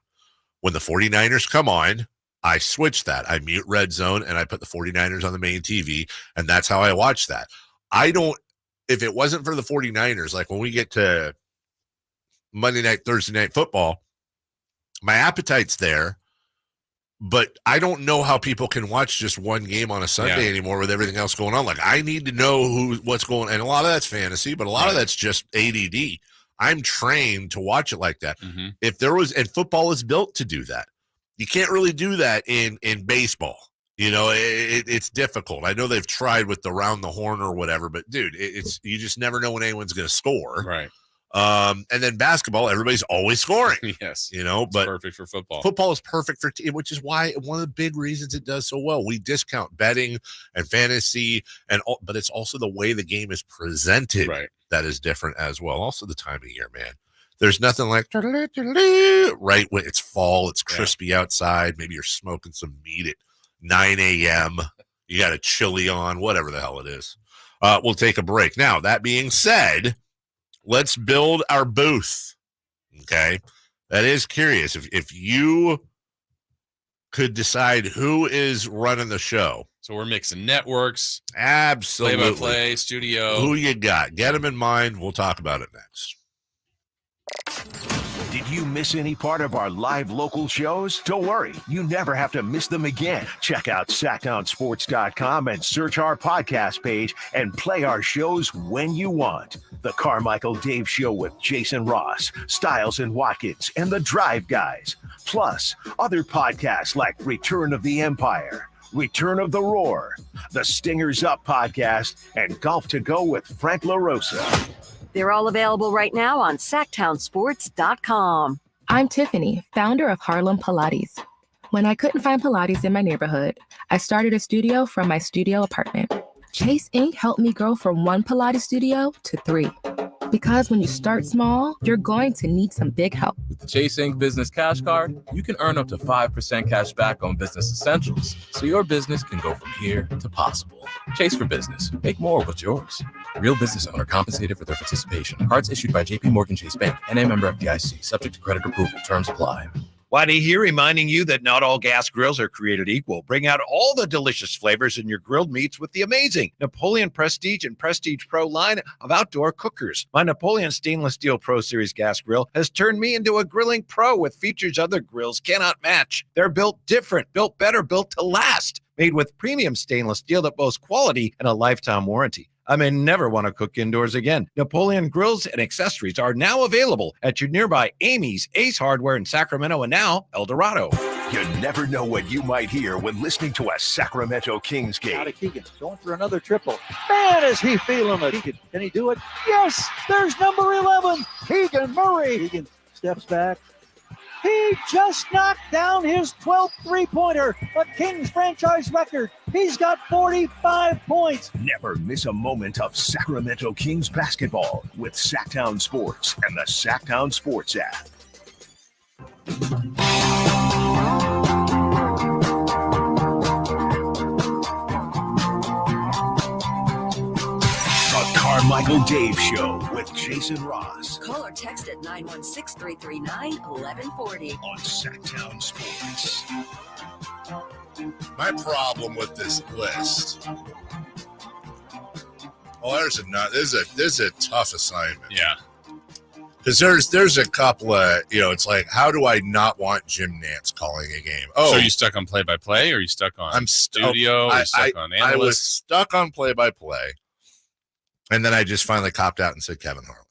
When the 49ers come on, I switch that. I mute Red Zone, and I put the 49ers on the main TV, and that's how I watch that. If it wasn't for the 49ers, like when we get to Monday night, Thursday night football, my appetite's there, but I don't know how people can watch just one game on a Sunday anymore with everything else going on. Like I need to know what's going on. And a lot of that's fantasy, but a lot of that's just ADD. I'm trained to watch it like that. Mm-hmm. And football is built to do that. You can't really do that in baseball. It's difficult. I know they've tried with the round the horn or whatever, but dude, you just never know when anyone's going to score. Right. And then basketball, everybody's always scoring. Yes. But perfect for football. Football is perfect for which is why one of the big reasons it does so well. We discount betting and fantasy but it's also the way the game is presented that is different as well. Also the time of year, man. There's nothing like right when it's fall, it's crispy outside. Maybe you're smoking some meat at 9 a.m. You got a chili on, whatever the hell it is. We'll take a break. Now, that being said, let's build our booth. Okay. That is curious. If you could decide who is running the show. So we're mixing networks. Absolutely. Play-by-play, studio. Who you got? Get them in mind. We'll talk about it next. Did you miss any part of our live local shows? Don't worry, you never have to miss them again. Check out sacktownsports.com and search our podcast page and play our shows when you want. The Carmichael Dave Show with Jason Ross, Stiles and Watkins, and the Drive Guys. Plus, other podcasts like Return of the Empire, Return of the Roar, the Stingers Up podcast, and Golf to Go with Frank LaRosa. They're all available right now on sacktownsports.com. I'm Tiffany, founder of Harlem Pilates. When I couldn't find Pilates in my neighborhood, I started a studio from my studio apartment. Chase Inc. helped me grow from 1 Pilates studio to 3. Because when you start small, you're going to need some big help. With the Chase Inc. Business Cash Card, you can earn up to 5% cash back on business essentials, so your business can go from here to possible. Chase for business. Make more what's yours. Real business owner compensated for their participation. Cards issued by J.P. Morgan Chase Bank, N.A. member FDIC, subject to credit approval. Terms apply. Waddy here, reminding you that not all gas grills are created equal. Bring out all the delicious flavors in your grilled meats with the amazing Napoleon Prestige and Prestige Pro line of outdoor cookers. My Napoleon Stainless Steel Pro Series gas grill has turned me into a grilling pro with features other grills cannot match. They're built different, built better, built to last. Made with premium stainless steel that boasts quality and a lifetime warranty. I may never want to cook indoors again. Napoleon grills and accessories are now available at your nearby Amy's, Ace Hardware in Sacramento, and now El Dorado. You never know what you might hear when listening to a Sacramento Kings game. Out of Keegan, going for another triple. Man, is he feeling it. Keegan, can he do it? Yes, there's number 11, Keegan Murray. Keegan steps back. He just knocked down his 12th three-pointer, a Kings franchise record. He's got 45 points. Never miss a moment of Sacramento Kings basketball with Sacktown Sports and the Sacktown Sports app. The Carmichael Dave Show with Jason Ross. Call or text at 916-339-1140. On Sacktown Sports. My problem with this list. Oh, this is a tough assignment. Yeah. Because there's a couple of, it's like, how do I not want Jim Nantz calling a game? Oh, so are you stuck on play-by-play, or are you stuck on studio, or are you stuck on analyst? I was stuck on play-by-play, and then I just finally copped out and said Kevin Harlan.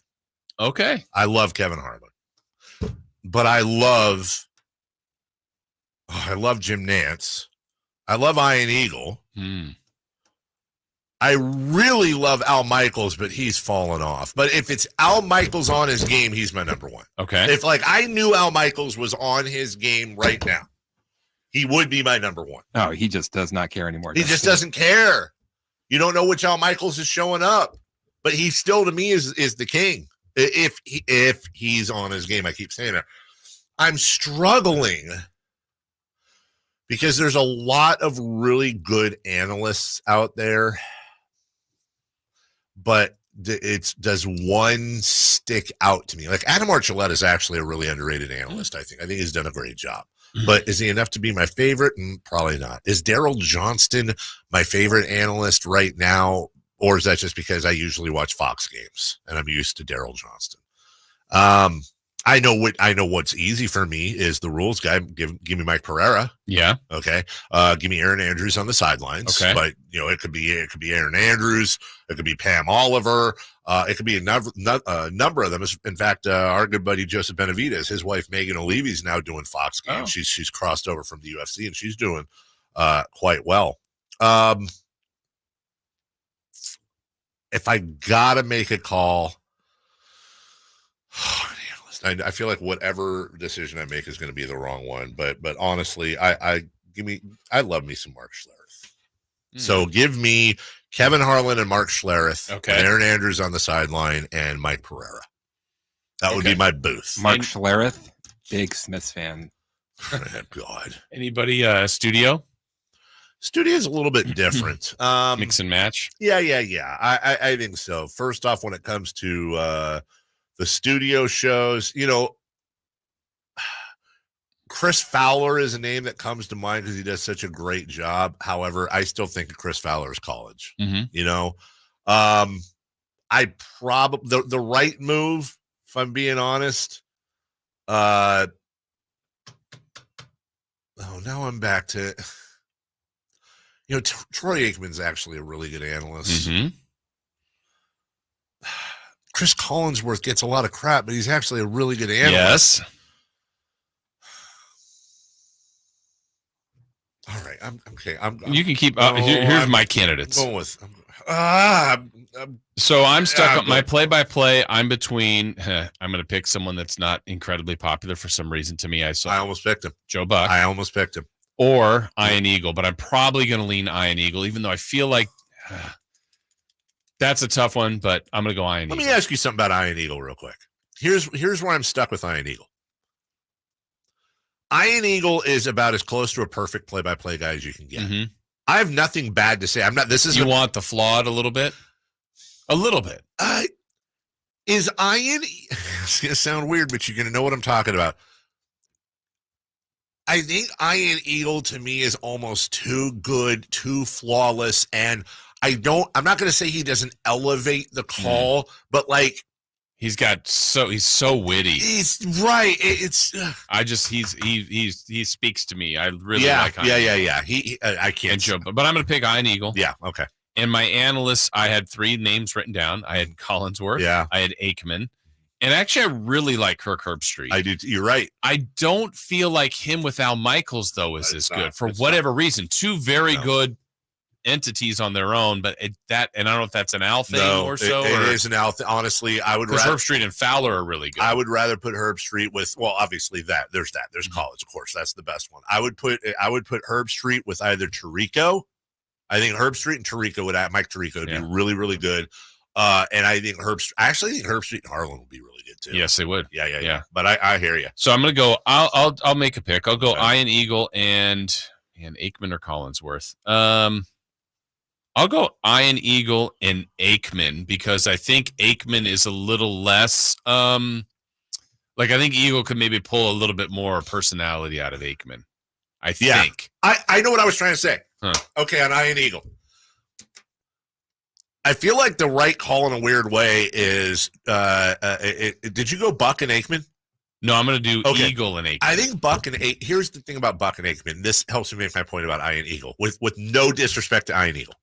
Okay. I love Kevin Harlan, but I love Jim Nantz. I love Ian Eagle. I really love Al Michaels, but he's fallen off. But if it's Al Michaels on his game, he's my number one. Okay. If I knew Al Michaels was on his game right now, he would be my number one. Oh, he just does not care anymore. He just doesn't care. You don't know which Al Michaels is showing up, but he still, to me, is the king. If he's on his game, I keep saying that. I'm struggling because there's a lot of really good analysts out there, but does one stick out to me? Like Adam Archuleta is actually a really underrated analyst. I think he's done a great job. But is he enough to be my favorite? Probably not. Is Daryl Johnston my favorite analyst right now? Or is that just because I usually watch Fox games and I'm used to Daryl Johnston? I know what's easy for me is the rules guy. Give me Mike Pereira. Yeah. Okay. Give me Aaron Andrews on the sidelines. Okay. But it could be Aaron Andrews. It could be Pam Oliver. It could be a number of them. In fact, our good buddy Joseph Benavidez, his wife Megan O'Leary is now doing Fox games. Oh. She's crossed over from the UFC and she's doing quite well. If I gotta make a call, I feel like whatever decision I make is going to be the wrong one. But honestly, I love me some Mark Schlereth. So give me Kevin Harlan and Mark Schlereth, okay, and Aaron Andrews on the sideline, and Mike Pereira. That would be my booth. Mark Schlereth, big Smiths fan. God. Anybody studio? Studio is a little bit different. Mix and match. Yeah. I think so. First off, when it comes to the studio shows, Chris Fowler is a name that comes to mind because he does such a great job. However, I still think of Chris Fowler is college. Mm-hmm. You know, I probably the right move, if I'm being honest. Oh, now I'm back to, you know, Troy Aikman's actually a really good analyst. Mm-hmm. Chris Collinsworth gets a lot of crap, but he's actually a really good analyst. Yes. All right. Okay. You can keep. Here's my candidates. I'm going with. So I'm stuck on my play-by-play. I'm between. I'm going to pick someone that's not incredibly popular for some reason. To me, I almost picked him. Joe Buck. I almost picked him. Or Iron Eagle, but I'm probably going to lean Iron Eagle, even though I feel like that's a tough one. But I'm going to go Iron Eagle. Let me ask you something about Iron Eagle real quick. Here's where I'm stuck with Iron Eagle. Iron Eagle is about as close to a perfect play-by-play guy as you can get. Mm-hmm. I have nothing bad to say. I'm not. This is. You want the flawed a little bit. A little bit. Is Iron? It's gonna sound weird, but you're gonna know what I'm talking about. I think Iron Eagle to me is almost too good, too flawless, and I'm not gonna say he doesn't elevate the call, but like. He's so witty. He's right. He speaks to me. I really like Iron Eagle. I can't jump, but I'm going to pick Iron Eagle. Yeah. Okay. And my analysts, I had 3 names written down. I had Collinsworth. Yeah. I had Aikman. And actually, I really like Kirk Herbstreit. I do. You're right. I don't feel like him with Al Michaels, though, is as good for whatever reason. 2 very good entities on their own, but and I don't know if that's an Al thing or so. It is an Al thing. Honestly, I would rather Herbstreit and Fowler are really good. I would rather put Herbstreit with obviously there's college, of course. That's the best one. I would put Herbstreit with either Tirico. I think Herbstreit and Tirico Mike Tirico would be really, really good. And I think Herbstreit and Harlan would be really good too. Yes, they would. Yeah. But I hear you. So I'm gonna go. I'll make a pick. I'll go Iron Eagle and Aikman or Collinsworth. I'll go Iron Eagle and Aikman because I think Aikman is a little less I think Eagle could maybe pull a little bit more personality out of Aikman. I think. I know what I was trying to say. Huh. Okay, on Iron Eagle. I feel like the right call in a weird way is did you go Buck and Aikman? No, I'm going to do Eagle and Aikman. I think Buck and Aikman. Here's the thing about Buck and Aikman. This helps me make my point about Iron Eagle with no disrespect to Iron Eagle.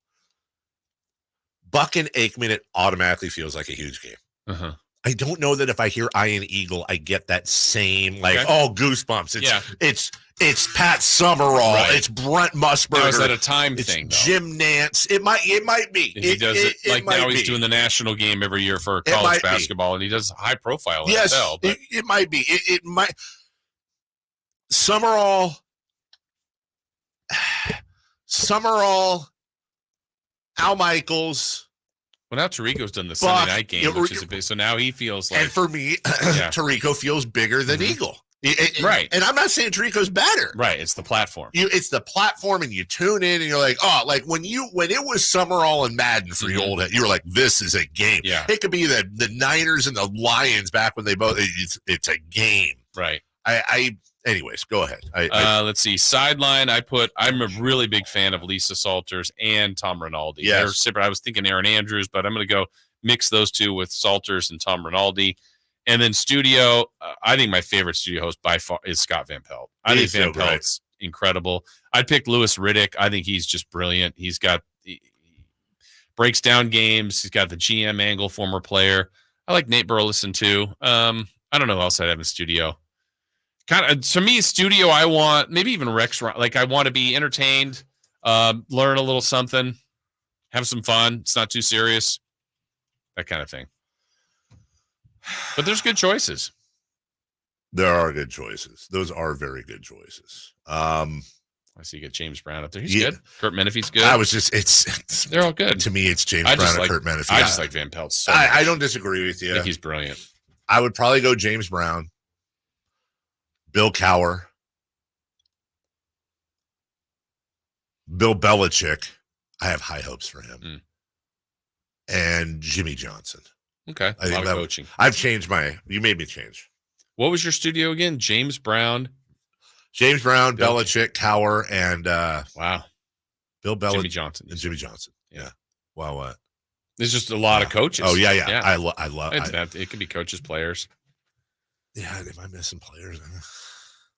Buck and Aikman, it automatically feels like a huge game. Uh-huh. I don't know that if I hear Iron Eagle, I get that same goosebumps. It's Pat Summerall. Right. It's Brent Musburger. Now, is that a time thing? Though? Jim Nance. It might be. He does it like now. He's doing the national game every year for college basketball, and he does high profile. Yes, NFL, but it might be. It might. Summerall. Al Michaels. Well, now Tirico's done the Sunday night game, which is a big. So now he feels like. And for me, Tirico feels bigger than Eagle. Right. And I'm not saying Tirico's better. Right. It's the platform. It's the platform, and you tune in, and you're like, like when it was Summerall and Madden for you old head, you were like, this is a game. Yeah. It could be the Niners and the Lions back when they both. It's a game. Right. Anyways, go ahead. Let's see. Sideline, I'm a really big fan of Lisa Salters and Tom Rinaldi. Yes. They're separate. I was thinking Aaron Andrews, but I'm going to go mix those two with Salters and Tom Rinaldi. And then studio, I think my favorite studio host by far is Scott Van Pelt. I think Van Pelt's incredible. I'd pick Louis Riddick. I think he's just brilliant. He breaks down games. He's got the GM angle, former player. I like Nate Burleson too. I don't know who else I'd have in studio. Kind of to me, studio. I want maybe even Rex. Like I want to be entertained, learn a little something, have some fun. It's not too serious, that kind of thing. But there's good choices. There are good choices. Those are very good choices. I see you get James Brown up there. He's good. Kurt Menefee's good. I was just it's they're all good. To me, it's James Brown and Kurt Menefee. I just like Van Pelt so much. I I don't disagree with you. I think he's brilliant. I would probably go James Brown. Bill Cowher, Bill Belichick. I have high hopes for him, and Jimmy Johnson. Okay, I think coaching. I've changed you made me change. What was your studio again? James Brown, James Brown, Belichick, Cowher, and Bill Belichick, Jimmy Johnson, and Jimmy Johnson. Yeah. Wow. What? There's just a lot of coaches. Oh yeah. I love that. It could be coaches, players. Yeah. Am I missing players?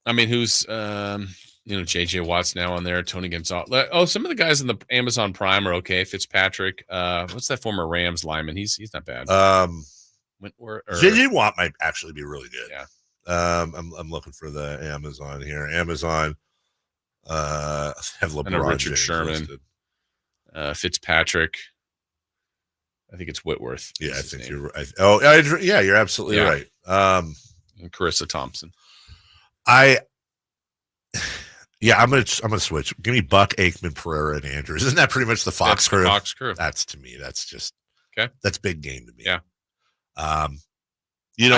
I mean, who's JJ Watt's now on there, Tony Gonzalez. Oh, some of the guys in the Amazon Prime are okay. Fitzpatrick. What's that former Rams lineman? He's not bad. JJ Watt might actually be really good. Yeah. I'm looking for the Amazon here. Amazon have LeBron and Richard James Sherman, Fitzpatrick. I think it's Whitworth. Yeah, I think you're right. You're absolutely right. And Carissa Thompson. I'm gonna switch. Give me Buck, Aikman, Pereira, and Andrews. Isn't that pretty much the Fox crew? Fox crew. That's to me. That's just okay. That's big game to me. Yeah. I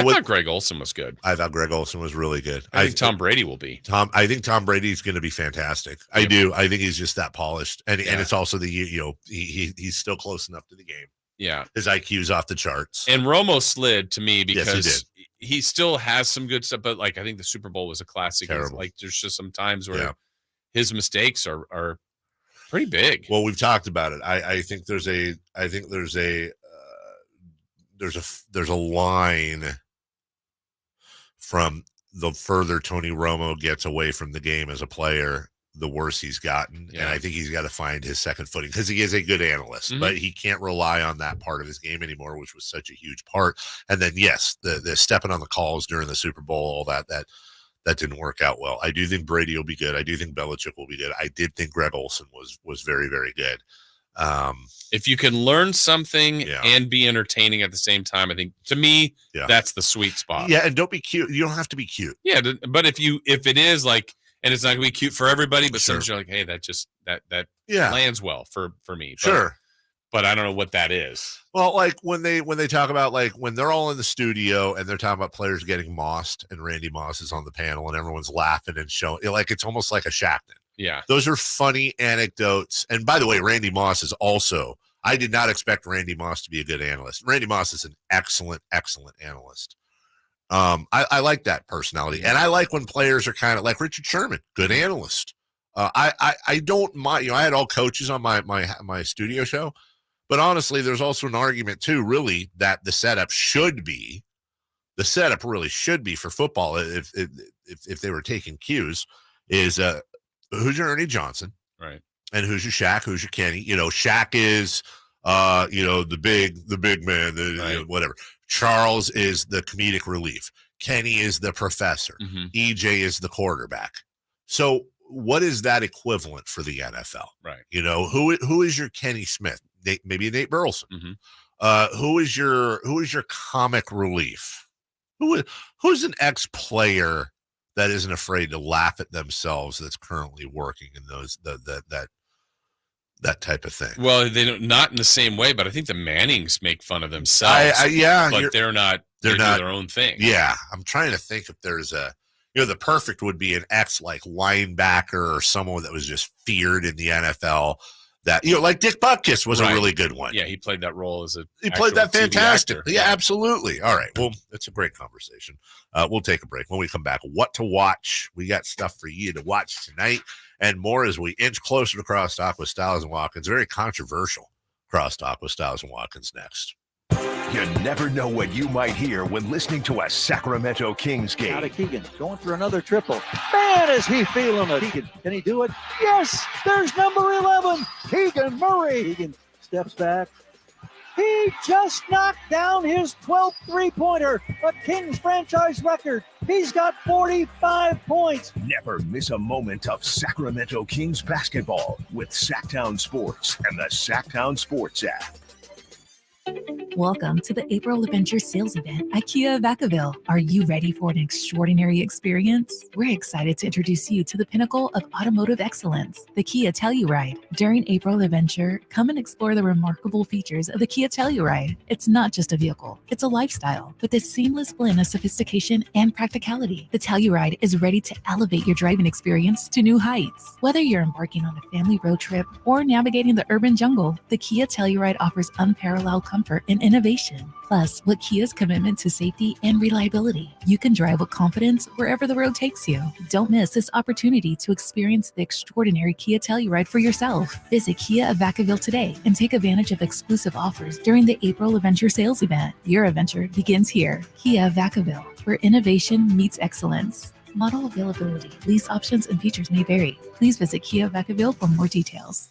thought Greg Olsen was good. I thought Greg Olsen was really good. I think Tom Brady will be. I think Tom Brady's going to be fantastic. Yeah. I do. I think he's just that polished, and it's also he's still close enough to the game. Yeah, his IQ's off the charts. And Romo slid to me because he did. He still has some good stuff, but like I think the Super Bowl was a classic. Like there's just some times where his mistakes are pretty big. Well, we've talked about it. I think there's a line from the further Tony Romo gets away from the game as a player, the worse he's gotten. Yeah. And I think he's got to find his second footing because he is a good analyst, but he can't rely on that part of his game anymore, which was such a huge part. And then, yes, the stepping on the calls during the Super Bowl, all that didn't work out well. I do think Brady will be good. I do think Belichick will be good. I did think Greg Olsen was very, very good. If you can learn something and be entertaining at the same time, I think to me that's the sweet spot. Yeah, and don't be cute. You don't have to be cute. Yeah, but if it is like, and it's not gonna be cute for everybody, but sometimes you're like, hey, that lands well for me. But I don't know what that is. Well, like when they talk about like when they're all in the studio and they're talking about players getting mossed and Randy Moss is on the panel and everyone's laughing and showing like it's almost like a Shackman. Yeah. Those are funny anecdotes. And by the way, Randy Moss is also, I did not expect Randy Moss to be a good analyst. Randy Moss is an excellent, excellent analyst. I like that personality. And I like when players are kind of like Richard Sherman, good analyst. I don't mind, I had all coaches on my studio show, but honestly, there's also an argument too, really, that the setup really should be for football. If they were taking cues is, who's your Ernie Johnson? Right. And who's your Shaq? Who's your Kenny? Shaq is, the big man, whatever. Charles is the comedic relief. Kenny is the professor. EJ is the quarterback. So what is that equivalent for the NFL? Right. Who is your Kenny Smith? Maybe Nate Burleson. Who is your comic relief? Who's an ex-player that isn't afraid to laugh at themselves that's currently working in those that type of thing? Well, they don't, not in the same way, but I think the Mannings make fun of themselves. But they're not. They do their own thing. Yeah, I'm trying to think if there's the perfect would be an ex like linebacker or someone that was just feared in the NFL. That like Dick Butkus was a really good one. Yeah, he played that role as he played that fantastic. Yeah, absolutely. All right, well, it's a great conversation. We'll take a break. When we come back, what to watch? We got stuff for you to watch tonight and more as we inch closer to Crosstalk with Styles and Watkins. Very controversial Crosstalk with Styles and Watkins next. You never know what you might hear when listening to a Sacramento Kings game. Out of Keegan, going for another triple. Man, is he feeling it. Keegan, can he do it? Yes, there's number 11, Keegan Murray. Keegan steps back. He just knocked down his 12th three-pointer, a Kings franchise record. He's got 45 points. Never miss a moment of Sacramento Kings basketball with Sacktown Sports and the Sacktown Sports app. Welcome to the April Adventure Sales Event at Kia Vacaville. Are you ready for an extraordinary experience? We're excited to introduce you to the pinnacle of automotive excellence, the Kia Telluride. During April Adventure, come and explore the remarkable features of the Kia Telluride. It's not just a vehicle, it's a lifestyle with a seamless blend of sophistication and practicality. The Telluride is ready to elevate your driving experience to new heights. Whether you're embarking on a family road trip or navigating the urban jungle, the Kia Telluride offers unparalleled comfort and innovation. Plus, with Kia's commitment to safety and reliability, you can drive with confidence wherever the road takes you. Don't miss this opportunity to experience the extraordinary Kia Telluride for yourself. Visit Kia of Vacaville today and take advantage of exclusive offers during the April Adventure Sales Event. Your adventure begins here. Kia of Vacaville, where innovation meets excellence. Model availability, lease options, and features may vary. Please visit Kia of Vacaville for more details.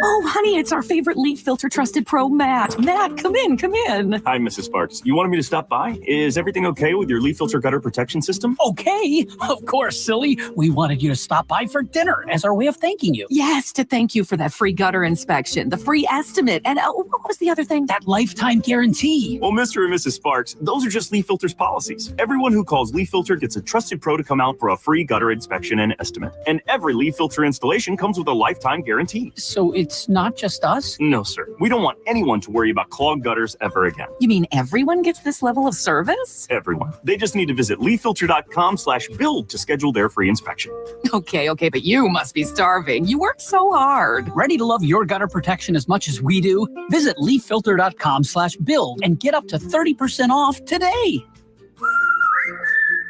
Oh, honey, it's our favorite leaf filter trusted pro, Matt. Matt, come in, come in. Hi, Mrs. Sparks. You wanted me to stop by? Is everything okay with your leaf filter gutter protection system? Okay, of course, silly. We wanted you to stop by for dinner as our way of thanking you. Yes, to thank you for that free gutter inspection, the free estimate, and what was the other thing? That lifetime guarantee. Well, Mr. and Mrs. Sparks, those are just Leaf Filter's policies. Everyone who calls Leaf Filter gets a trusted pro to come out for a free gutter inspection and estimate. And every Leaf Filter installation comes with a lifetime guarantee. So it's not just us? No, sir. We don't want anyone to worry about clogged gutters ever again. You mean everyone gets this level of service? Everyone. They just need to visit leaffilter.com/build to schedule their free inspection. Okay, but you must be starving. You work so hard. Ready to love your gutter protection as much as we do? Visit leaffilter.com/build and get up to 30% off today.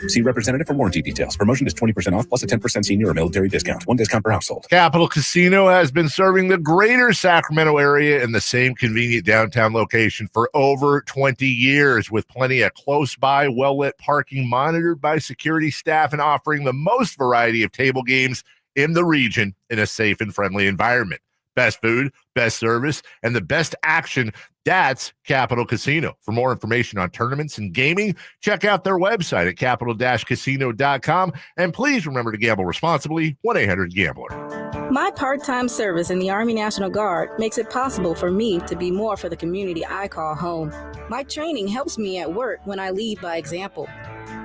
See representative for warranty details. Promotion is 20% off plus a 10% senior or military discount. One discount per household. Capital Casino has been serving the greater Sacramento area in the same convenient downtown location for over 20 years, with plenty of close-by, well-lit parking monitored by security staff and offering the most variety of table games in the region in a safe and friendly environment. Best food, best service, and the best action. That's Capital Casino. For more information on tournaments and gaming, check out their website at capital-casino.com. And please remember to gamble responsibly. 1-800-GAMBLER. My part-time service in the Army National Guard makes it possible for me to be more for the community I call home. My training helps me at work when I lead by example.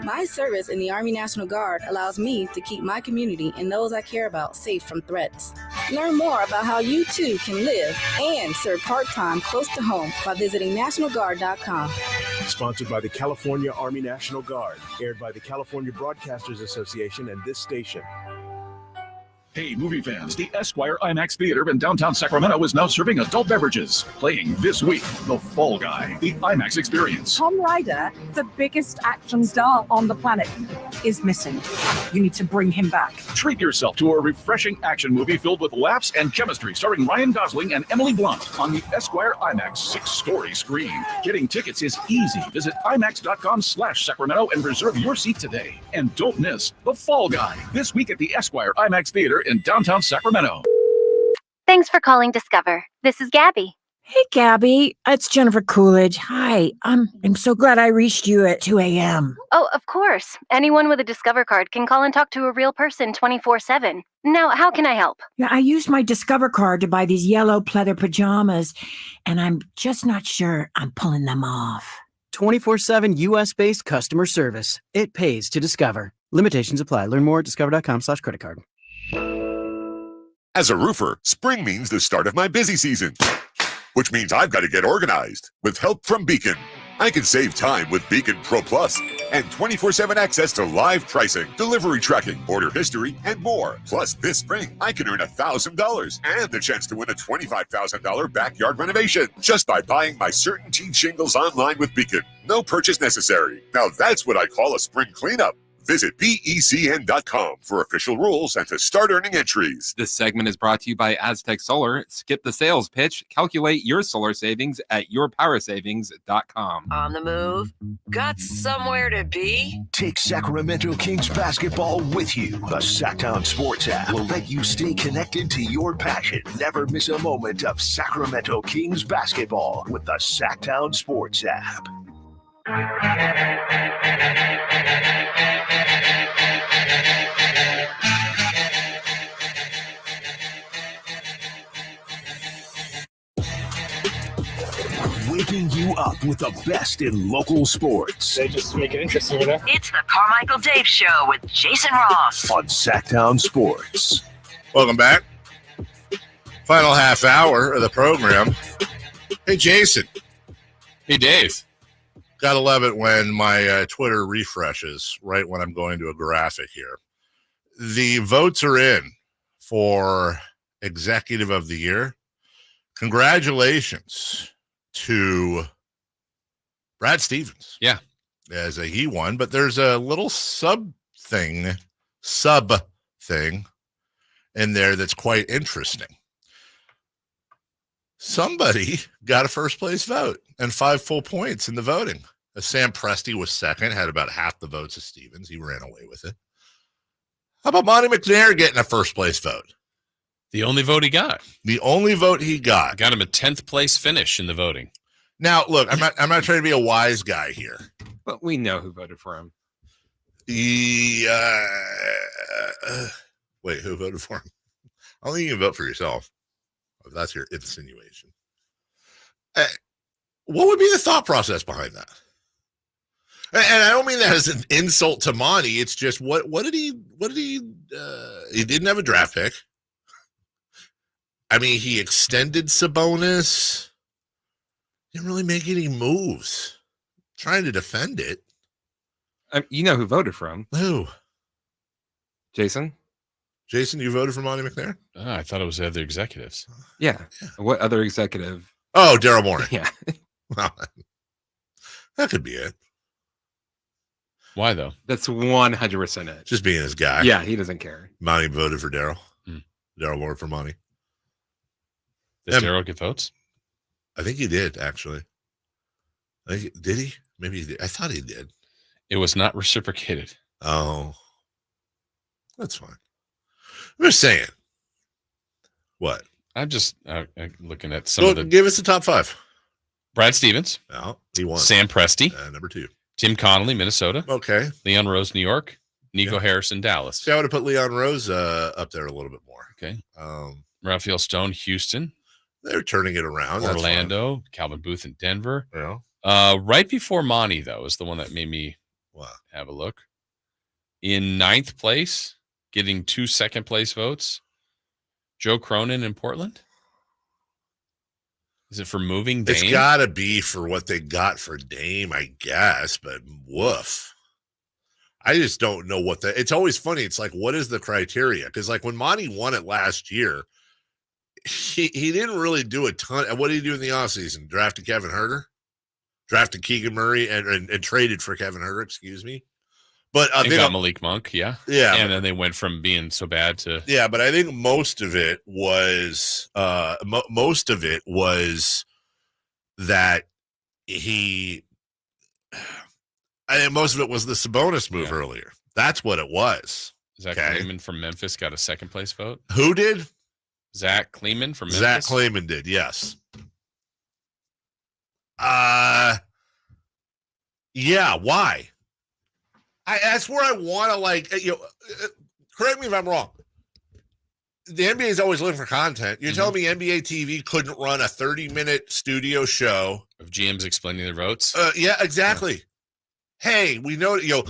My service in the Army National Guard allows me to keep my community and those I care about safe from threats. Learn more about how you too can live and serve part-time close to home by visiting NationalGuard.com. Sponsored by the California Army National Guard. Aired by the California Broadcasters Association and this station. Hey, movie fans, the Esquire IMAX Theater in downtown Sacramento is now serving adult beverages. Playing this week, The Fall Guy, the IMAX experience. Tom Ryder, the biggest action star on the planet, is missing. You need to bring him back. Treat yourself to a refreshing action movie filled with laughs and chemistry starring Ryan Gosling and Emily Blunt on the Esquire IMAX 6-story screen. Getting tickets is easy. Visit IMAX.com/Sacramento and reserve your seat today. And don't miss The Fall Guy this week at the Esquire IMAX Theater in downtown Sacramento. Thanks for calling Discover. This is Gabby. Hey, Gabby. It's Jennifer Coolidge. Hi. I'm so glad I reached you at 2 a.m. Oh, of course. Anyone with a Discover card can call and talk to a real person 24/7. Now, how can I help? Yeah, I used my Discover card to buy these yellow pleather pajamas, and I'm just not sure I'm pulling them off. 24/7 U.S.-based customer service. It pays to Discover. Limitations apply. Learn more at discover.com/credit card. As a roofer, spring means the start of my busy season, which means I've got to get organized. With help from Beacon, I can save time with Beacon Pro Plus and 24/7 access to live pricing, delivery tracking, order history, and more. Plus, this spring, I can earn $1,000 and the chance to win a $25,000 backyard renovation just by buying my CertainTeed shingles online with Beacon. No purchase necessary. Now that's what I call a spring cleanup. Visit BECN.com for official rules and to start earning entries. This segment is brought to you by Aztec Solar. Skip the sales pitch. Calculate your solar savings at yourpowersavings.com. On the move? Got somewhere to be? Take Sacramento Kings basketball with you. The Sacktown Sports app will let you stay connected to your passion. Never miss a moment of Sacramento Kings basketball with the Sacktown Sports app. Waking you up with the best in local sports. They just make it interesting, you know? It's the Carmichael Dave Show with Jason Ross on Sacktown Sports. Welcome back. Final half hour of the program. Hey, Jason. Hey, Dave. Gotta love it when my Twitter refreshes right when I'm going to a graphic here. The votes are in for Executive of the Year. Congratulations to Brad Stevens. Yeah. As he won, but there's a little sub thing in there that's quite interesting. Somebody got a first place vote and 5 full points in the voting. Sam Presti was second, had about half the votes of Stevens. He ran away with it. How about Monty McNair getting a first place vote? The only vote he got. The only vote he got. Got him a 10th place finish in the voting. Now, look, I'm not trying to be a wise guy here. But we know who voted for him. Wait, who voted for him? I don't think you can vote for yourself. If that's your insinuation. What would be the thought process behind that? And I don't mean that as an insult to Monty. It's just what did he he didn't have a draft pick. I mean, he extended Sabonis. Didn't really make any moves. Trying to defend it. You know who voted for him? Who? Jason, you voted for Monty McNair? Oh, I thought it was the other executives. Yeah. What other executive? Oh, Daryl Morey. Yeah. Well, that could be it. Why, though? That's 100% it. Just being his guy. Yeah, he doesn't care. Monty voted for Daryl. Daryl voted for Monty. Did Daryl get votes? I think he did, actually. Did he? Maybe he did. I thought he did. It was not reciprocated. Oh. That's fine. I'm just saying. What? I'm just looking at some of the... Give us the top 5. Brad Stevens. No, he won. Sam Presti. Number 2. Tim Connolly, Minnesota. Okay. Leon Rose, New York. Nico Harrison, Dallas. See, I would have put Leon Rose up there a little bit more. Okay. Raphael Stone, Houston. They're turning it around. Orlando. Calvin Booth in Denver. Yeah. Right before Monty, though, is the one that made me have a look. In 9th place, getting 2 second-place votes, Joe Cronin in Portland. Is it for moving Dame? It's got to be for what they got for Dame, I guess, but woof. I just don't know what it's always funny. It's like, what is the criteria? Because like when Monty won it last year, he didn't really do a ton. What did he do in the offseason? Drafted Kevin Huerter? Drafted Keegan Murray and traded for Kevin Huerter, excuse me. But they got Malik Monk, yeah. And then they went from being so bad to... Yeah, but I think most of it was that I think most of it was the Sabonis move earlier. That's what it was. Zach Kleiman from Memphis got a second-place vote. Who did? Zach Kleiman from Memphis. Zach Kleiman did, yes. Yeah, why? That's where I want to correct me if I'm wrong. The NBA is always looking for content. You're telling me NBA TV couldn't run a 30-minute studio show of GMs explaining their votes? Yeah, exactly. Yeah. Hey, we know you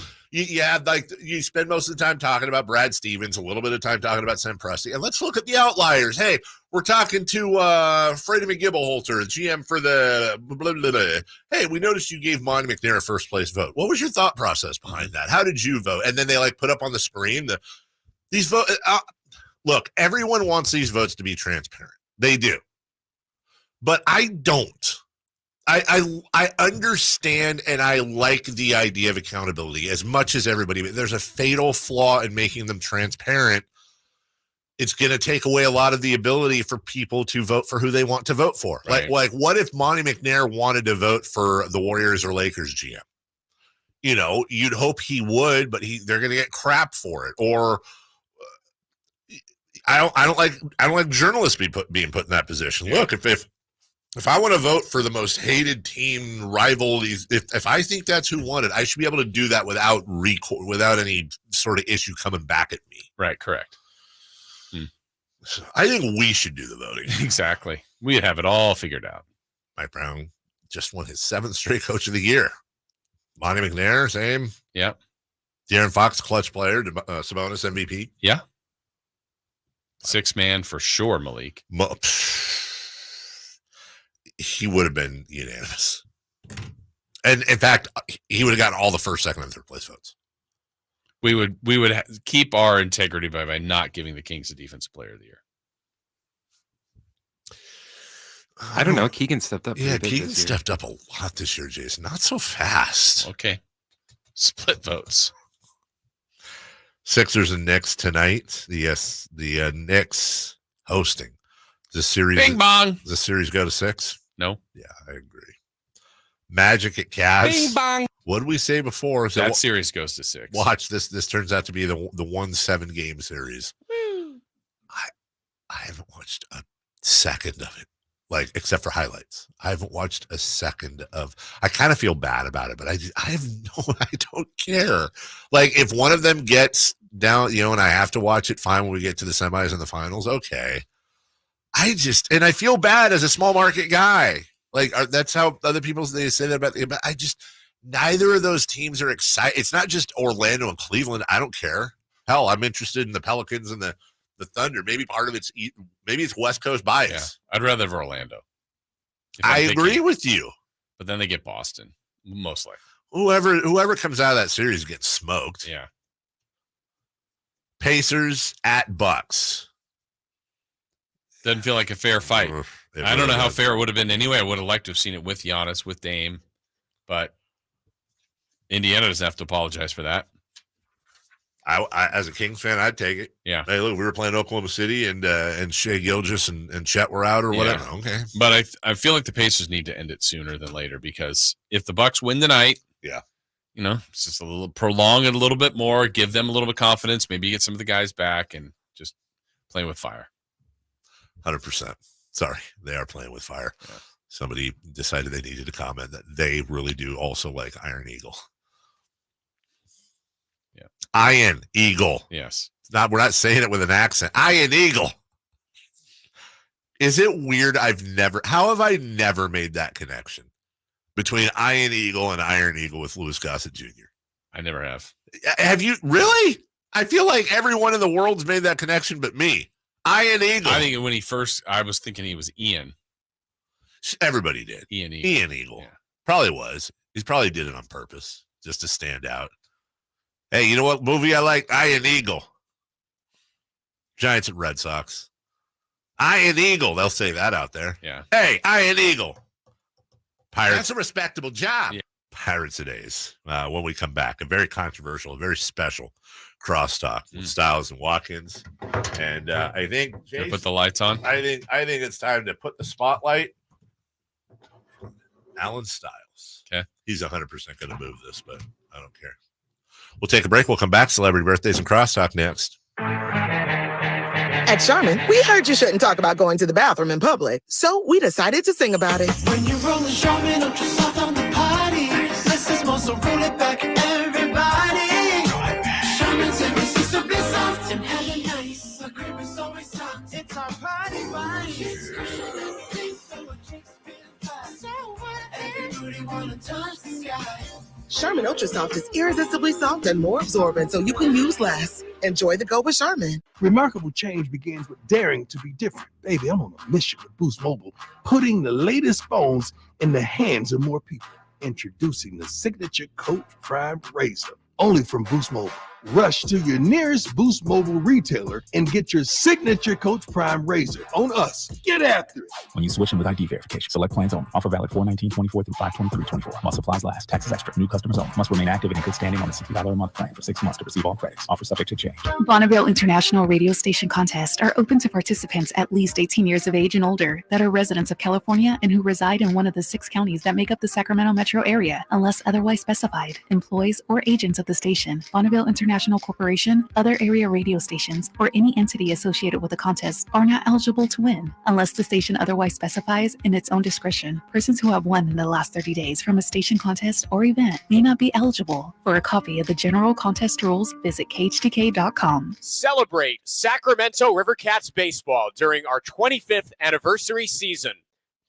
spend most of the time talking about Brad Stevens, a little bit of time talking about Sam Presti, and let's look at the outliers. Hey, we're talking to Freddie McGibbleholter, GM for the blah, blah, blah. Hey, we noticed you gave Monty McNair a first place vote. What was your thought process behind that? How did you vote? And then they put up on the screen these votes. Look, everyone wants these votes to be transparent. They do, but I don't. I understand and I like the idea of accountability as much as everybody. But there's a fatal flaw in making them transparent. It's going to take away a lot of the ability for people to vote for who they want to vote for. Right. Like what if Monty McNair wanted to vote for the Warriors or Lakers GM? You know, you'd hope he would, but they're going to get crap for it. Or I don't like journalists being put in that position. Yeah. Look, if I want to vote for the most hated team rival, if I think that's who won it, I should be able to do that without any sort of issue coming back at me. Right, correct. So I think we should do the voting. Exactly. We'd have it all figured out. Mike Brown just won his 7th straight Coach of the Year. Monty McNair, same. Yep. De'Aaron Fox, clutch player. Sabonis, MVP. Yeah. 6-man for sure, Malik. He would have been unanimous. And in fact, he would have gotten all the first, second, and third place votes. We would keep our integrity by not giving the Kings a defensive player of the year. I don't know. Keegan stepped up. Yeah, Keegan stepped up a lot this year, Jason. Not so fast. Okay. Split votes. Sixers and Knicks tonight. The Knicks hosting. The series. Bing bong. Does the series go to 6? No. Yeah, I agree. Magic at Cavs. Bing bong. What did we say before? That series goes to 6. Watch this. This turns out to be the 1-7 game series. Woo. I haven't watched a second of it, like except for highlights. I haven't watched a second of. I kind of feel bad about it, but I don't care. Like if one of them gets down, and I have to watch it. Fine, when we get to the semis and the finals, okay. And I feel bad as a small market guy. Like that's how other people they say that about. But neither of those teams are excited. It's not just Orlando and Cleveland. I don't care. Hell, I'm interested in the Pelicans and the Thunder. Maybe part of it's West Coast bias. Yeah, I'd rather have Orlando. I agree with you. But then they get Boston, most likely. Whoever comes out of that series gets smoked. Yeah. Pacers at Bucks. Doesn't feel like a fair fight. I don't know how fair it would have been anyway. I would have liked to have seen it with Giannis, with Dame. But Indiana doesn't have to apologize for that. I as a Kings fan, I'd take it. Yeah. Hey, look, we were playing Oklahoma City, and Shai Gilgeous and Chet were out or whatever. Yeah. Okay. But I feel like the Pacers need to end it sooner than later because if the Bucks win tonight, it's just a little prolong it a little bit more, give them a little bit of confidence, maybe get some of the guys back and just playing with fire. 100%. Sorry, they are playing with fire. Yeah. Somebody decided they needed to comment that they really do also like Iron Eagle. Yeah. Iron Eagle. Yes. We're not saying it with an accent. Iron Eagle. Is it weird? How have I never made that connection between Iron Eagle and Iron Eagle with Louis Gossett Jr.? I never have. Have you really? I feel like everyone in the world's made that connection but me. Iron Eagle. I think when I was thinking he was Ian. Everybody did. Ian Eagle. Ian Eagle. Yeah. Probably was. He probably did it on purpose just to stand out. Hey, you know what movie I like? Iron Eagle. Giants and Red Sox. Iron Eagle. They'll say that out there. Yeah. Hey, Iron Eagle. Pirates. That's a respectable job. Yeah. Pirates of A's. When we come back, a very controversial, a very special crosstalk with Styles and Watkins. And I think Jason, put the lights on. I think it's time to put the spotlight on Alan Styles. Okay. He's 100% going to move this, but I don't care. We'll take a break. We'll come back. Celebrity birthdays and crosstalk next. At Charmin, we heard you shouldn't talk about going to the bathroom in public, so we decided to sing about it. When you roll the Charmin ultra soft on the party, less is more, so roll it back, everybody. Charmin's irresistibly soft and hella nice. The cream is always soft. It's our party vibe. It's special everything, so what chicks feel fine. So what? Everybody wanna touch the sky. Charmin Ultra Soft is irresistibly soft and more absorbent, so you can use less. Enjoy the go with Charmin. Remarkable change begins with daring to be different. Baby, I'm on a mission with Boost Mobile, putting the latest phones in the hands of more people. Introducing the signature Coach Prime Razor, only from Boost Mobile. Rush to your nearest Boost Mobile retailer and get your signature Coach Prime Razor on us. Get after it. When you switch in with ID verification, select plans only. Offer valid 4/19/24 through 5/23/24. While supplies last. Taxes extra. New customers only. Must remain active and in good standing on the $60 a month plan for 6 months to receive all credits. Offer subject to change. Bonneville International Radio Station contests are open to participants at least 18 years of age and older that are residents of California and who reside in one of the 6 counties that make up the Sacramento metro area, unless otherwise specified. Employees or agents of the station, Bonneville International Corporation, other area radio stations, or any entity associated with the contest are not eligible to win unless the station otherwise specifies in its own discretion. Persons who have won in the last 30 days from a station contest or event may not be eligible. For a copy of the general contest rules, visit KHTK.com. Celebrate Sacramento Rivercats baseball during our 25th anniversary season.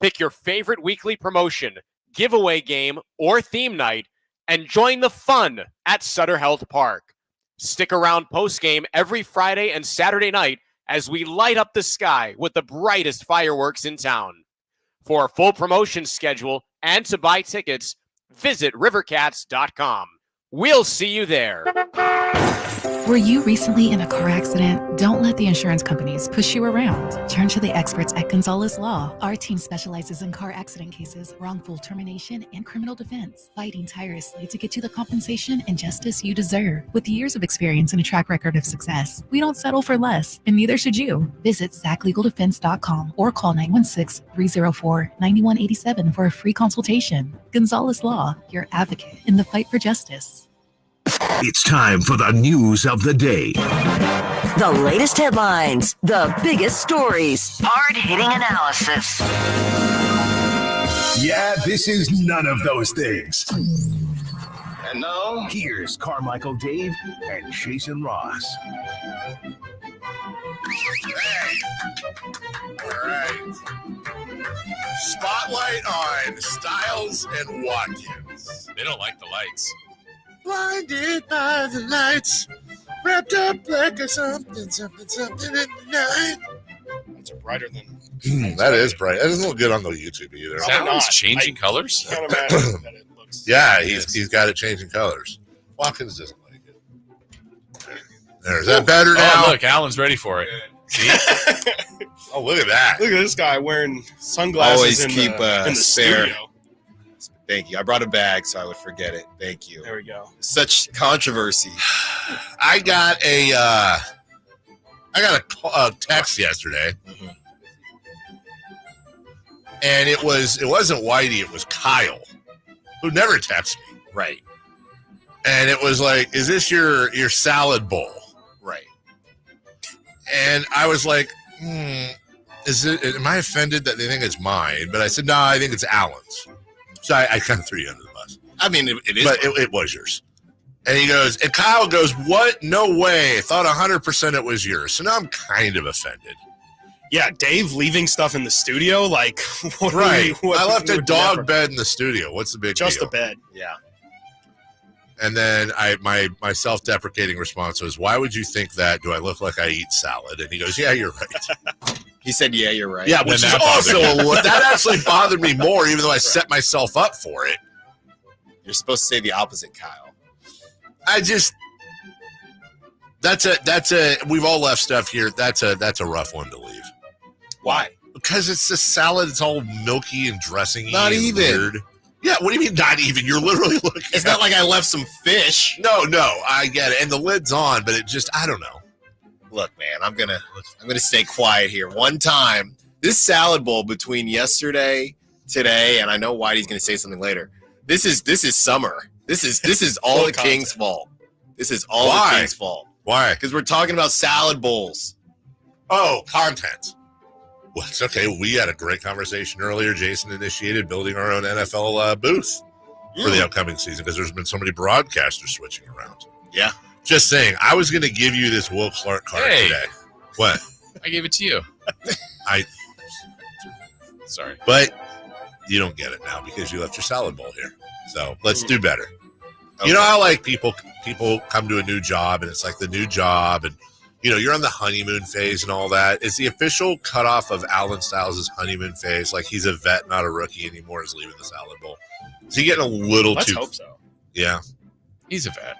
Pick your favorite weekly promotion, giveaway game, or theme night, and join the fun at Sutter Health Park. Stick around post-game every Friday and Saturday night as we light up the sky with the brightest fireworks in town. For a full promotion schedule and to buy tickets, visit rivercats.com. We'll see you there. Were you recently in a car accident? Don't let the insurance companies push you around. Turn to the experts at Gonzalez Law. Our team specializes in car accident cases, wrongful termination, and criminal defense, fighting tirelessly to get you the compensation and justice you deserve. With years of experience and a track record of success, we don't settle for less, and neither should you. Visit ZachLegalDefense.com or call 916-304-9187 for a free consultation. Gonzalez Law, your advocate in the fight for justice. It's time for the news of the day. The latest headlines, the biggest stories, hard-hitting analysis. Yeah, this is none of those things. And now, here's Carmichael, Dave, and Jason Ross. All right. Spotlight on Styles and Watkins. They don't like the lights. Blinded by the lights, wrapped up like a something in the night. It's brighter than. That is bright. That doesn't look good on the YouTube either. Sounds changing colors. I can't imagine that it looks. Yeah, he's got it changing colors. Watkins doesn't like it. There's that better now. Oh, look, Alan's ready for it. See? Oh, look at that. Look at this guy wearing sunglasses. Always in keep the spare. studio. Thank you. I brought a bag so I would forget it. Thank you. There we go. Such controversy. I got a text yesterday, and it wasn't Whitey, it was Kyle, who never texts me. Right. And it was like, "Is this your salad bowl?" Right. And I was like, "Is it? Am I offended that they think it's mine?" But I said, "No, I think it's Alan's." So I kind of threw you under the bus. I mean, it is. But it was yours. And and Kyle goes, "What? No way. I thought 100% it was yours." So now I'm kind of offended. Yeah, Dave leaving stuff in the studio, like what right. I left a would dog never. bed in the studio. What's the big Just deal? a bed. Yeah. And then my self-deprecating response was, "Why would you think that? Do I look like I eat salad?" And he goes, "Yeah, you're right." He said, "Yeah, you're right." Yeah, which is also that actually bothered me more, even though I set myself up for it. You're supposed to say the opposite, Kyle. We've all left stuff here. That's a rough one to leave. Why? Because it's a salad. It's all milky and dressing-y. Not and even. Weird. Yeah, what do you mean not even? You're literally looking. It's not like I left some fish. No, I get it. And the lid's on, but it just, I don't know. Look, man, I'm gonna stay quiet here. One time, this salad bowl between yesterday, today, and I know Whitey's gonna say something later. This is summer. This is all the King's fault. This is all the King's fault. Why? Because we're talking about salad bowls. Oh, content. Well, it's okay. We had a great conversation earlier. Jason initiated building our own NFL booth for the upcoming season because there's been so many broadcasters switching around. Yeah. Just saying, I was going to give you this Will Clark card today. What? I gave it to you. Sorry. But you don't get it now because you left your salad bowl here. So let's do better. Okay. You know how like people come to a new job and it's like the new job and you're on the honeymoon phase and all that. Is the official cutoff of Alan Styles' honeymoon phase like he's a vet, not a rookie anymore, is leaving the salad bowl? Is he getting a little Let's too? hope so. Yeah. He's a vet.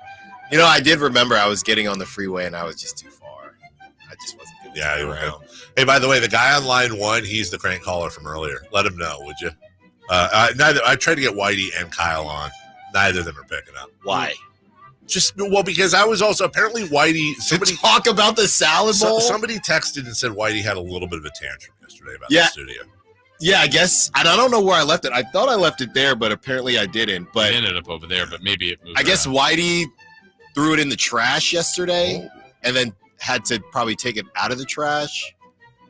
I did remember I was getting on the freeway and I was just too far. I just wasn't good. Yeah, you were. Hey, by the way, the guy on line 1, he's the crank caller from earlier. Let him know, would you? I tried to get Whitey and Kyle on. Neither of them are picking up. Why? Because I was also apparently Whitey. Somebody talk about the salad bowl. Somebody texted and said Whitey had a little bit of a tantrum yesterday about the studio. Yeah, I guess. And I don't know where I left it. I thought I left it there, but apparently I didn't. But it ended up over there, but maybe it moved. I guess Whitey threw it in the trash yesterday, and then had to probably take it out of the trash.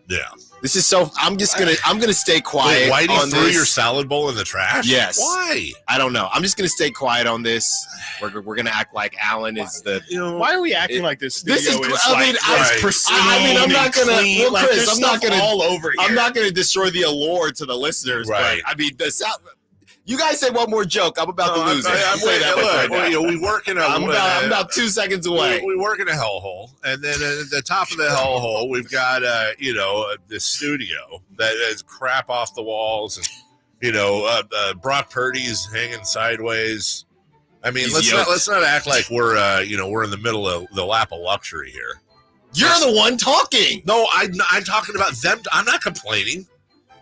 Yeah. This is so. I'm gonna stay quiet. Wait, Whitey on threw this. your salad bowl in the trash? Yes. Why? I don't know. I'm just gonna stay quiet on this. We're gonna act like Alan is the. Why are we acting like this? This is. I'm not gonna. Well, like, Chris, I'm not gonna. All over here. I'm not gonna destroy the allure to the listeners. Right. But I mean, you guys say one more joke. I'm about to lose it. We work in a. I'm about 2 seconds away. We work in a hellhole, and then at the top of the hellhole, we've got this studio that has crap off the walls, and Brock Purdy's hanging sideways. I mean, He's let's not act like we're we're in the middle of the lap of luxury here. You're the one talking. No, I'm talking about them. I'm not complaining.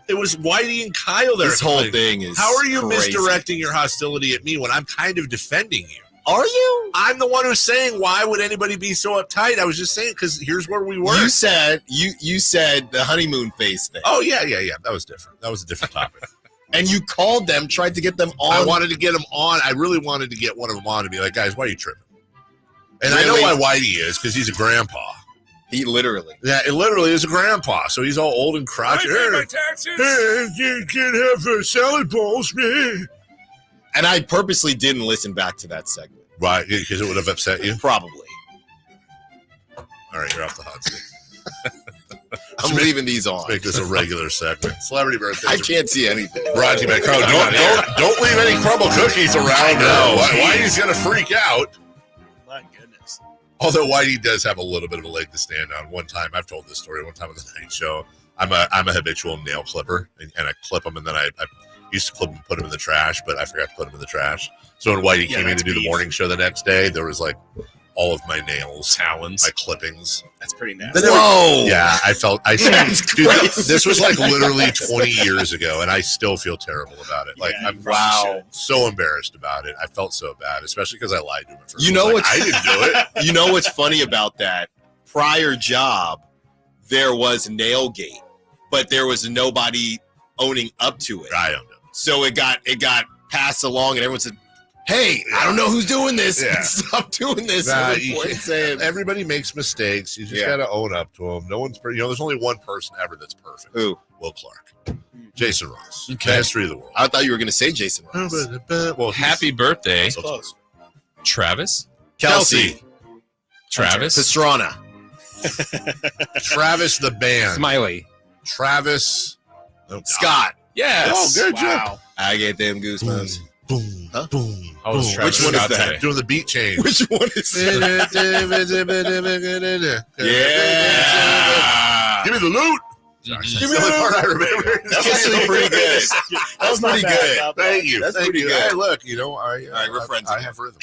It was Whitey and Kyle there. This whole thing is How are you crazy. misdirecting your hostility at me when I'm kind of defending you? Are you? I'm the one who's saying, why would anybody be so uptight? I was just saying, because here's where we were. You said the honeymoon phase thing. Oh, yeah. That was different. That was a different topic. And you called them, tried to get them on. I wanted to get them on. I really wanted to get one of them on and be like, guys, why are you tripping? And Really? I know why Whitey is, because he's a grandpa. He literally. Yeah, it literally is a grandpa. So he's all old and crotchety. my taxes. Hey, you can't have salad bowls, man. And I purposely didn't listen back to that segment. Why? Because it would have upset you? Probably. All right, you're off the hot seat. I'm leaving these on. Let's make this a regular segment. Celebrity birthdays. I can't see anything. Brought to you by Crow. Don't leave any crumble cookies around. No, Whitey's going to freak out. My goodness. Although Whitey does have a little bit of a leg to stand on. One time, I've told this story. One time on the night show, I'm a habitual nail clipper, and I clip them, and then I used to clip them and put them in the trash, but I forgot to put them in the trash. So when Whitey came in to do the morning show the next day, there was like all of my nails, talons, my clippings. That's pretty nasty. Whoa! Yeah, dude, this was like literally 20 years ago, and I still feel terrible about it. Like, I'm so embarrassed about it. I felt so bad, especially because I lied to him at first. You know I didn't do it. You know what's funny about that? Prior job, there was Nailgate, but there was nobody owning up to it. I don't know. So it got passed along, and everyone said, "Hey, I don't know who's doing this. Yeah. Stop doing this." Everybody makes mistakes. You just got to own up to them. No one's there's only one person ever that's perfect. Who? Will Clark. Jason Ross. Okay. History of the world. I thought you were going to say Jason Ross. Well, happy birthday, so close. Travis. Kelsey. Travis. Pastrana. Travis the band. Smiley. Travis. Oh, Scott. Yes. Oh, good job. I get them goosebumps. Boom. Huh? Boom. How was boom. Travis Which one is Scott that? today? Doing the beat change. Which one is that? Give me the loot. Give Give me the part I remember. That's actually pretty good. That's not pretty bad. good. Thank you. That's Thank pretty you. good. Hey, look, All right, we're friends. I have rhythm.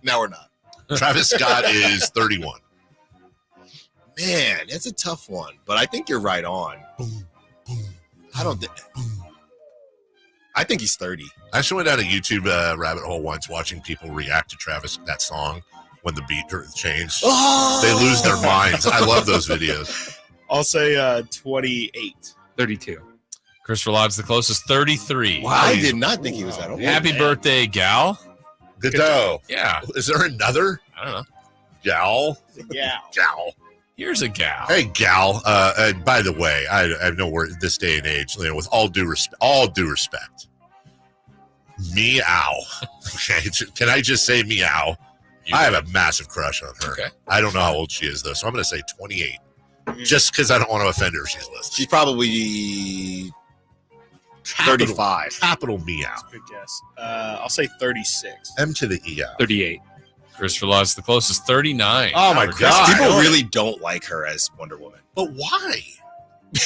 Now we're not. Travis Scott is 31. Man, that's a tough one, but I think you're right on. I don't think. I think he's 30. I actually went down a YouTube rabbit hole once watching people react to Travis, that song, when the beat changed. Oh! They lose their minds. I love those videos. I'll say 28. 32. Christopher Lodge, the closest, 33. Wow, I did not think he was that old. Happy birthday, Gal. Godot. Yeah. Is there another? I don't know. Gal? Yeah. Gal. Here's a gal. Hey, Gal. And by the way, I have no word this day and age, with all due respect. Meow. Okay. Can I just say meow? I have a massive crush on her. Okay. I don't know how old she is, though, so I'm going to say 28. Just because I don't want to offend her if she's listening. She's probably 35. Capital meow. Good guess. I'll say 36. M to the E out. 38. Christopher Lodge, the closest, 39. Oh, my God. People really don't like her as Wonder Woman. But why?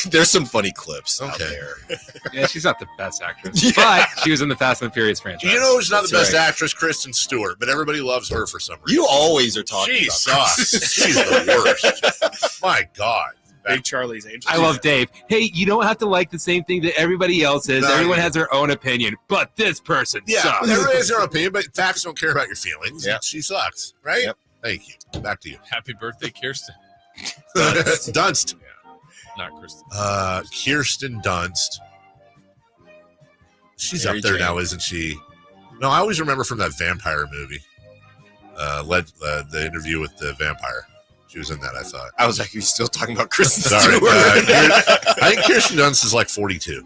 There's some funny clips out Okay. there. Yeah, she's not the best actress, Yeah. but she was in the Fast and the Furious franchise. You know who's not the That's best right. actress? Kristen Stewart, but everybody loves her for some reason. You always are talking She about sucks. She's the worst. My God. Big Charlie's Angels. I love Dave. Hey, you don't have to like the same thing that everybody else is. No, Everyone yeah. has their own opinion, but this person Yeah, sucks. everybody has their own opinion, but facts don't care about your feelings. Yeah. She sucks, right? Yep. Thank you. Back to you. Happy birthday, Kirsten. Dunst. Not Kristen. Kirsten Dunst. She's Mary up there Jane. now, isn't she? No, I always remember from that vampire movie. The interview with the vampire. She was in that, I thought. I was like, you're still talking about Kristen Sorry. Stewart. I think Kirsten Dunst is like 42.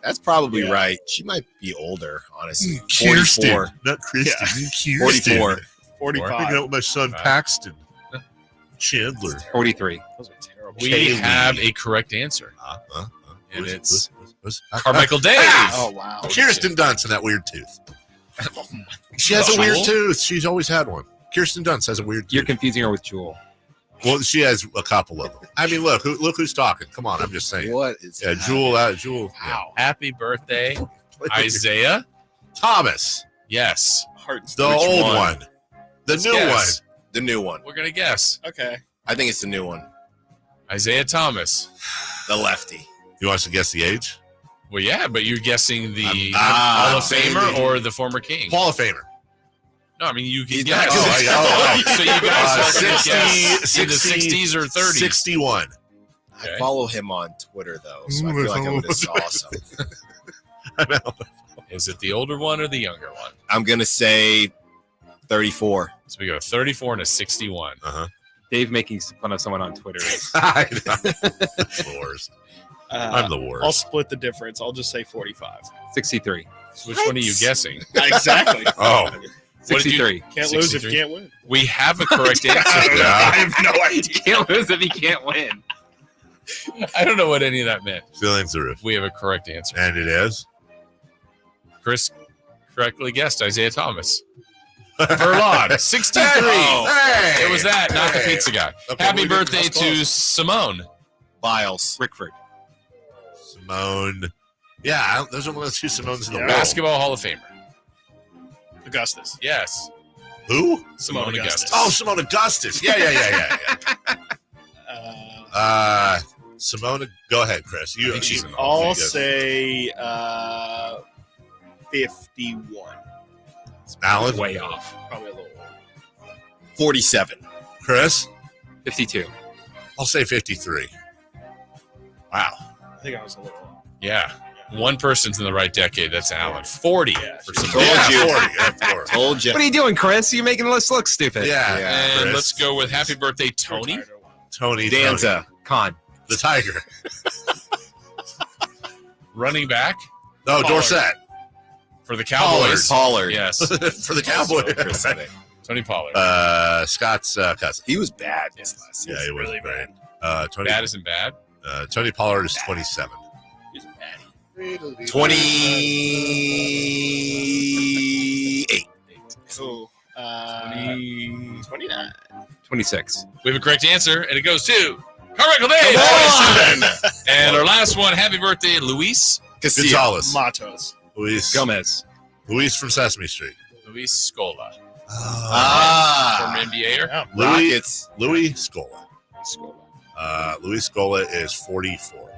That's probably right. She might be older, honestly. Kirsten. 44. Not Kristen. Yeah. Kirsten. 44. 45. Hanging out with my son, Paxton. Chandler. 43. Those are terrible. We Kaylee. have a correct answer. And Who's- it's who's- Carmichael Dave. Oh, wow. Kirsten Dunst and that weird tooth. She has a weird tooth. She's always had one. Kirsten Dunst has a weird tooth. You're confusing her with Jewel. Well, she has a couple of them. I mean, look who's talking. Come on, I'm just saying. What is Yeah, Jewel. Wow. Happy birthday, Isaiah Thomas. Yes. The old one. The new one. The new one. We're going to guess. Okay. I think it's the new one. Isaiah Thomas. The lefty. You want us to guess the age? Well, yeah, but you're guessing the Hall of Famer or the former King? Hall of Famer. No, I mean, you can guess. So you guys are going to guess in the 60s or 30s? 61. I follow him on Twitter, though, so I feel like I would have saw something. I know. Is it the older one or the younger one? I'm going to say 34. So we go 34 and a 61. Uh-huh. Dave making fun of someone on Twitter. I know. That's the worst. I'm the worst. I'll split the difference. I'll just say 45. 63. Which one are you guessing? Exactly. Oh. 63. Can't lose if you can't win. We have a correct answer. I have no idea. Can't lose if you can't win. I don't know what any of that meant. Feelings the roof. We have a correct answer. And it is? Chris correctly guessed Isaiah Thomas. Verlon, 63. Hey! It was that, not the pizza guy. Okay, Happy we did- birthday that's to close. Simone. Biles. Rickford. Simone. Yeah, those are one of the two Simones in the world. Basketball Hall of Famer. Augustus. Yes. Who? Simone Augustus. Oh, Simone Augustus. Yeah. Simone, go ahead, Chris. I'll say 51. Alan? Way off. Probably a little 47. Chris? 52. I'll say 53. Wow. I think I was a little off. Yeah. One person's in the right decade. That's Alan. 40 for Simone. Told you. 40, of course. Told you. What are you doing, Chris? You're making us look stupid. Yeah. And Chris. let's go with happy birthday, Tony. Tony Danza. Con. The Tiger. Running back No, Dorsett. for the Cowboys. Pollard. Yes. For the Cowboys. Tony Pollard. Scott's cousin. He was bad this last season. Yeah, he was really great. Tony, Bad isn't bad. Tony Pollard is 27. He's bad. 28. So, 29. 26. We have a correct answer, and it goes to Carmichael Dave, 27. And our last one, happy birthday, Luis Gonzalez. Matos. Luis Gomez. Luis from Sesame Street. Luis Scola. Ah. Former NBAer. Yeah. Rockets. Louis Scola. Scola. Luis Scola is 44.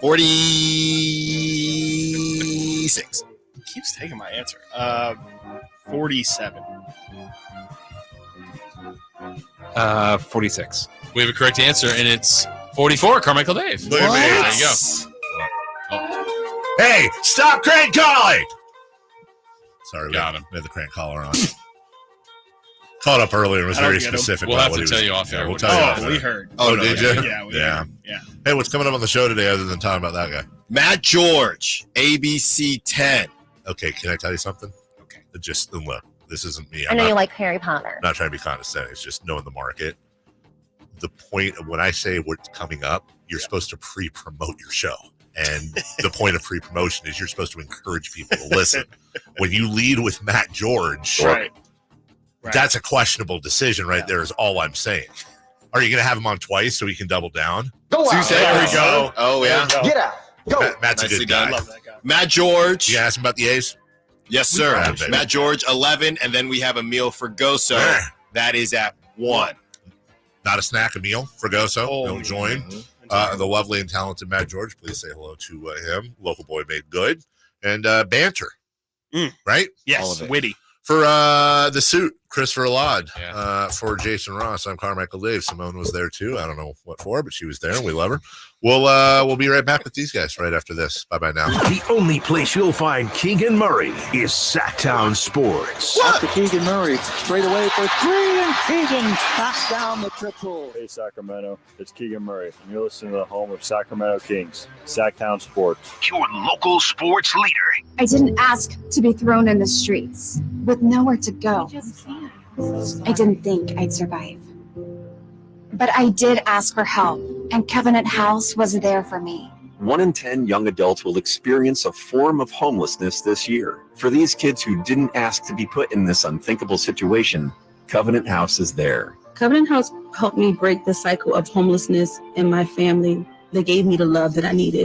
46. He keeps taking my answer. 47. 46. We have a correct answer, and it's 44, Carmichael Dave. Look at me. There you go. Hey, stop crank calling! Sorry, Got we him. had the crank collar on. Caught up earlier and was I don't very get him. specific. We'll about have what to he tell was- you off air Yeah, we'll what tell he you said. off Oh, air. we heard. Oh, did you? Yeah, we Yeah. heard. Yeah. Hey, what's coming up on the show today other than talking about that guy? Matt George, ABC 10. Okay, can I tell you something? Okay. Just look, this isn't me. I know you like Harry Potter. not trying to be condescending. It's just knowing the market. The point of when I say what's coming up, you're supposed to pre-promote your show. And the point of pre-promotion is you're supposed to encourage people to listen. When you lead with Matt George, Right. that's a questionable decision right there is all I'm saying. Are you going to have him on twice so he can double down? Go out. There we go. Oh, yeah. Get out. Go. Matt's a Nicely good guy. done. Love that guy. Matt George. You going to ask him about the A's? Yes, sir. Yeah, baby. Matt George, 11. And then we have a meal for Goso. That is at 1. Not a snack, a meal for Goso. Oh, He'll join. The lovely and talented Matt George. Please say hello to him. Local boy made good. And banter. Right? Yes, witty. For the suit, Christopher Laud. Yeah. For Jason Ross, I'm Carmichael Dave. Simone was there too. I don't know what for, but she was there and we love her. We'll be right back with these guys right after this. Bye-bye now. The only place you'll find Keegan Murray is Sacktown Sports. After Keegan Murray, straight away for 3, and Keegan knocks down the triple. Hey, Sacramento, it's Keegan Murray, and you're listening to the home of Sacramento Kings, Sacktown Sports. Your local sports leader. I didn't ask to be thrown in the streets with nowhere to go. I didn't think I'd survive. But I did ask for help, and Covenant House was there for me. 1 in 10 young adults will experience a form of homelessness this year. For these kids who didn't ask to be put in this unthinkable situation, Covenant House is there. Covenant House helped me break the cycle of homelessness in my family. They gave me the love that I needed.